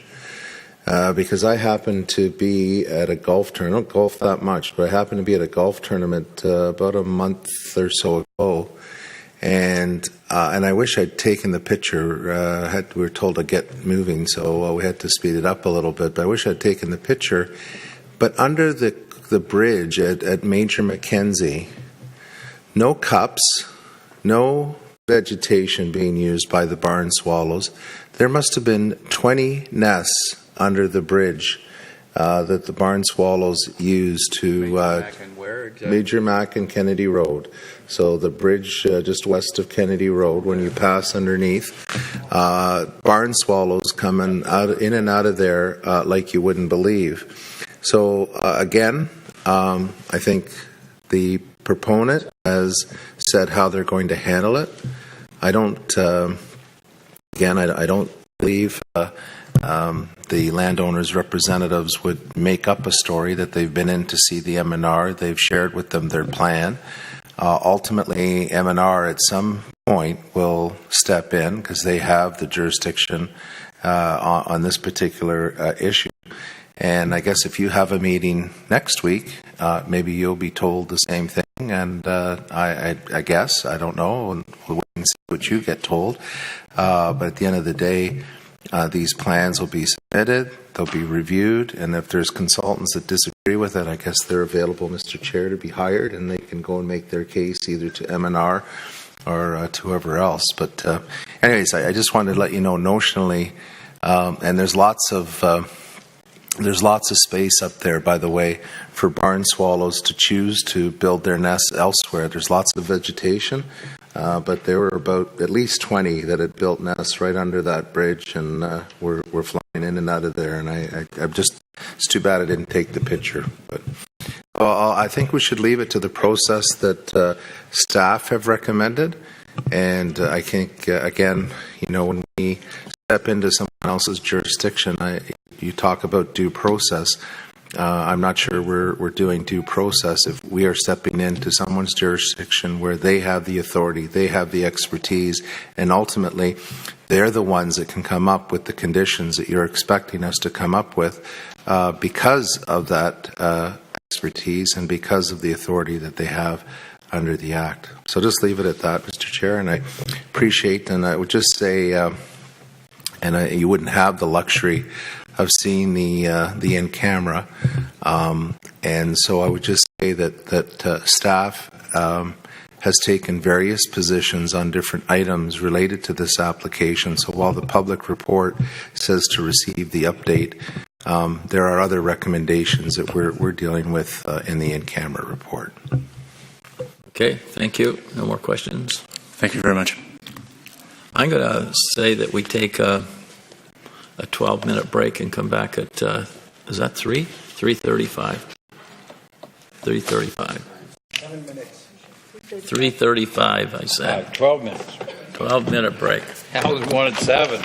Because I happen to be at a golf tournament, I don't golf that much, but I happen to be at a golf tournament about a month or so ago. And I wish I'd taken the picture. We were told to get moving, so we had to speed it up a little bit. But I wish I'd taken the picture. But under the bridge at Major Mackenzie, no cups, no vegetation being used by the barn swallows. There must have been 20 nests under the bridge that the barn swallows use to Major Mac and Kennedy Road. So the bridge just west of Kennedy Road, when you pass underneath, barn swallows come in and out of there like you wouldn't believe. So again, I think the proponent has said how they're going to handle it. I don't believe the landowners' representatives would make up a story that they've been in to see the M&R. They've shared with them their plan. Ultimately, M&R at some point will step in because they have the jurisdiction on this particular issue. And I guess if you have a meeting next week, maybe you'll be told the same thing. And I guess, I don't know, and we'll wait and see what you get told. But at the end of the day, these plans will be submitted, they'll be reviewed, and if there's consultants that disagree with it, I guess they're available, Mr. Chair, to be hired, and they can go and make their case either to M&R or to whoever else. But anyways, I just wanted to let you know notionally, and there's lots of space up there, by the way, for barn swallows to choose to build their nests elsewhere. There's lots of vegetation, but there were about at least 20 that had built nests right under that bridge, and were flying in and out of there. And I'm just, it's too bad I didn't take the picture. But I think we should leave it to the process that staff have recommended. And I think, again, when we step into someone else's jurisdiction, you talk about due process. I'm not sure we're doing due process if we are stepping into someone's jurisdiction where they have the authority, they have the expertise, and ultimately they're the ones that can come up with the conditions that you're expecting us to come up with because of that expertise and because of the authority that they have under the Act. So just leave it at that, Mr. Chair, and I appreciate, and I would just say, you wouldn't have the luxury of seeing the in camera, and so I would just say that staff has taken various positions on different items related to this application. So while the public report says to receive the update, there are other recommendations that we're dealing with in the in camera report. Okay, thank you. No more questions. Thank you very much. I'm going to say that we take a 12-minute break and come back at, is that 3? 3:35. 3:35. 7 minutes. 3:35, I said. 12 minutes. 12-minute break. I was 1 at 7.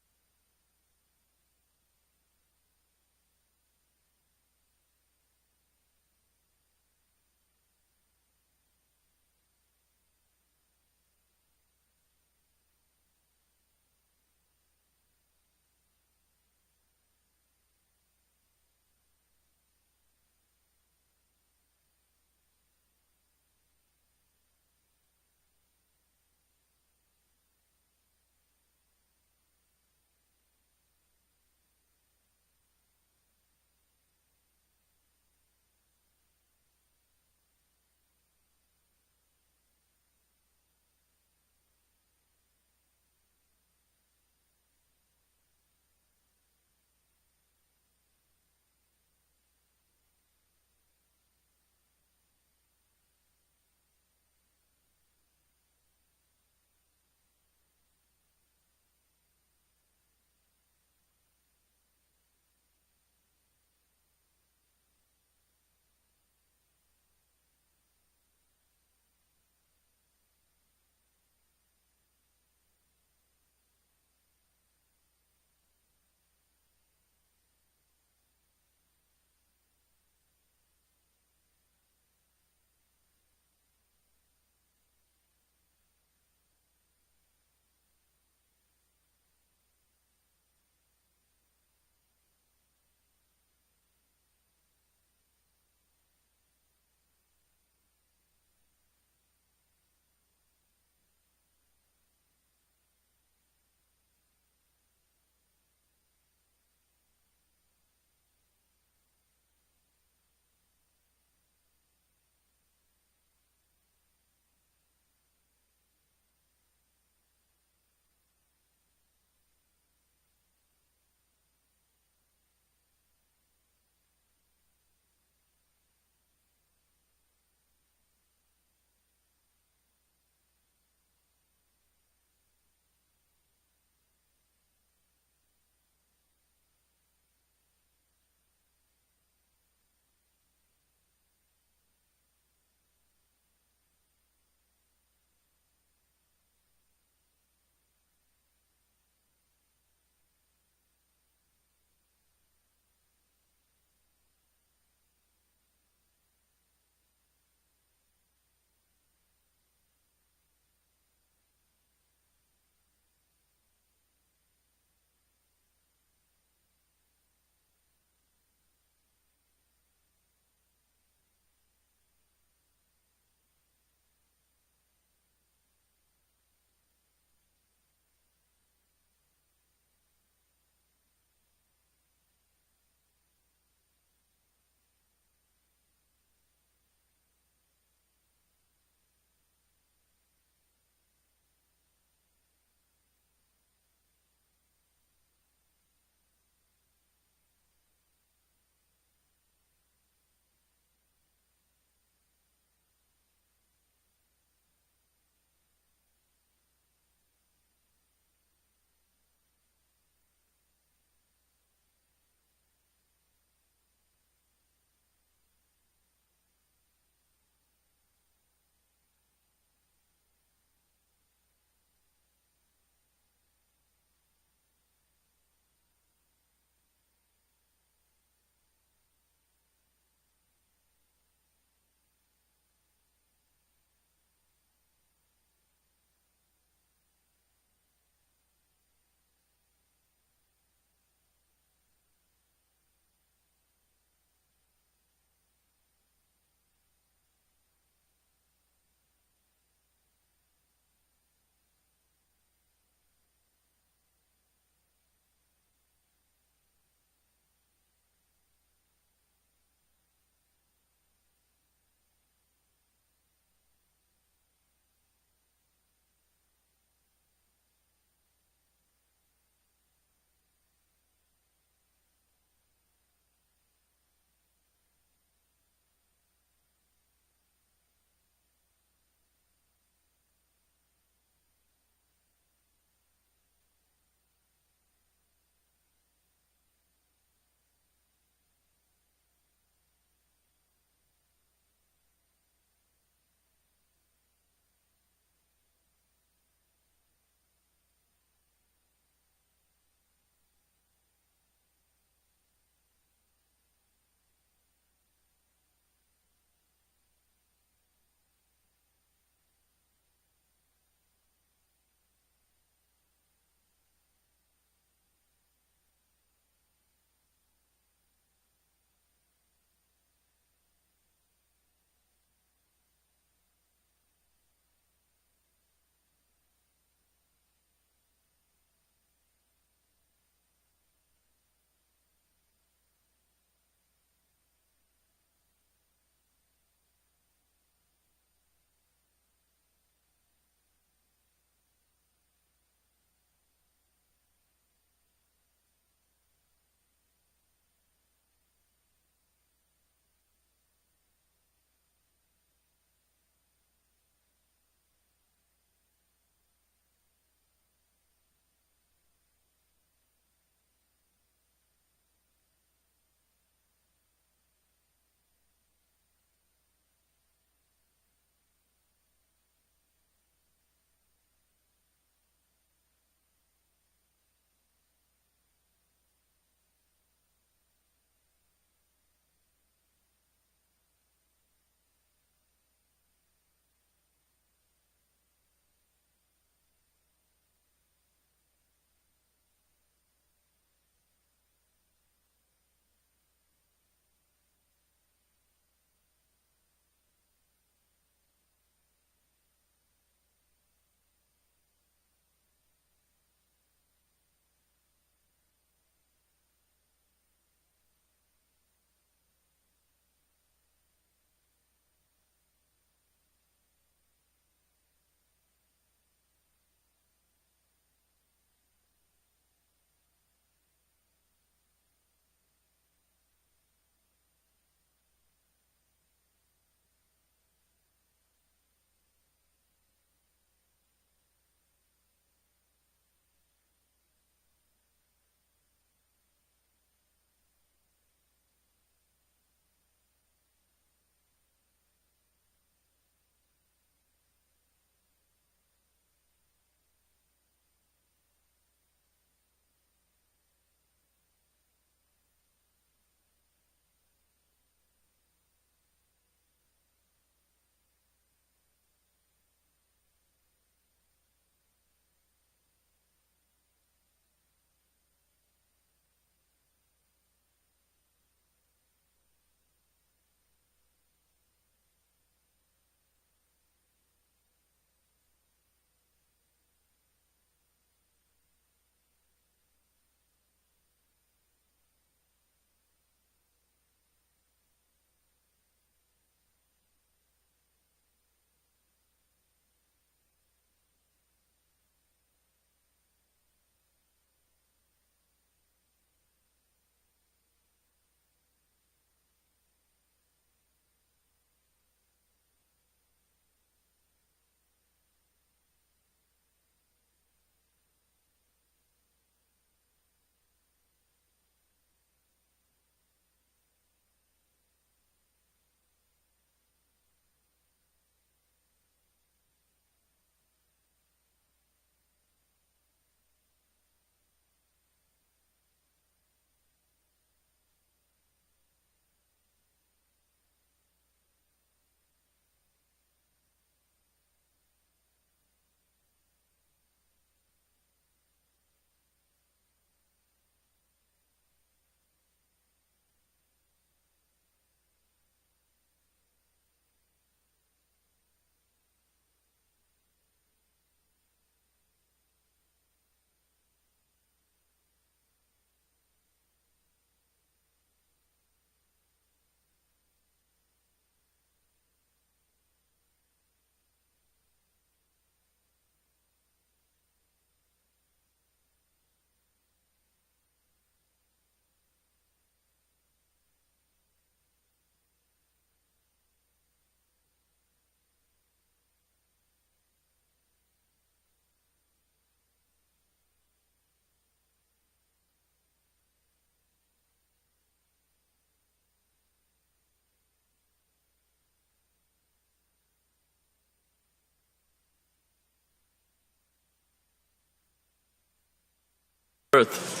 Buckworth.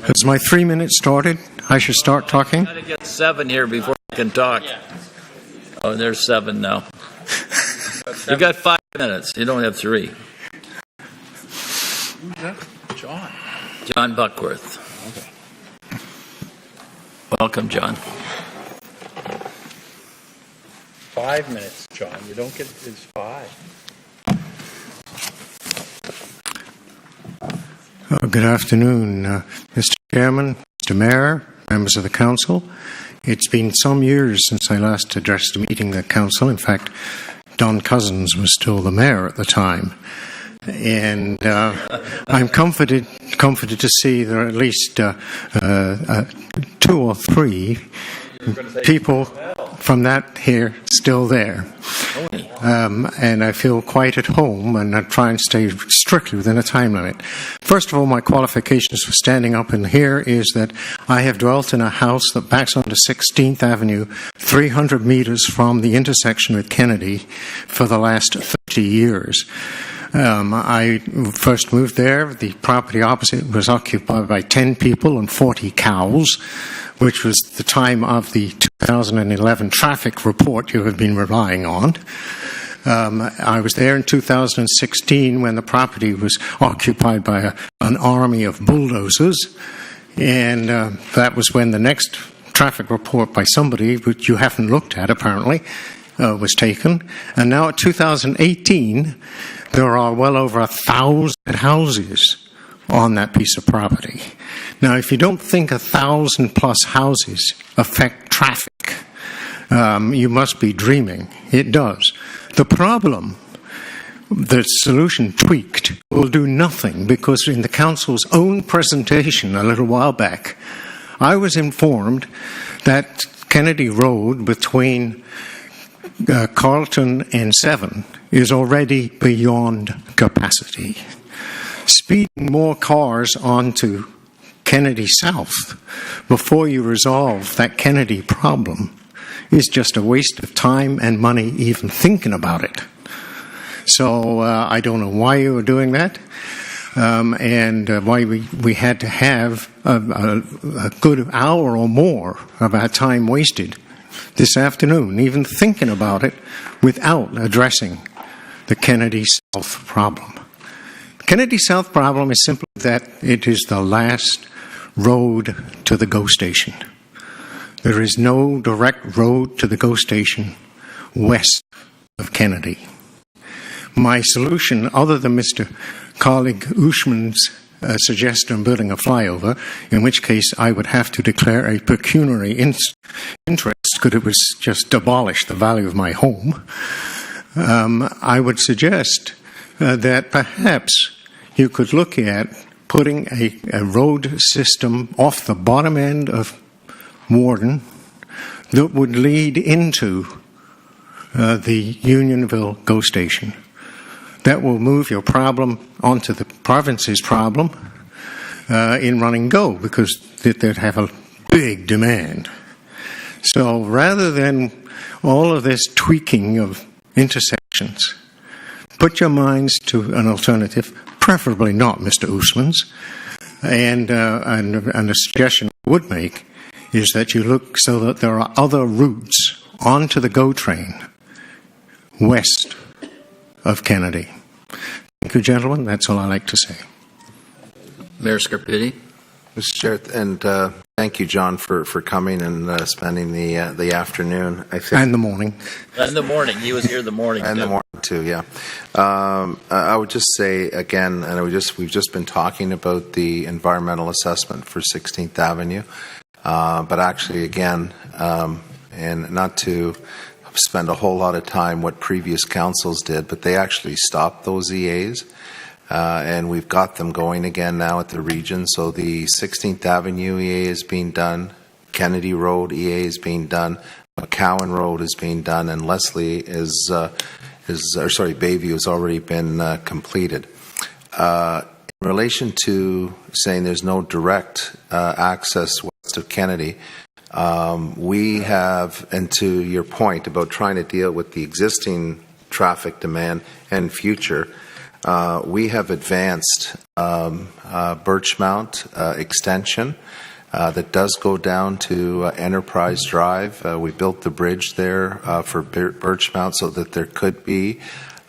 Has my 3 minutes started? I should start talking? Got to get 7 here before I can talk. Oh, there's 7 now. You got 5 minutes. You don't have 3. John. John Buckworth. Okay. Welcome, John. 5 minutes, John. You don't get it's 5. Good afternoon, Mr. Chairman, Mr. Mayor, members of the Council. It's been some years since I last addressed a meeting of the Council. In fact, Don Cousins was still the Mayor at the time. And I'm comforted to see there are at least 2 or 3 people from that here still there. And I feel quite at home, and I try and stay strictly within a time limit. First of all, my qualifications for standing up in here is that I have dwelt in a house that backs onto 16th Avenue, 300 meters from the intersection with Kennedy for the last 30 years. I first moved there. The property opposite was occupied by 10 people and 40 cows, which was the time of the 2011 traffic report you have been relying on. I was there in 2016 when the property was occupied by an army of bulldozers, and that was when the next traffic report by somebody, which you haven't looked at apparently, was taken. And now at 2018, there are well over 1,000 houses on that piece of property. Now, if you don't think 1,000 plus houses affect traffic, you must be dreaming. It does. The problem, the solution tweaked, will do nothing, because in the Council's own presentation a little while back, I was informed that Kennedy Road between Carlton and 7 is already beyond capacity. Speeding more cars onto Kennedy South before you resolve that Kennedy problem is just a waste of time and money even thinking about it. So I don't know why you were doing that, and why we had to have a good hour or more of our time wasted this afternoon, even thinking about it, without addressing the Kennedy South problem. The Kennedy South problem is simply that it is the last road to the GO station. There is no direct road to the GO station west of Kennedy. My solution, other than Mr. colleague Ushman's suggestion of building a flyover, in which case I would have to declare a pecuniary interest, because it was just abolish the value of my home, I would suggest that perhaps you could look at putting a road system off the bottom end of Warden that would lead into the Unionville GO station. That will move your problem onto the province's problem in running GO, because they'd have a big demand. So rather than all of this tweaking of intersections, put your minds to an alternative, preferably not Mr. Usman's. And a suggestion I would make is that you look so that there are other routes onto the GO train west of Kennedy. Thank you, gentlemen. That's all I like to say. Mayor Scarpitti. Mr. Chair, and thank you, John, for coming and spending the afternoon. I think, and the morning. And the morning. He was here the morning. And the morning too. Yeah. I would just say again, and we've just been talking about the environmental assessment for 16th Avenue, but actually again, and not to spend a whole lot of time what previous councils did, but they actually stopped those EAs. And we've got them going again now at the region. So the 16th Avenue EA is being done, Kennedy Road EA is being done, McCowan Road is being done, and Leslie Bayview has already been completed. In relation to saying there's no direct access west of Kennedy, We have, and to your point about trying to deal with the existing traffic demand and future, we have advanced Birchmount extension that does go down to Enterprise Drive. We built the bridge there for Birchmount so that there could be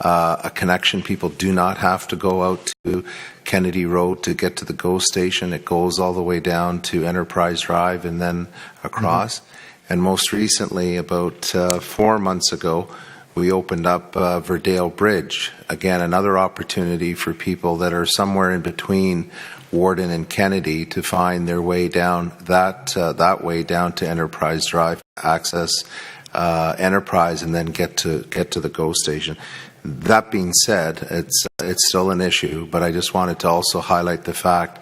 a connection. People do not have to go out to Kennedy Road to get to the GO station. It goes all the way down to Enterprise Drive and then across. And most recently, about 4 months ago, we opened up Verdale Bridge. Again, another opportunity for people that are somewhere in between Warden and Kennedy to find their way down that way down to Enterprise Drive, access Enterprise, and then get to the GO station. That being said, it's still an issue, but I just wanted to also highlight the fact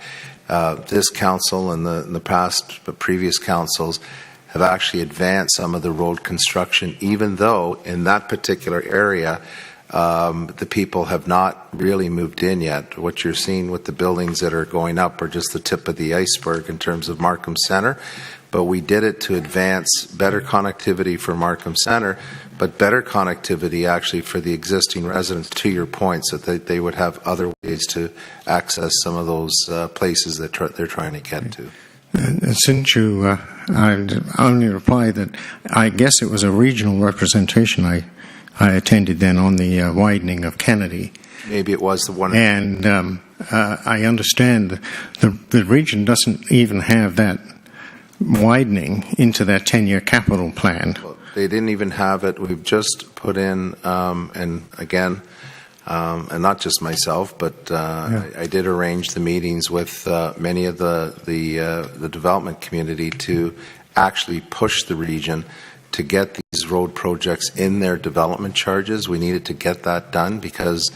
this council and the previous councils have actually advanced some of the road construction, even though in that particular area the people have not really moved in yet. What you're seeing with the buildings that are going up are just the tip of the iceberg in terms of Markham Centre. But we did it to advance better connectivity for Markham Centre, but better connectivity actually for the existing residents, to your point, so that they would have other ways to access some of those places that they're trying to get to. Since you, I only reply that I guess it was a regional representation I attended then on the widening of Kennedy. Maybe it was the one. And I understand the region doesn't even have that widening into their 10-year capital plan. They didn't even have it. We've just put in, and again, and not just myself, but I did arrange the meetings with many of the development community to actually push the region to get these road projects in their development charges. We needed to get that done because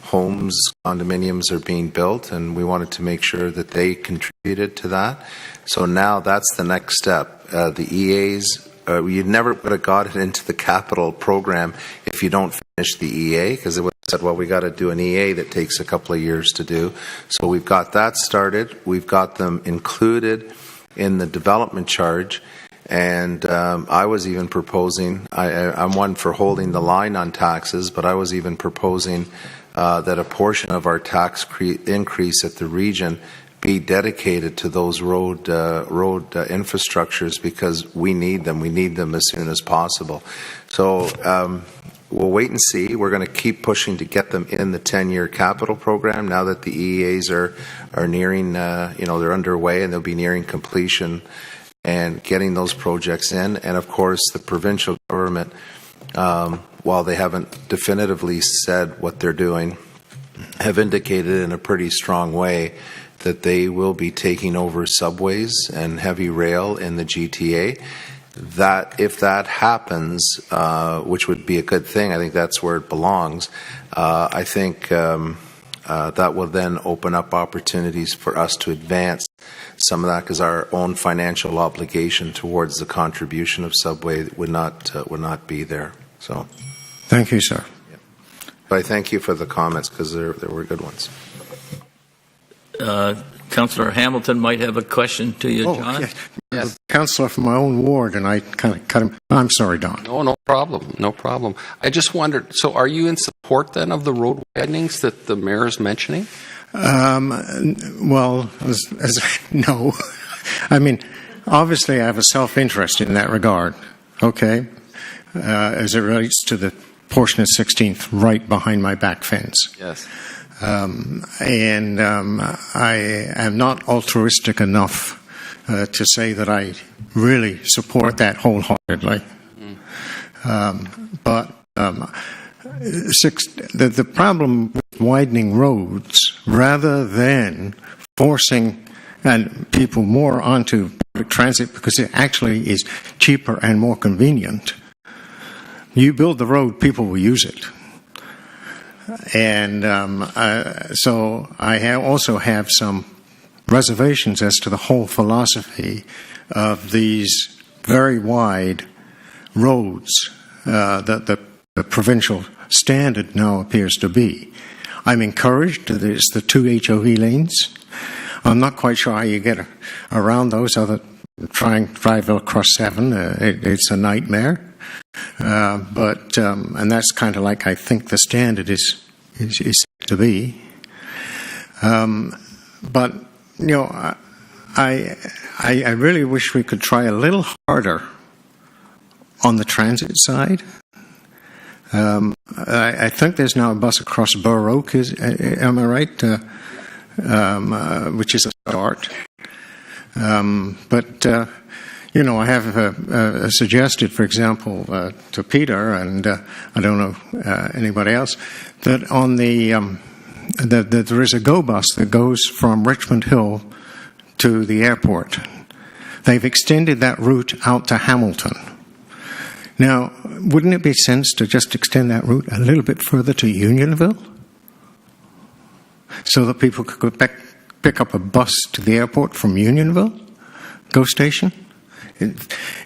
homes, condominiums are being built, and we wanted to make sure that they contributed to that. So now that's the next step. The EAs, you never would have got it into the capital program if you don't finish the EA, because it would have said, well, we got to do an EA that takes a couple of years to do. So we've got that started. We've got them included in the development charge. And I was even proposing, I'm one for holding the line on taxes, but I was even proposing that a portion of our tax increase at the region be dedicated to those road infrastructures, because we need them. We need them as soon as possible. So we'll wait and see. We're going to keep pushing to get them in the 10-year capital program now that the EEAs are nearing, they're underway and they'll be nearing completion, and getting those projects in. And of course, the provincial government, while they haven't definitively said what they're doing, have indicated in a pretty strong way that they will be taking over subways and heavy rail in the GTA. That if that happens, which would be a good thing, I think that's where it belongs. I think that will then open up opportunities for us to advance some of that, because our own financial obligation towards the contribution of subway would not be there. So, thank you, sir. Yeah. But I thank you for the comments, because there were good ones. Councillor Hamilton might have a question to you, John. Yes. Councillor from my own ward, and I kind of cut him. I'm sorry, Don. No problem. No problem. I just wondered, so are you in support then of the road widenings that the mayor is mentioning? Well, no. I mean, obviously I have a self-interest in that regard, okay, as it relates to the portion of 16th right behind my back fence. Yes. And I am not altruistic enough to say that I really support that wholeheartedly. But the problem with widening roads, rather than forcing people more onto public transit, because it actually is cheaper and more convenient, you build the road, people will use it. And so I also have some reservations as to the whole philosophy of these very wide roads that the provincial standard now appears to be. I'm encouraged that it's the 2 HOV lanes. I'm not quite sure how you get around those other trying to drive across 7. It's a nightmare. And that's kind of like I think the standard is to be. But, you know, I really wish we could try a little harder on the transit side. I think there's now a bus across Burr Oak, am I right? Which is a start. You know, I have suggested, for example, to Peter, and I don't know anybody else, that on that there is a GO bus that goes from Richmond Hill to the airport. They've extended that route out to Hamilton. Now, wouldn't it be sense to just extend that route a little bit further to Unionville, so that people could go pick up a bus to the airport from Unionville, GO station?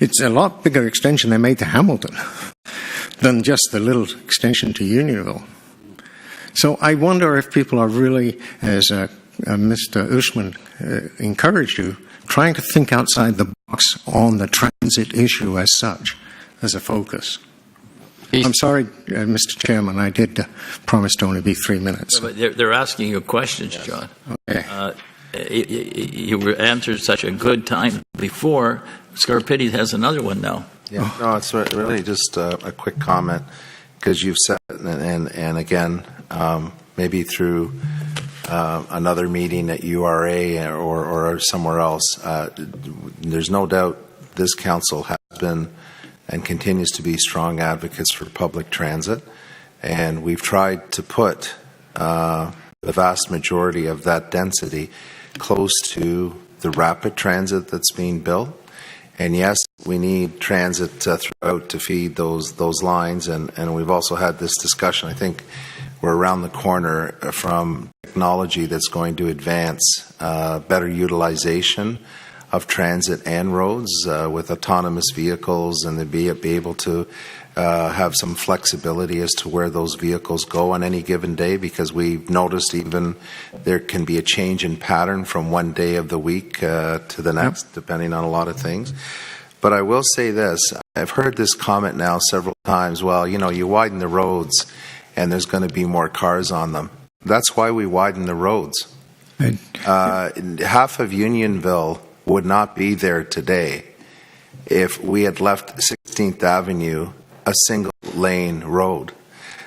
It's a lot bigger extension they made to Hamilton than just the little extension to Unionville. So I wonder if people are really, as Mr. Usman encouraged you, trying to think outside the box on the transit issue as such, as a focus. I'm sorry, Mr. Chairman, I did promise to only be 3 minutes. But they're asking you questions, John. Okay. You were answered such a good time before. Scarpitti has another one now. Yeah, no, it's really just a quick comment, because you've said it, and again, maybe through another meeting at URA or somewhere else, there's no doubt this council has been and continues to be strong advocates for public transit, and we've tried to put the vast majority of that density close to the rapid transit that's being built. And yes, we need transit throughout to feed those lines, and we've also had this discussion. I think we're around the corner from technology that's going to advance better utilization of transit and roads with autonomous vehicles, and to be able to have some flexibility as to where those vehicles go on any given day, because we've noticed even there can be a change in pattern from one day of the week to the next, depending on a lot of things. But I will say this, I've heard this comment now several times, well, you know, you widen the roads and there's going to be more cars on them. That's why we widen the roads. Half of Unionville would not be there today if we had left 16th Avenue a single lane road.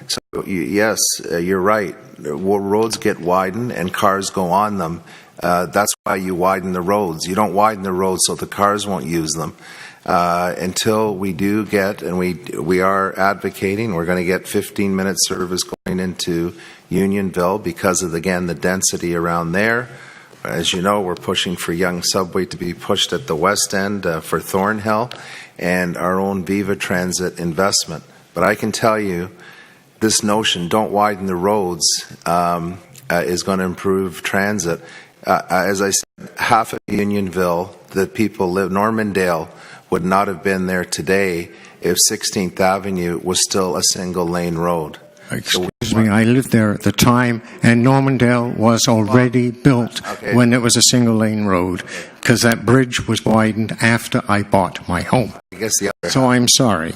So yes, you're right. Roads get widened and cars go on them. That's why you widen the roads. You don't widen the roads so the cars won't use them. Until we do get, and we are advocating, we're going to get 15-minute service going into Unionville because of, again, the density around there. As you know, we're pushing for Young Subway to be pushed at the west end for Thornhill, and our own Viva Transit investment. But I can tell you, this notion, don't widen the roads, is going to improve transit. As I said, half of Unionville, the people live, Normandale, would not have been there today if 16th Avenue was still a single lane road. Excuse me, I lived there at the time, and Normandale was already built when it was a single lane road, because that bridge was widened after I bought my home. I guess so I'm sorry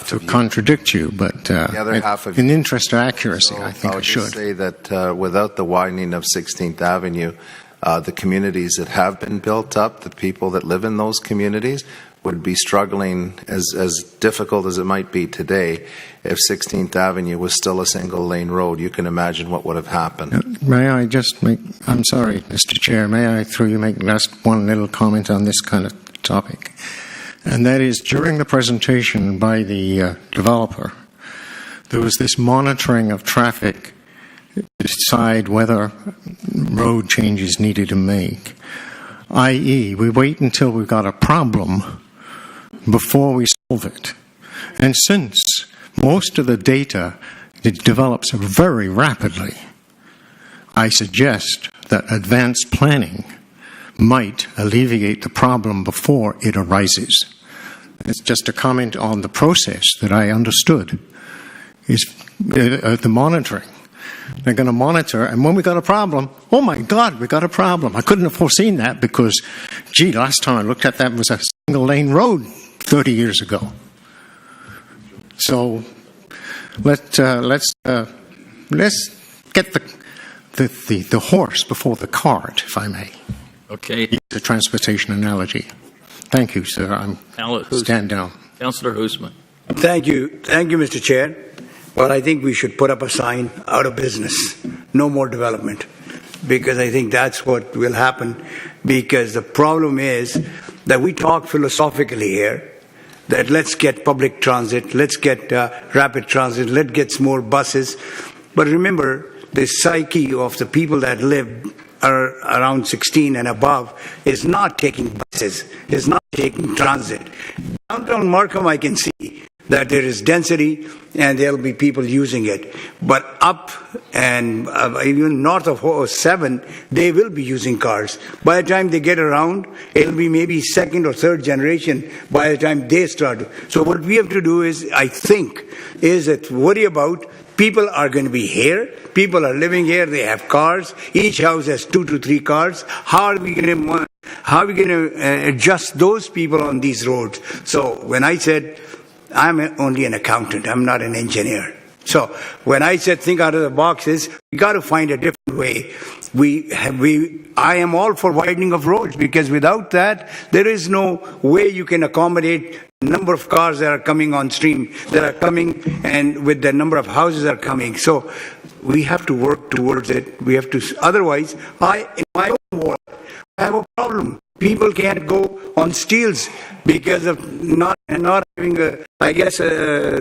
to contradict you, but in the interest of accuracy, I think I should. Just say that without the widening of 16th Avenue, the communities that have been built up, the people that live in those communities, would be struggling as difficult as it might be today. If 16th Avenue was still a single lane road, you can imagine what would have happened. May I just make, I'm sorry, Mr. Chair, may I through you make just one little comment on this kind of topic? And that is, during the presentation by the developer, there was this monitoring of traffic to decide whether road changes needed to make, i.e., we wait until we've got a problem before we solve it. And since most of the data develops very rapidly, I suggest that advanced planning might alleviate the problem before it arises. It's just a comment on the process that I understood is the monitoring. They're going to monitor, and when we got a problem, oh my God, we got a problem. I couldn't have foreseen that because gee, last time I looked at that was a single lane road 30 years ago. So let's get the horse before the cart, if I may. Okay. Use a transportation analogy. Thank you, sir. Stand down. Councillor Hoosman. Thank you, Mr. Chair. Well, I think we should put up a sign, out of business, no more development, because I think that's what will happen. Because the problem is that we talk philosophically here, that let's get public transit, let's get rapid transit, let's get more buses. But remember, the psyche of the people that live around 16 and above is not taking buses, is not taking transit. Downtown Markham, I can see that there is density and there will be people using it. But up and even north of 7, they will be using cars. By the time they get around, it will be maybe second or third generation by the time they start. So what we have to do is, I think, is that worry about people are going to be here. People are living here. They have cars. Each house has 2 to 3 cars. How are we going to adjust those people on these roads? So when I said, I'm only an accountant, I'm not an engineer. So when I said think out of the boxes, we got to find a different way. I am all for widening of roads, because without that, there is no way you can accommodate the number of cars that are coming on stream, that are coming, and with the number of houses that are coming. So we have to work towards it. We have to, otherwise, in my own ward, I have a problem. People can't go on steels because of not having,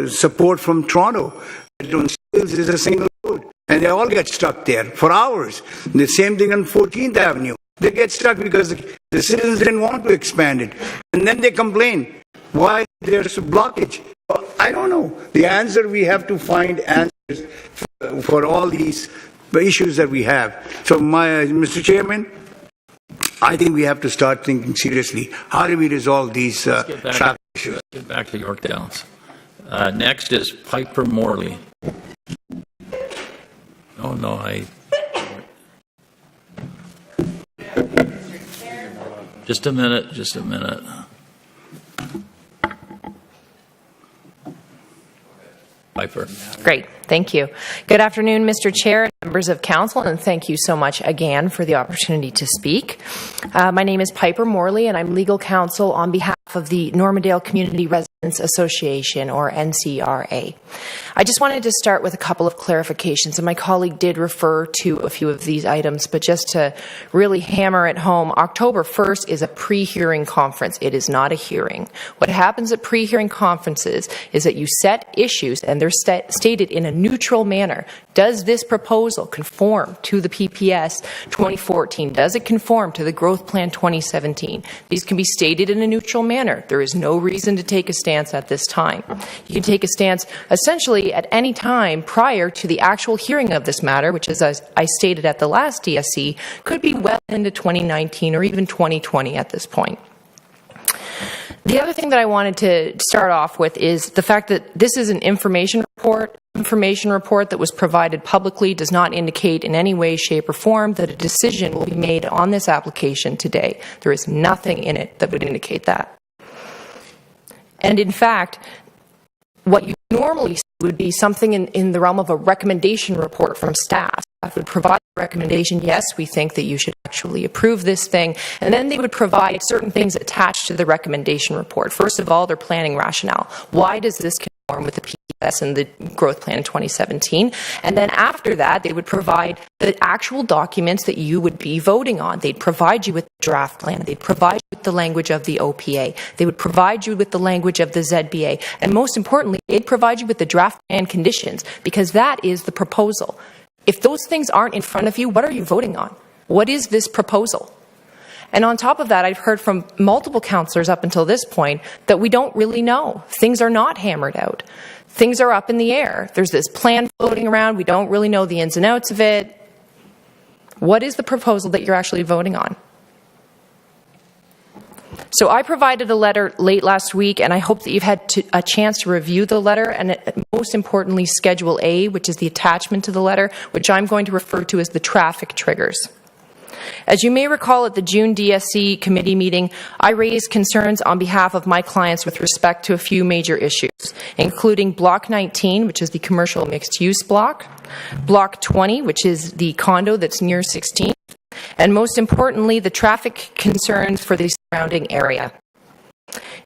support from Toronto. On steels is a single road, and they all get stuck there for hours. The same thing on 14th Avenue. They get stuck because the citizens didn't want to expand it. And then they complain, why there's a blockage? Well, I don't know. The answer, we have to find answers for all these issues that we have. So, Mr. Chairman, I think we have to start thinking seriously. How do we resolve these traffic issues? Let's get back to York Downs. Next is Piper Morley. Oh, no, Just a minute. Piper. Great. Thank you. Good afternoon, Mr. Chair and members of Council, and thank you so much again for the opportunity to speak. My name is Piper Morley, and I'm legal counsel on behalf of the Normandale Community Residents Association, or NCRA. I just wanted to start with a couple of clarifications, and my colleague did refer to a few of these items, but just to really hammer it home, October 1st is a pre-hearing conference. It is not a hearing. What happens at pre-hearing conferences is that you set issues, and they're stated in a neutral manner. Does this proposal conform to the PPS 2014? Does it conform to the Growth Plan 2017? These can be stated in a neutral manner. There is no reason to take a stance at this time. You can take a stance essentially at any time prior to the actual hearing of this matter, which, as I stated at the last DSC, could be well into 2019 or even 2020 at this point. The other thing that I wanted to start off with is the fact that this is an information report. Information report that was provided publicly does not indicate in any way, shape, or form that a decision will be made on this application today. There is nothing in it that would indicate that. And in fact, what you normally see would be something in the realm of a recommendation report from staff. Staff would provide a recommendation, yes, we think that you should actually approve this thing, and then they would provide certain things attached to the recommendation report. First of all, their planning rationale. Why does this conform with the PPS and the Growth Plan in 2017? And then after that, they would provide the actual documents that you would be voting on. They'd provide you with the draft plan. They'd provide you with the language of the OPA. They would provide you with the language of the ZBA. And most importantly, they'd provide you with the draft plan conditions, because that is the proposal. If those things aren't in front of you, what are you voting on? What is this proposal? And on top of that, I've heard from multiple councillors up until this point that we don't really know. Things are not hammered out. Things are up in the air. There's this plan floating around. We don't really know the ins and outs of it. What is the proposal that you're actually voting on? So I provided a letter late last week, and I hope that you've had a chance to review the letter, and most importantly, Schedule A, which is the attachment to the letter, which I'm going to refer to as the traffic triggers. As you may recall at the June DSC committee meeting, I raised concerns on behalf of my clients with respect to a few major issues, including Block 19, which is the commercial mixed-use block, Block 20, which is the condo that's near 16, and most importantly, the traffic concerns for the surrounding area.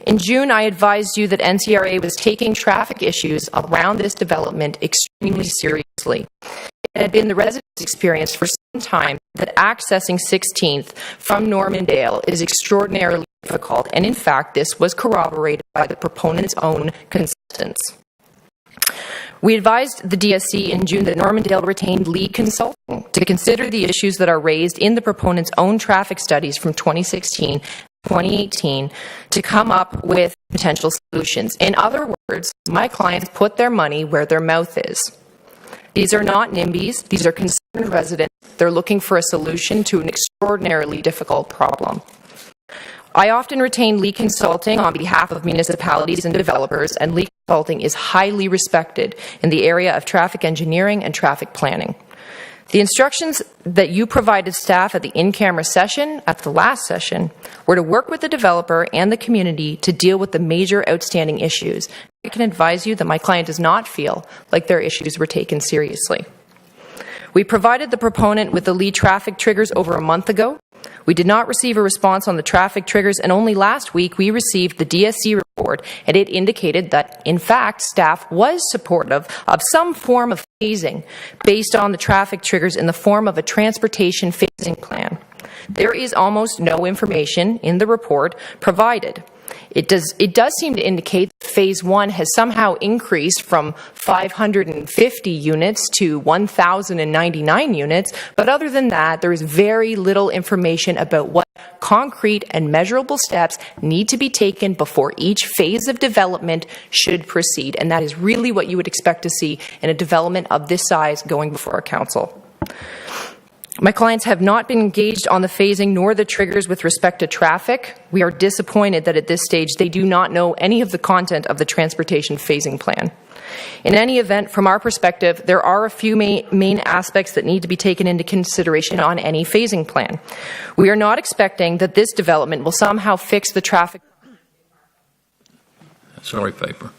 In June, I advised you that NCRA was taking traffic issues around this development extremely seriously. It had been the residents' experience for some time that accessing 16th from Normandale is extraordinarily difficult, and in fact, this was corroborated by the proponent's own consultants. We advised the DSC in June that Normandale retained lead consulting to consider the issues that are raised in the proponent's own traffic studies from 2016 2018 to come up with potential solutions. In other words, my clients put their money where their mouth is. These are not NIMBYs, these are concerned residents. They're looking for a solution to an extraordinarily difficult problem. I often retain lead consulting on behalf of municipalities and developers, and lead consulting is highly respected in the area of traffic engineering and traffic planning. The instructions that you provided staff at the in-camera session, at the last session, were to work with the developer and the community to deal with the major outstanding issues. I can advise you that my client does not feel like their issues were taken seriously. We provided the proponent with the lead traffic triggers over a month ago. We did not receive a response on the traffic triggers, and only last week we received the DSC report, and it indicated that, in fact, staff was supportive of some form of phasing based on the traffic triggers in the form of a transportation phasing plan. There is almost no information in the report provided. It does seem to indicate that Phase 1 has somehow increased from 550 units to 1,099 units, but other than that, there is very little information about what concrete and measurable steps need to be taken before each phase of development should proceed, and that is really what you would expect to see in a development of this size going before a council. My clients have not been engaged on the phasing nor the triggers with respect to traffic. We are disappointed that at this stage they do not know any of the content of the transportation phasing plan. In any event, from our perspective, there are a few main aspects that need to be taken into consideration on any phasing plan. We are not expecting that this development will somehow fix the traffic. Sorry, Piper.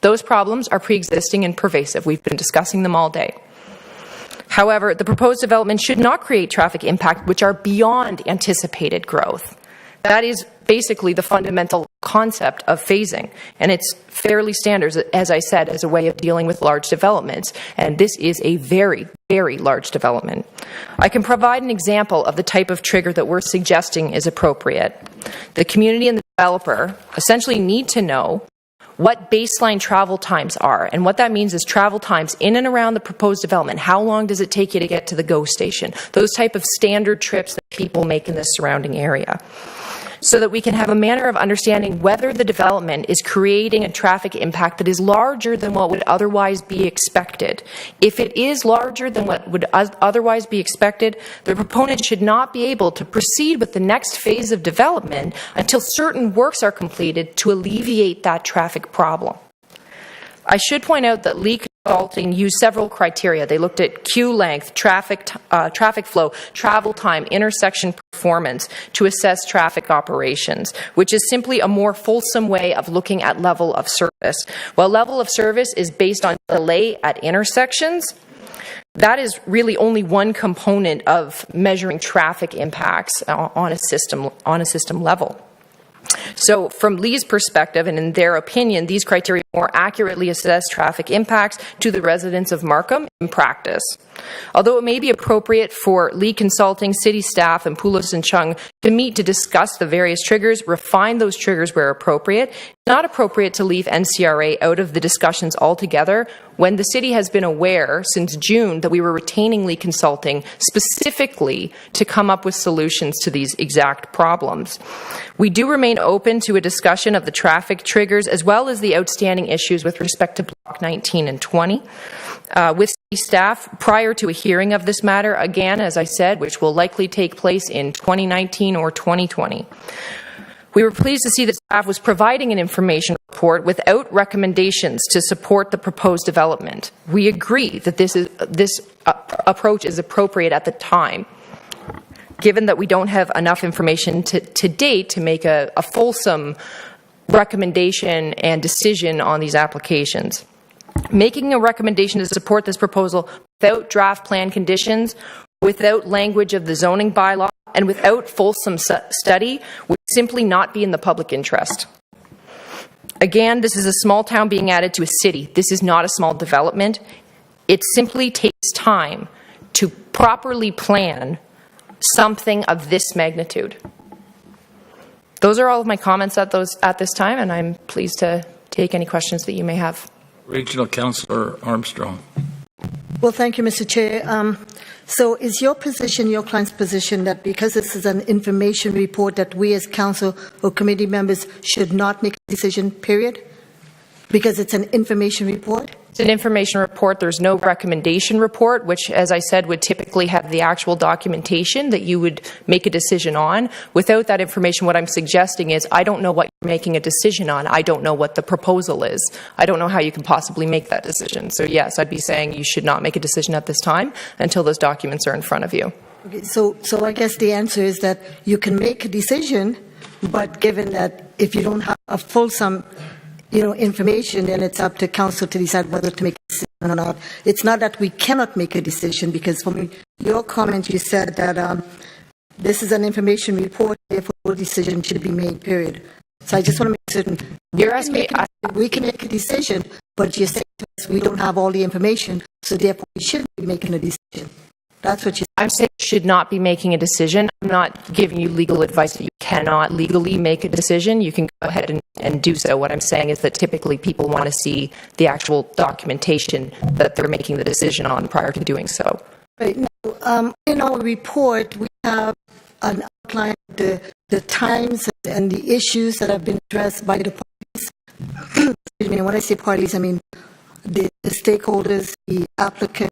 Those problems are pre-existing and pervasive. We've been discussing them all day. However, the proposed development should not create traffic impact which are beyond anticipated growth. That is basically the fundamental concept of phasing, and it's fairly standard, as I said, as a way of dealing with large developments, and this is a very, very large development. I can provide an example of the type of trigger that we're suggesting is appropriate. The community and the developer essentially need to know what baseline travel times are, and what that means is travel times in and around the proposed development. How long does it take you to get to the GO station? Those type of standard trips that people make in the surrounding area, so that we can have a manner of understanding whether the development is creating a traffic impact that is larger than what would otherwise be expected. If it is larger than what would otherwise be expected, the proponent should not be able to proceed with the next phase of development until certain works are completed to alleviate that traffic problem. I should point out that lead consulting used several criteria. They looked at queue length, traffic flow, travel time, intersection performance to assess traffic operations, which is simply a more fulsome way of looking at level of service. While level of service is based on delay at intersections, that is really only one component of measuring traffic impacts on a system level. So from Lee's perspective, and in their opinion, these criteria more accurately assess traffic impacts to the residents of Markham in practice. Although it may be appropriate for Lee Consulting, city staff, and Poulos and Chung to meet to discuss the various triggers, refine those triggers where appropriate, it's not appropriate to leave NCRA out of the discussions altogether when the city has been aware since June that we were retaining Lee Consulting specifically to come up with solutions to these exact problems. We do remain open to a discussion of the traffic triggers as well as the outstanding issues with respect to Block 19 and 20. With city staff prior to a hearing of this matter, again, as I said, which will likely take place in 2019 or 2020. We were pleased to see that staff was providing an information report report without recommendations to support the proposed development. We agree that this approach is appropriate at the time, given that we don't have enough information to date to make a fulsome recommendation and decision on these applications. Making a recommendation to support this proposal without draft plan conditions, without language of the zoning bylaw, and without fulsome study would simply not be in the public interest. Again, this is a small town being added to a city. This is not a small development. It simply takes time to properly plan something of this magnitude. Those are all of my comments at this time, and I'm pleased to take any questions that you may have. Regional Councillor Armstrong. Well, thank you, Mr. Chair. So is your position, your client's position, that because this is an information report that we as council or committee members should not make a decision, period? Because it's an information report? It's an information report. There's no recommendation report, which, as I said, would typically have the actual documentation that you would make a decision on. Without that information, what I'm suggesting is I don't know what you're making a decision on. I don't know what the proposal is. I don't know how you can possibly make that decision. So, yes, I'd be saying you should not make a decision at this time until those documents are in front of you. Okay, so I guess the answer is that you can make a decision, but given that if you don't have a fulsome information, then it's up to council to decide whether to make a decision or not. It's not that we cannot make a decision, because from your comment, you said that this is an information report, therefore no decision should be made, period. So I just want to make certain. You're asking me, we can make a decision, but you're saying to us we don't have all the information, so therefore we shouldn't be making a decision. That's what I'm saying you should not be making a decision. I'm not giving you legal advice that you cannot legally make a decision. You can go ahead and do so. What I'm saying is that typically people want to see the actual documentation that they're making the decision on prior to doing so. Right. Now, in our report, we have an outline of the times and the issues that have been addressed by the parties. Excuse me, when I say parties, I mean the stakeholders, the applicant,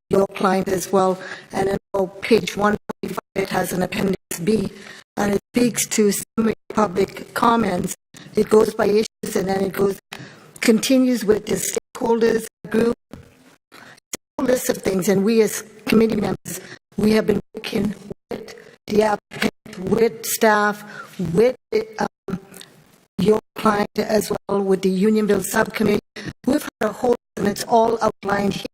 your client as well. And then on page 145, it has an appendix B, and it speaks to summary public comments. It goes by issues, and then it continues with the stakeholders group, a list of things. And we as committee members, we have been working with the applicant, with staff, with your client as well, with the Union Bill subcommittee. We've had a whole, and it's all outlined here.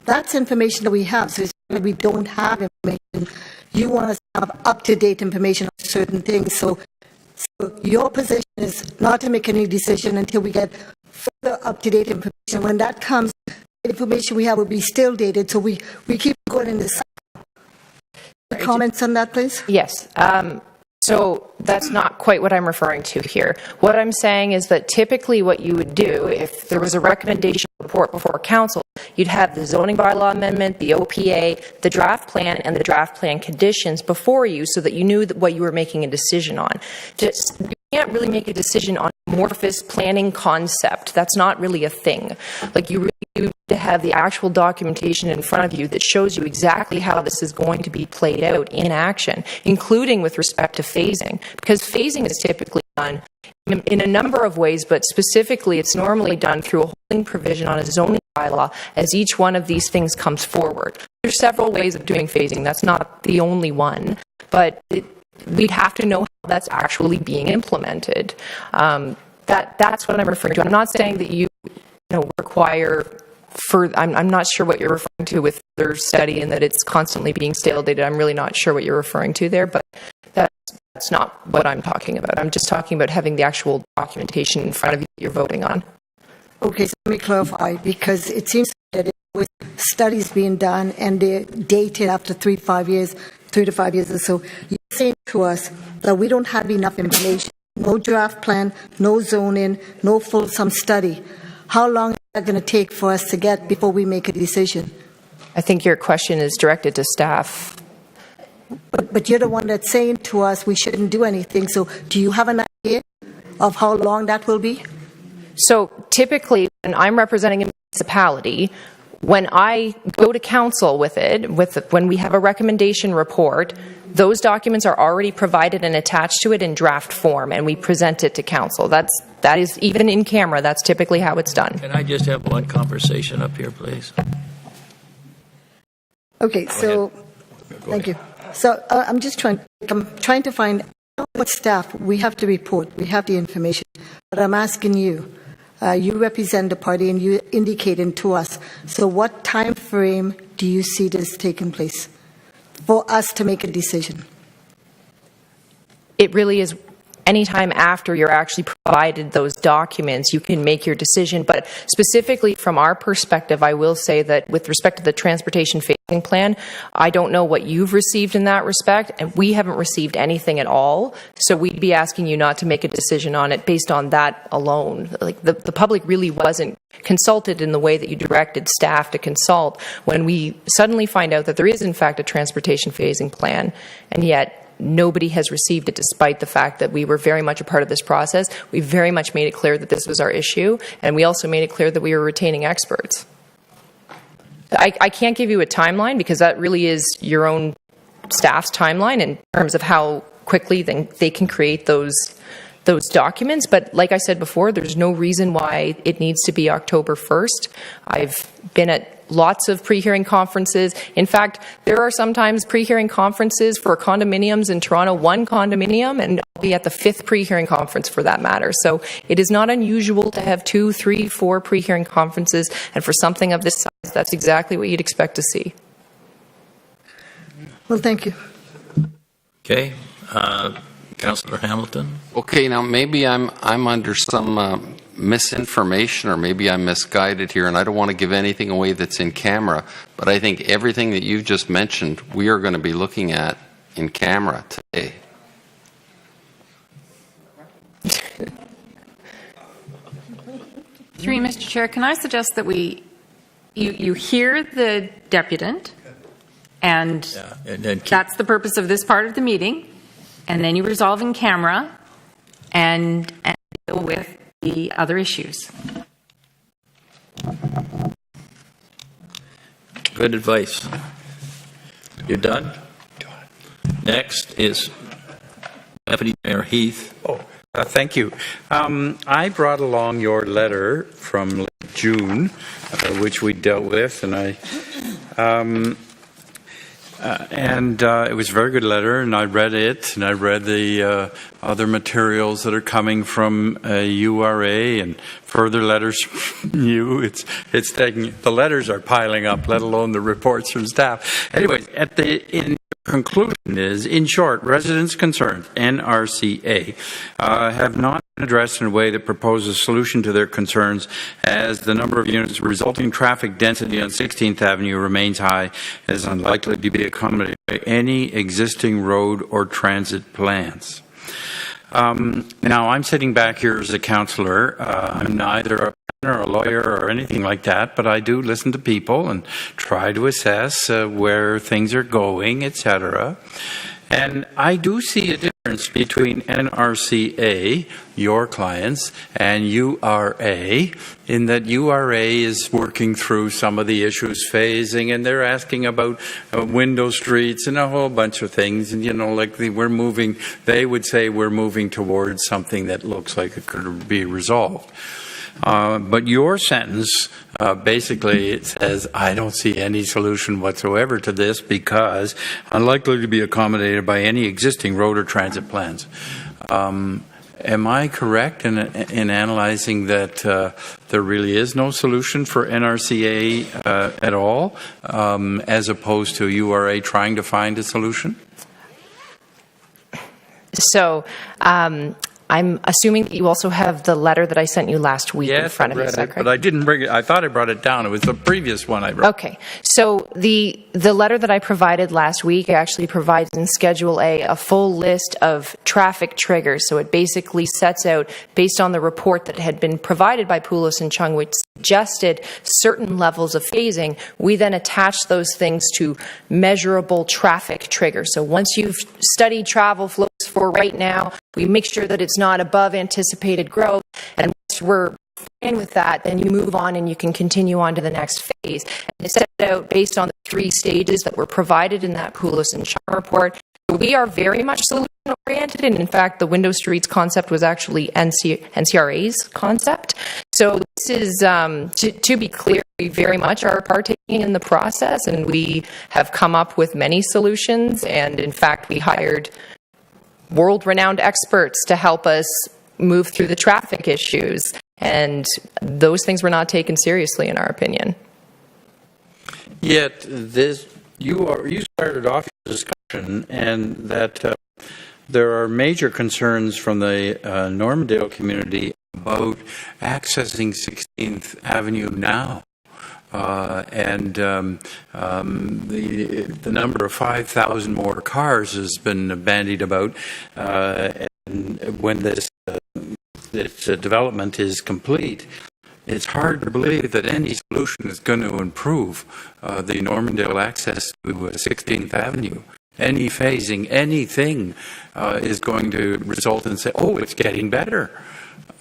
That's information that we have. So it's not that we don't have information. You want us to have up-to-date information on certain things. So your position is not to make any decision until we get further up-to-date information. When that comes, the information we have will be still dated. So we keep going in this cycle. Comments on that, please? Yes. So that's not quite what I'm referring to here. What I'm saying is that typically what you would do if there was a recommendation report before council, you'd have the zoning bylaw amendment, the OPA, the draft plan, and the draft plan conditions before you so that you knew what you were making a decision on. You can't really make a decision on amorphous planning concept. That's not really a thing. Like, you really need to have the actual documentation in front of you that shows you exactly how this is going to be played out in action, including with respect to phasing, because phasing is typically done in a number of ways, but specifically it's normally done through a holding provision on a zoning bylaw as each one of these things comes forward. There's several ways of doing phasing. That's not the only one, but we'd have to know how that's actually being implemented. That's what I'm referring to. I'm not saying that you require I'm not sure what you're referring to with their study and that it's constantly being stale dated. I'm really not sure what you're referring to there, but that's not what I'm talking about. I'm just talking about having the actual documentation in front of you that you're voting on. Okay, so let me clarify, because it seems that with studies being done and they're dated after 3 to 5 years or so, you're saying to us that we don't have enough information, no draft plan, no zoning, no fulsome study. How long is that going to take for us to get before we make a decision? I think your question is directed to staff. But you're the one that's saying to us we shouldn't do anything. So do you have an idea of how long that will be? So typically, when I'm representing a municipality, when I go to council with it, when we have a recommendation report, Those documents are already provided and attached to it in draft form, and we present it to council. That is, even in camera, that's typically how it's done. Can I just have one conversation up here, please? Okay, so, thank you. So I'm trying to find out what staff we have to report. We have the information, but I'm asking you. You represent the party, and you indicated to us. So what time frame do you see this taking place for us to make a decision? It really is anytime after you're actually provided those documents, you can make your decision. But specifically from our perspective, I will say that with respect to the transportation phasing plan, I don't know what you've received in that respect, and we haven't received anything at all. So we'd be asking you not to make a decision on it based on that alone. Like the public really wasn't consulted in the way that you directed staff to consult when we suddenly find out that there is in fact a transportation phasing plan, and yet nobody has received it, despite the fact that we were very much a part of this process. We very much made it clear that this was our issue, and we also made it clear that we were retaining experts. I can't give you a timeline because that really is your own staff's timeline in terms of how quickly they can create those documents. But like I said before, there's no reason why it needs to be October 1st. I've been at lots of pre-hearing conferences. In fact, there are sometimes pre-hearing conferences for condominiums in Toronto, one condominium, and I'll be at the 5th pre-hearing conference for that matter. So it is not unusual to have 2, 3, 4 pre-hearing conferences, and for something of this size, that's exactly what you'd expect to see. Well, thank you. Okay. Councillor Hamilton? Okay, now maybe I'm under some misinformation, or maybe I'm misguided here, and I don't want to give anything away that's in camera, but I think everything that you've just mentioned we are going to be looking at in camera today. Through you, Mr. Chair, can I suggest that you hear the deputant, and that's the purpose of this part of the meeting, and then you resolve in camera and deal with the other issues. Good advice. You're done? Next is Deputy Mayor Heath. Thank you. I brought along your letter from June, which we dealt with, and it was a very good letter, and I read it, and I read the other materials that are coming from URA and further letters from you. It's taking, the letters are piling up, let alone the reports from staff. Anyways, in conclusion is, in short, residents' concerns, NRCA, have not been addressed in a way that proposes a solution to their concerns, as the number of units resulting traffic density on 16th Avenue remains high and is unlikely to be accommodated by any existing road or transit plans. Now, I'm sitting back here as a councillor. I'm neither a or a lawyer or anything like that, but I do listen to people and try to assess where things are going, etc. And I do see a difference between NRCA, your clients, and URA, in that URA is working through some of the issues, phasing, and they're asking about window streets and a whole bunch of things. And, you know, like they would say we're moving towards something that looks like it could be resolved. But your sentence, basically, it says, I don't see any solution whatsoever to this because unlikely to be accommodated by any existing road or transit plans. Am I correct in analyzing that there really is no solution for NRCA at all, as opposed to URA trying to find a solution? So, I'm assuming that you also have the letter that I sent you last week in front of you. Yes, I read it, but I didn't bring it. I thought I brought it down. It was the previous one I wrote. Okay. So the letter that I provided last week actually provides in Schedule A full list of traffic triggers. So it basically sets out, based on the report that had been provided by Poulos and Chung, which suggested certain levels of phasing, we then attach those things to measurable traffic triggers. So once you've studied travel flows for right now, we make sure that it's not above anticipated growth, and once we're in with that, then you move on and you can continue on to the next phase. And it's set out based on the 3 stages that were provided in that Poulos and Chung report. we are very much solution-oriented, and in fact, the window streets concept was actually NCRA's concept. So this is, to be clear, we very much are partaking in the process, and we have come up with many solutions, and in fact, we hired world-renowned experts to help us move through the traffic issues, and those things were not taken seriously, in our opinion. Yet you started off your discussion, and that there are major concerns from the Normandale community about accessing 16th Avenue now. And the number of 5,000 more cars has been bandied about. And when this development is complete, it's hard to believe that any solution is going to improve the Normandale access to 16th Avenue. Any phasing, anything is going to result in say, oh, it's getting better.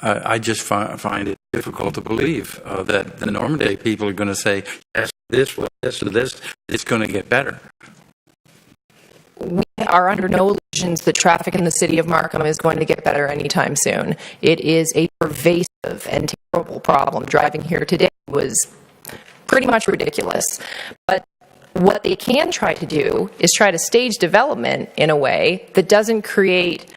I just find it difficult to believe that the Normandale people are going to say, yes, this, it's going to get better. We are under no illusions that traffic in the city of Markham is going to get better anytime soon. It is a pervasive and terrible problem. Driving here today was pretty much ridiculous. But what they can try to do is try to stage development in a way that doesn't create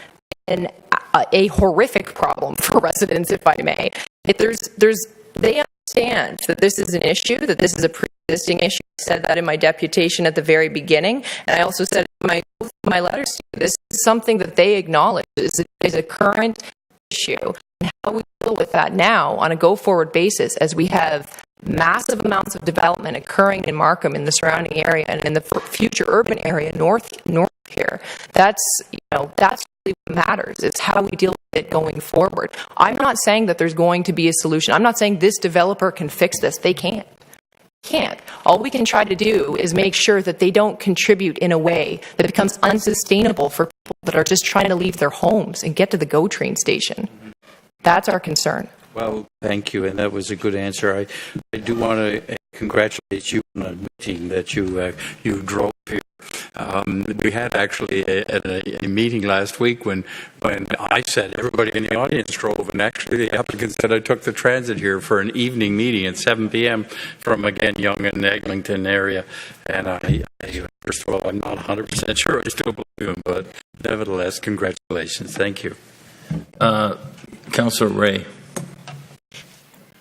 a horrific problem for residents, if I may. They understand that this is an issue, that this is a pre-existing issue. I said that in my deputation at the very beginning, and I also said in my letters to you, this is something that they acknowledge is a current issue. And how we deal with that now on a go-forward basis as we have massive amounts of development occurring in Markham, in the surrounding area, and in the future urban area north here. That's really what matters. It's how we deal with it going forward. I'm not saying that there's going to be a solution. I'm not saying this developer can fix this. They can't. All we can try to do is make sure that they don't contribute in a way that becomes unsustainable for people that are just trying to leave their homes and get to the GO train station. That's our concern. Well, thank you, and that was a good answer. I do want to congratulate you on a meeting that you drove here. We had actually a meeting last week when I said everybody in the audience drove, and actually the applicant said I took the transit here for an evening meeting at 7 p.m. from, again, Yonge and Eglinton area. And I first of all, I'm not 100% sure I still believe him, but nevertheless, congratulations. Thank you. Councillor Ray.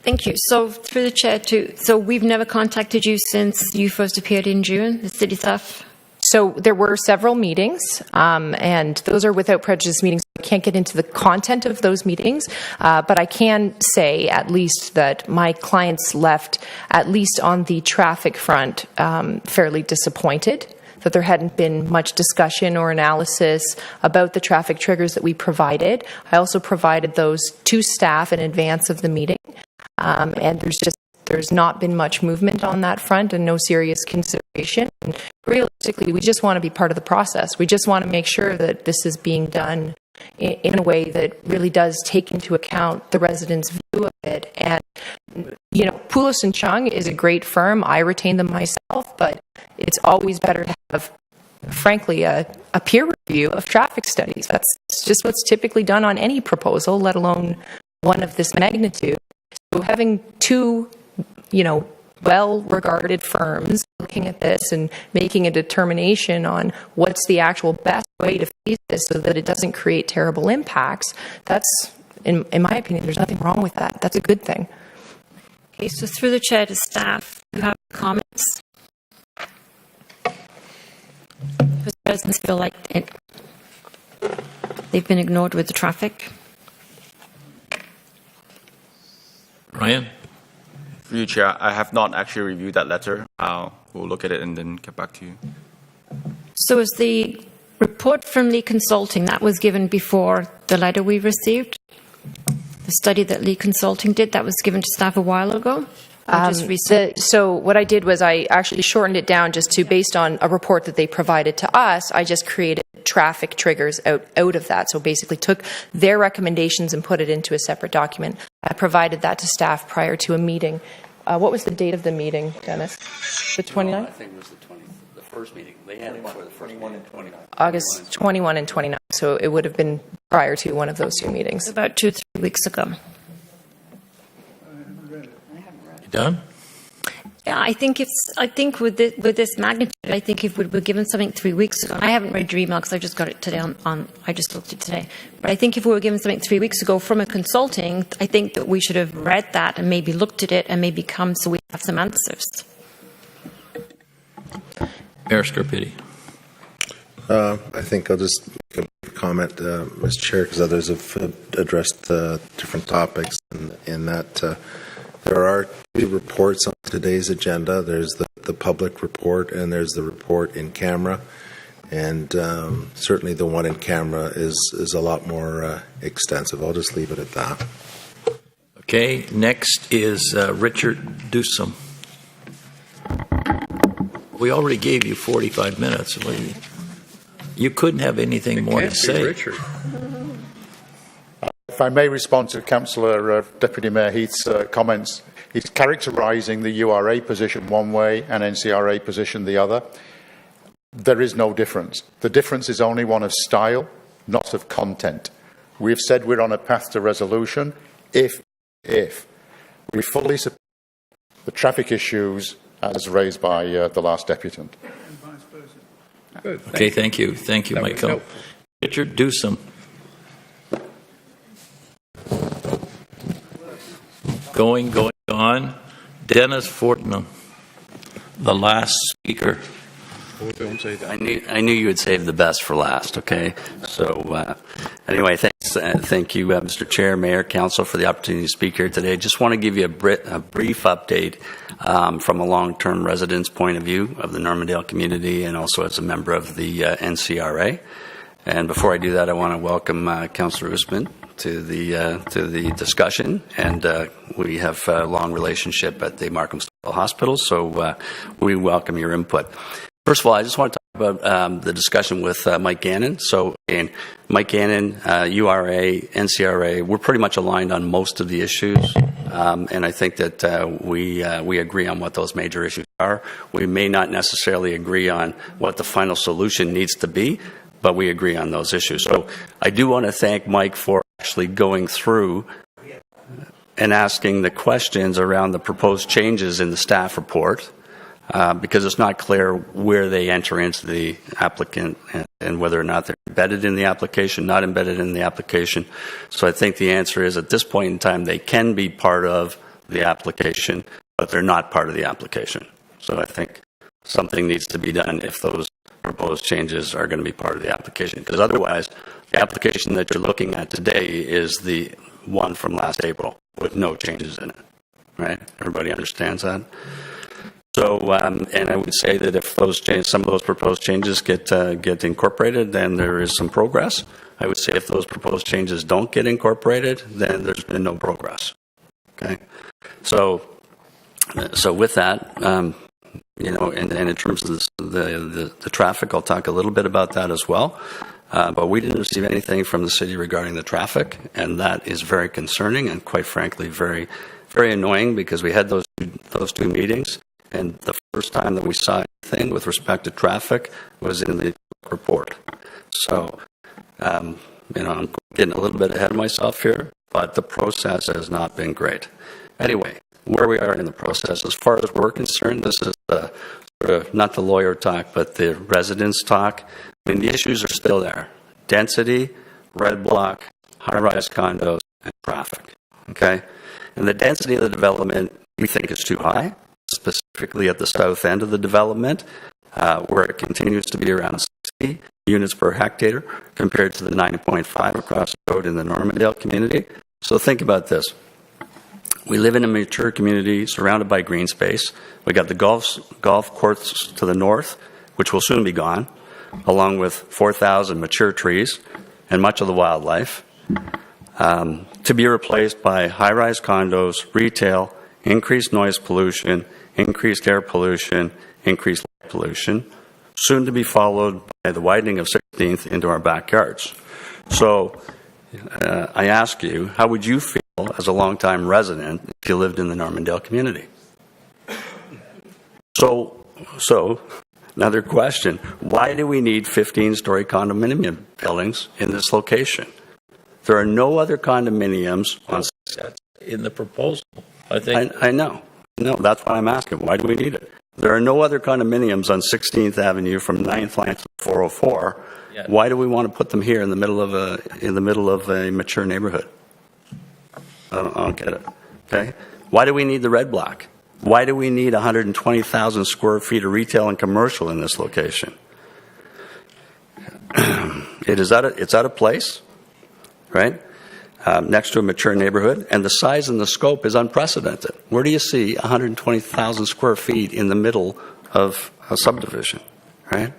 Thank you. So, through the chair, so we've never contacted you since you first appeared in June, the city staff? So there were several meetings, and those are without prejudice meetings. I can't get into the content of those meetings, but I can say at least that my clients left, at least on the traffic front, fairly disappointed that there hadn't been much discussion or analysis about the traffic triggers that we provided. I also provided those to staff in advance of the meeting. And there's not been much movement on that front and no serious consideration. And realistically, we just want to be part of the process. We just want to make sure that this is being done in a way that really does take into account the residents' view of it. And, Poulos and Chung is a great firm. I retain them myself, but it's always better to have, frankly, a peer review of traffic studies. That's just what's typically done on any proposal, let alone one of this magnitude. So having two, well-regarded firms looking at this and making a determination on what's the actual best way to phase this so that it doesn't create terrible impacts, that's, in my opinion, there's nothing wrong with that. That's a good thing. Okay, so through the chair to staff, you have comments? Because residents feel like they've been ignored with the traffic. Ryan? Through you, Chair, I have not actually reviewed that letter. We'll look at it and then get back to you. So is the report from Lee Consulting, that was given before the letter we received? The study that Lee Consulting did, that was given to staff a while ago? So what I did was I actually shortened it down just to, based on a report that they provided to us, I just created traffic triggers out of that. So basically took their recommendations and put it into a separate document. I provided that to staff prior to a meeting. What was the date of the meeting, Dennis? The 29th? I think it was the first meeting. They had it for the first meeting. August 21 and 29. So it would have been prior to one of those two meetings. About 2-3 weeks ago. You done? Yeah, I think with this magnitude, I think if we were given something 3 weeks ago, I haven't read your email because I just got it today I just looked at it today. But I think if we were given something 3 weeks ago from a consulting, I think that we should have read that and maybe looked at it and maybe come so we have some answers. Mayor Scarpitti. I think I'll just make a comment, Mr. Chair, because others have addressed different topics in that there are two reports on today's agenda. There's the public report and there's the report in camera. And certainly the one in camera is a lot more extensive. I'll just leave it at that. Okay, next is Richard Dusum. We already gave you 45 minutes. You couldn't have anything more to say. Richard. If I may respond to Councillor Deputy Mayor Heath's comments, he's characterising the URA position one way and NCRA position the other. There is no difference. The difference is only one of style, not of content. We've said we're on a path to resolution if we fully support the traffic issues as raised by the last deputant. Good. Okay, thank you. Thank you, That was Michael. helpful. Richard Dusum. Going on. Dennis Fortnum, the last speaker. Oh, don't say that. I knew you would save the best for last, okay? So anyway, thanks. Thank you, Mr. Chair, Mayor, Council, for the opportunity to speak here today. Just want to give you a brief update from a long-term resident's point of view of the Normandale community and also as a member of the NCRA. And before I do that, I want to welcome Councillor Usman to the discussion, and we have a long relationship at the Markham City Hospital, so we welcome your input. First of all, I just want to talk about the discussion with Mike Gannon. So, again, Mike Gannon, URA, NCRA, we're pretty much aligned on most of the issues, and I think that we agree on what those major issues are. We may not necessarily agree on what the final solution needs to be, but we agree on those issues. So I do want to thank Mike for actually going through and asking the questions around the proposed changes in the staff report, because it's not clear where they enter into the applicant and whether or not they're embedded in the application, not embedded in the application. So I think the answer is at this point in time they can be part of the application, but they're not part of the application. So I think something needs to be done if those proposed changes are going to be part of the application, because otherwise the application that you're looking at today is the one from last April with no changes in it, right? Everybody understands that? So, and I would say that if those some of those proposed changes get incorporated, then there is some progress. I would say if those proposed changes don't get incorporated, then there's been no progress. Okay, so with that, you know, and in terms of the traffic, I'll talk a little bit about that as well. But we didn't receive anything from the city regarding the traffic, and that is very concerning and, quite frankly, very, very annoying, because we had those two meetings, and the first time that we saw anything with respect to traffic was in the report. So, you know, I'm getting a little bit ahead of myself here, but the process has not been great. Anyway, where we are in the process, as far as we're concerned, this is not the lawyer talk, but the residents talk. I mean, the issues are still there. Density, red block, high-rise condos, and traffic. Okay? And the density of the development, we think, is too high, specifically at the south end of the development, where it continues to be around 60 units per hectare compared to the 9.5 across the road in the Normandale community. So think about this. We live in a mature community surrounded by green space. We got the golf course to the north, which will soon be gone, along with 4,000 mature trees and much of the wildlife, to be replaced by high-rise condos, retail, increased noise pollution, increased air pollution, increased light pollution, soon to be followed by the widening of 16th into our backyards. So I ask you, how would you feel as a longtime resident if you lived in the Normandale community? So Another question, why do we need 15-story condominium buildings in this location? There are no other condominiums on... In the proposal, I think. I know. No, that's why I'm asking. Why do we need it? There are no other condominiums on 16th Avenue from 9th line to 404. Yeah. Why do we want to put them here in the middle of a mature neighborhood? I don't get it. Okay. Why do we need the red block? Why do we need 120,000 square feet of retail and commercial in this location? It's out of place, right? Next to a mature neighborhood, and the size and the scope is unprecedented. Where do you see 120,000 square feet in the middle of a subdivision, right?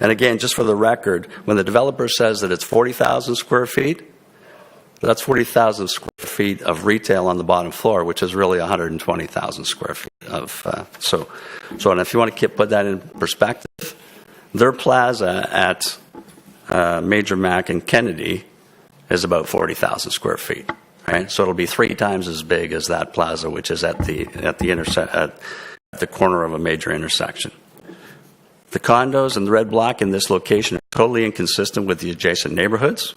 And again, just for the record, when the developer says that it's 40,000 square feet, that's 40,000 square feet of retail on the bottom floor, which is really 120,000 square feet of. And if you want to put that in perspective, their plaza at Major Mac and Kennedy is about 40,000 square feet, right? So it'll be 3 times as big as that plaza, which is at the corner of a major intersection. The condos and the red block in this location are totally inconsistent with the adjacent neighborhoods.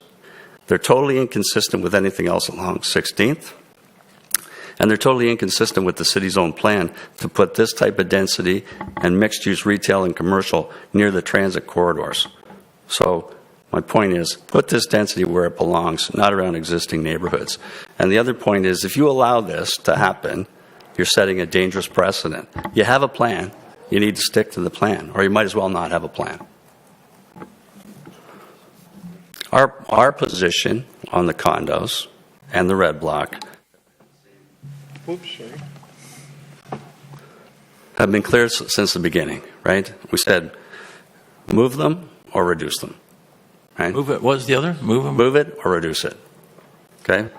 They're totally inconsistent with anything else along 16th. And they're totally inconsistent with the city's own plan to put this type of density and mixed-use retail and commercial near the transit corridors. So my point is, put this density where it belongs, not around existing neighborhoods. And the other point is, if you allow this to happen, you're setting a dangerous precedent. You have a plan. You need to stick to the plan, or you might as well not have a plan. Our position on the condos and the red block have been clear since the beginning, right? We said, move them or reduce them. Right? Move it. What was the other? Move them? Move it or reduce it. Okay?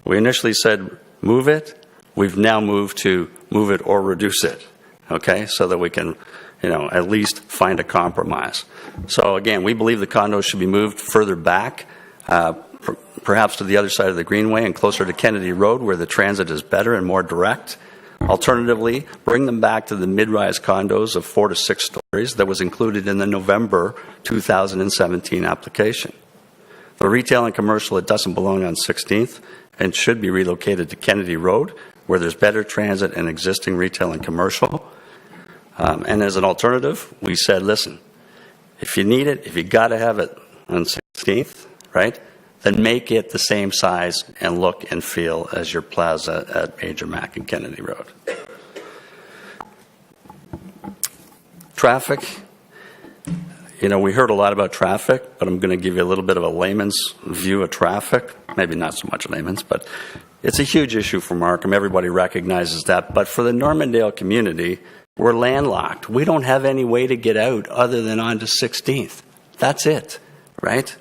We initially said move it. We've now moved to move it or reduce it. Okay? So that we can, at least find a compromise. So again, we believe the condos should be moved further back, perhaps to the other side of the Greenway and closer to Kennedy Road, where the transit is better and more direct. Alternatively, bring them back to the mid-rise condos of 4 to 6 stories that was included in the November 2017 application. The retail and commercial, it doesn't belong on 16th and should be relocated to Kennedy Road, where there's better transit and existing retail and commercial. And as an alternative, we said, listen, if you need it, if you got to have it on 16th, right, then make it the same size and look and feel as your plaza at Major Mac and Kennedy Road. Traffic. We heard a lot about traffic, but I'm going to give you a little bit of a layman's view of traffic. Maybe not so much layman's, but it's a huge issue for Markham. Everybody recognizes that. But for the Normandale community, we're landlocked. We don't have any way to get out other than onto 16th. That's it, right?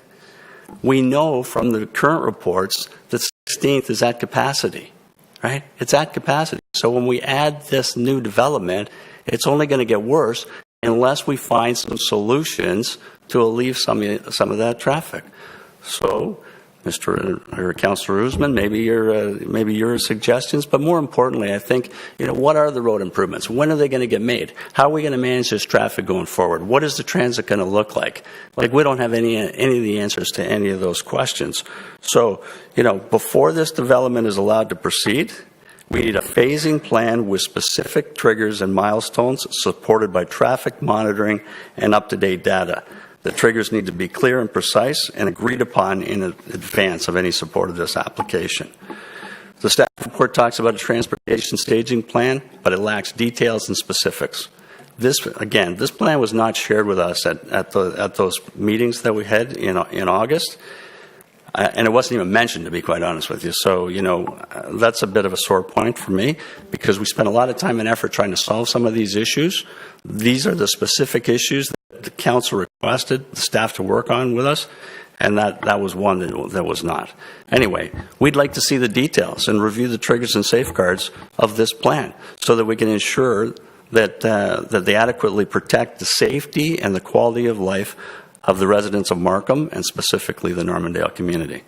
We know from the current reports that 16th is at capacity, right? It's at capacity. So when we add this new development, it's only going to get worse unless we find some solutions to alleviate some of that traffic. So, Councillor Usman, maybe your suggestions, but more importantly, I think, what are the road improvements? When are they going to get made? How are we going to manage this traffic going forward? What is the transit going to look like? We don't have any of the answers to any of those questions. So, before this development is allowed to proceed, we need a phasing plan with specific triggers and milestones supported by traffic monitoring and up-to-date data. The triggers need to be clear and precise and agreed upon in advance of any support of this application. The staff report talks about a transportation staging plan, but it lacks details and specifics. This plan was not shared with us at those meetings that we had in August, and it wasn't even mentioned, to be quite honest with you. So, that's a bit of a sore point for me, because we spent a lot of time and effort trying to solve some of these issues. These are the specific issues that the council requested the staff to work on with us, and that was one that was not. Anyway, we'd like to see the details and review the triggers and safeguards of this plan so that we can ensure that they adequately protect the safety and the quality of life of the residents of Markham, and specifically the Normandale community.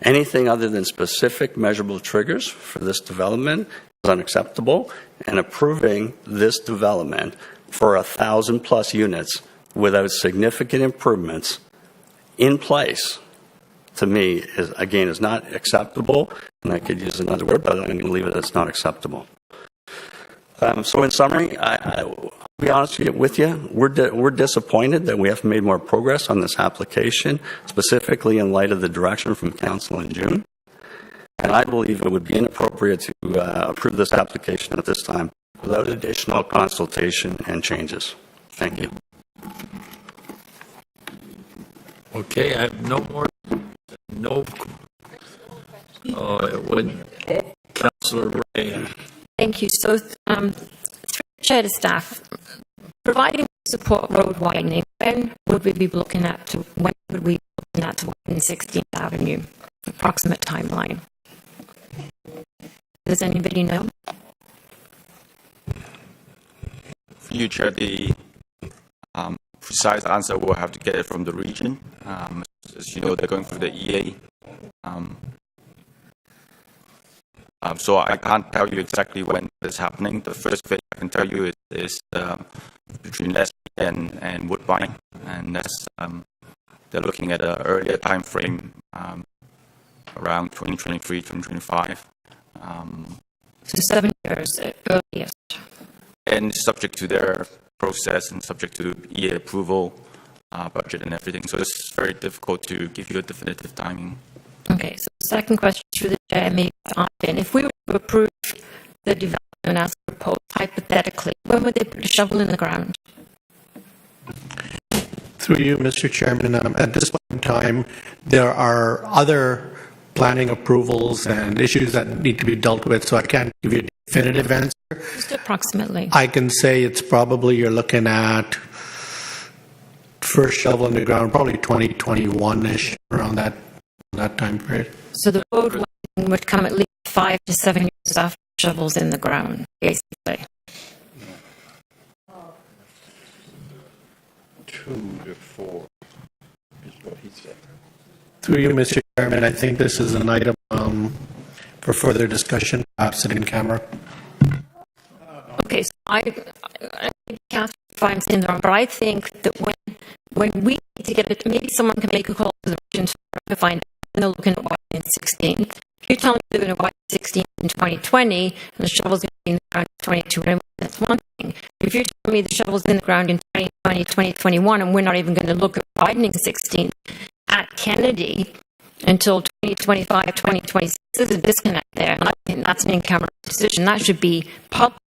Anything other than specific measurable triggers for this development is unacceptable, and approving this development for 1,000+ units without significant improvements in place, to me, is not acceptable. And I could use another word, but I'm going to leave it as not acceptable. So in summary, I'll be honest with you, we're disappointed that we haven't made more progress on this application, specifically in light of the direction from Council in June. And I believe it would be inappropriate to approve this application at this time without additional consultation and changes. Thank you. Okay, I have no. Councillor Ray. Thank you. So, through the chair to staff, providing support road widening, when would we be looking at to widen 16th Avenue? Approximate timeline. Does anybody know? For you, Chair, the precise answer we'll have to get it from the region. As you know, they're going through the EA. So I can't tell you exactly when it's happening. The first thing I can tell you is between Leslie and Woodbine, and that's they're looking at an earlier time frame, around 2023, 2025. So 7 years at earliest. And subject to their process and subject to EA approval, budget and everything. So it's very difficult to give you a definitive timing. Okay, so the second question through the chair, maybe if we were to approve the development as proposed, hypothetically, when would they put a shovel in the ground? Through you, Mr. Chairman, at this point in time, there are other planning approvals and issues that need to be dealt with, so I can't give you a definitive answer. Just approximately. I can say it's probably, you're looking at first shovel in the ground, probably 2021-ish, around that time period. So the road widening would come at least 5 to 7 years after shovels in the ground, basically. 2 to 4 is what he said. Through you, Mr. Chairman, I think this is an item for further discussion, perhaps in camera. Okay, so I can't find in there, but I think that when we need to get it, maybe someone can make a call to the region to find out when they're looking at widening 16th. If you're telling me they're going to widen 16th in 2020 and the shovel's going to be in the ground in 2022, that's one thing. If you're telling me the shovel's in the ground in 2020, 2021, and we're not even going to look at widening 16th at Kennedy until 2025, 2026, there's a disconnect there. And I think that's an in-camera decision. That should be public.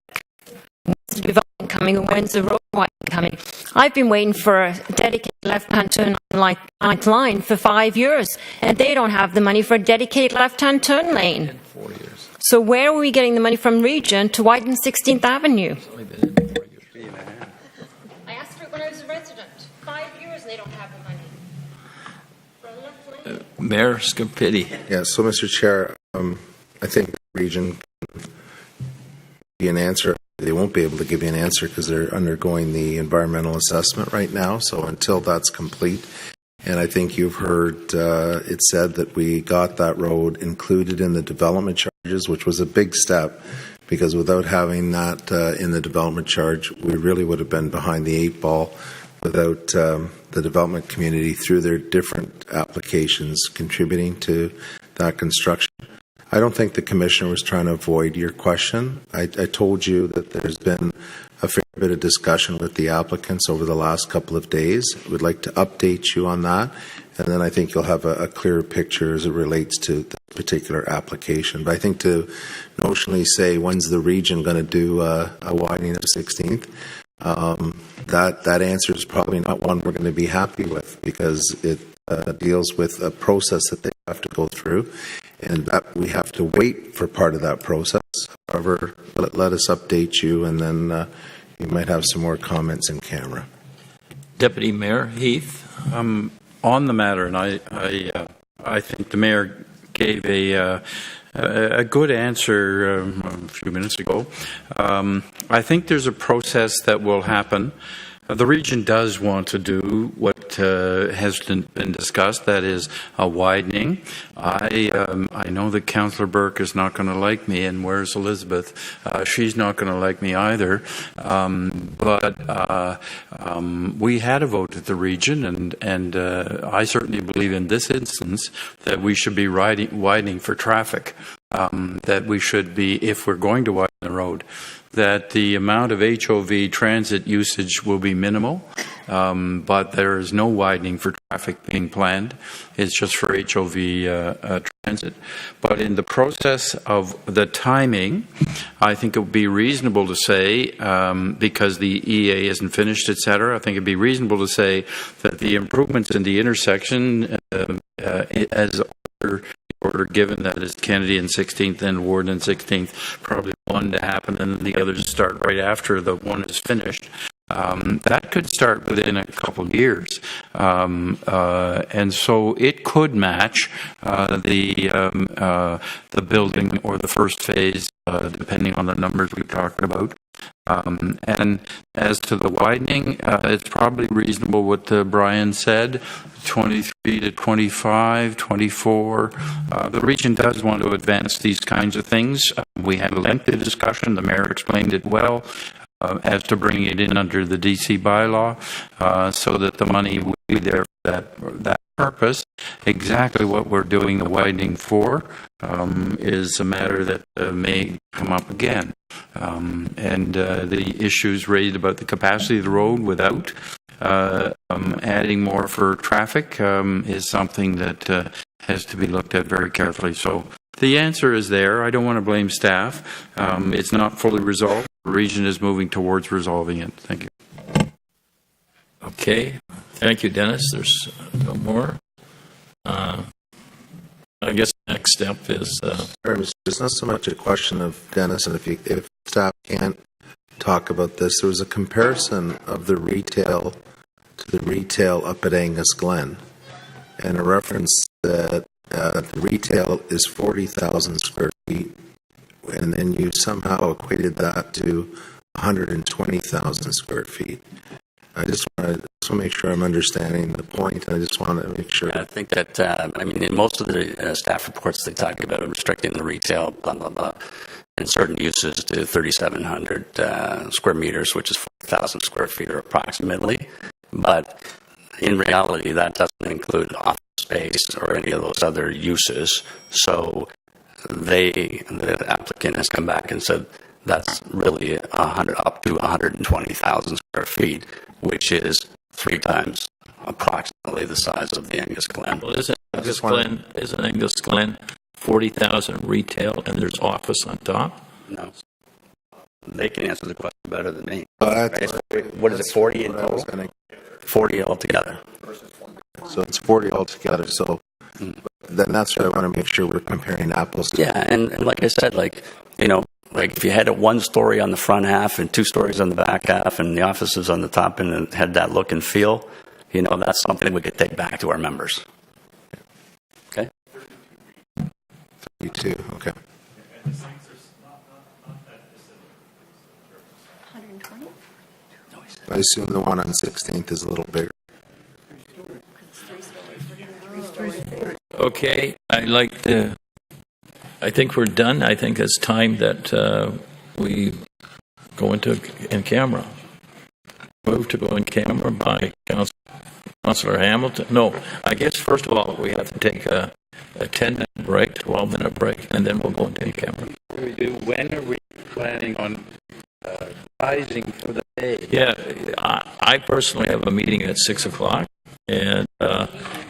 When's the development coming and when's the road widening coming? I've been waiting for a dedicated left-hand turn line for 5 years, and they don't have the money for a dedicated left-hand turn lane. 4 years. So where are we getting the money from region to widen 16th Avenue? I asked for it when I was a resident. 5 years and they don't have the money. Mayor Scapitti. Yeah, so Mr. Chair, I think the region can give you an answer. They won't be able to give you an answer because they're undergoing the environmental assessment right now. So until that's complete, and I think you've heard it said that we got that road included in the development charges, which was a big step, because without having that in the development charge, we really would have been behind the 8 ball without the development community through their different applications contributing to that construction. I don't think the Commissioner was trying to avoid your question. I told you that there's been a fair bit of discussion with the applicants over the last couple of days. We'd like to update you on that, and then I think you'll have a clearer picture as it relates to the particular application. But I think to notionally say when's the region going to do a widening of 16th, that answer is probably not one we're going to be happy with, because it deals with a process that they have to go through, and that we have to wait for part of that process. However, let us update you, and then you might have some more comments in camera. Deputy Mayor Heath. On the matter, and I think the mayor gave a good answer a few minutes ago. I think there's a process that will happen. The region does want to do what that has been discussed, that is a widening. I know that Councillor Burke is not going to like me, and where's Elizabeth? She's not going to like me either. But we had a vote at the region, and I certainly believe in this instance that we should be widening for traffic. That we should be, if we're going to widen the road, that the amount of HOV transit usage will be minimal, but there is no widening for traffic being planned. It's just for HOV transit. But in the process of the timing, I think it would be reasonable to say, because the EA isn't finished, etc., I think it would be reasonable to say that the improvements in the intersection, as order given, that is Kennedy and 16th and Ward and 16th, probably one to happen and then the others start right after the one is finished. That could start within a couple of years. And so it could match the building or the first phase, depending on the numbers we're talking about. And as to the widening, it's probably reasonable what Brian said, 23 to 25, 24. The region does want to advance these kinds of things. We had a lengthy discussion. The mayor explained it well as to bringing it in under the DC bylaw so that the money will be there for that purpose. Exactly what we're doing the widening for is a matter that may come up again. And the issues raised about the capacity of the road without adding more for traffic is something that has to be looked at very carefully. So the answer is there. I don't want to blame staff. It's not fully resolved. The region is moving towards resolving it. Thank you. Okay. Thank you, Dennis. There's no more. I guess the next step is... It's not so much a question of Dennis, and if staff can't talk about this, there was a comparison of the retail to the retail up at Angus Glen, and a reference that the retail is 40,000 square feet, and then you somehow equated that to 120,000 square feet. I just want to make sure I'm understanding the point. I just want to make sure. I think that, in most of the staff reports, they talk about restricting the retail, blah, blah, blah, and certain uses to 3,700 square meters, which is 4,000 square feet or approximately. But in reality, that doesn't include office space or any of those other uses. So the applicant has come back and said that's really up to 120,000 square feet, which is 3 times approximately the size of the Angus Glen. Well, isn't Angus Glen 40,000 retail and there's office on top? No. They can answer the question better than me. What is it, 40 in total? 40 altogether. So it's 40 altogether. So then that's what I want to make sure we're comparing apples to. Yeah, and like I said, if you had a 1 story on the front half and 2 stories on the back half and the offices on the top and it had that look and feel, that's something we could take back to our members. Okay? 32, okay. I assume the one on 16th is a little bigger. Okay, I think we're done. I think it's time that we go into in camera. Move to go in camera by Councillor Hamilton. No, I guess first of all we have to take a 10-minute break, 12-minute break, and then we'll go into in camera. When are we planning on rising for the day? Yeah, I personally have a meeting at 6 o'clock, and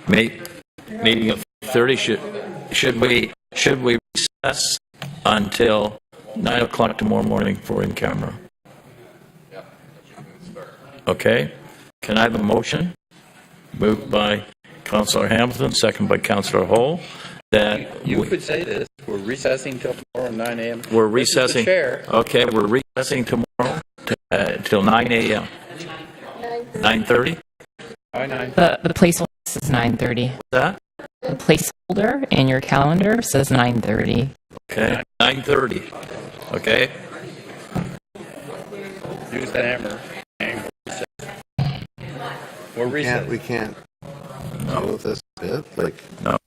meeting of 30. Should we recess until 9 o'clock tomorrow morning for in camera? Okay. Can I have a motion? Moved by Councillor Hamilton, second by Councillor Hull. That you could say this. We're recessing till tomorrow 9 a.m. We're recessing. Okay, we're recessing tomorrow till 9 a.m. 9:30. The placeholder says 9:30. What's that? The placeholder in your calendar says 9:30. Okay, 9:30. Okay. Use the hammer. We're recessed. We can't deal with this bit? Like, No.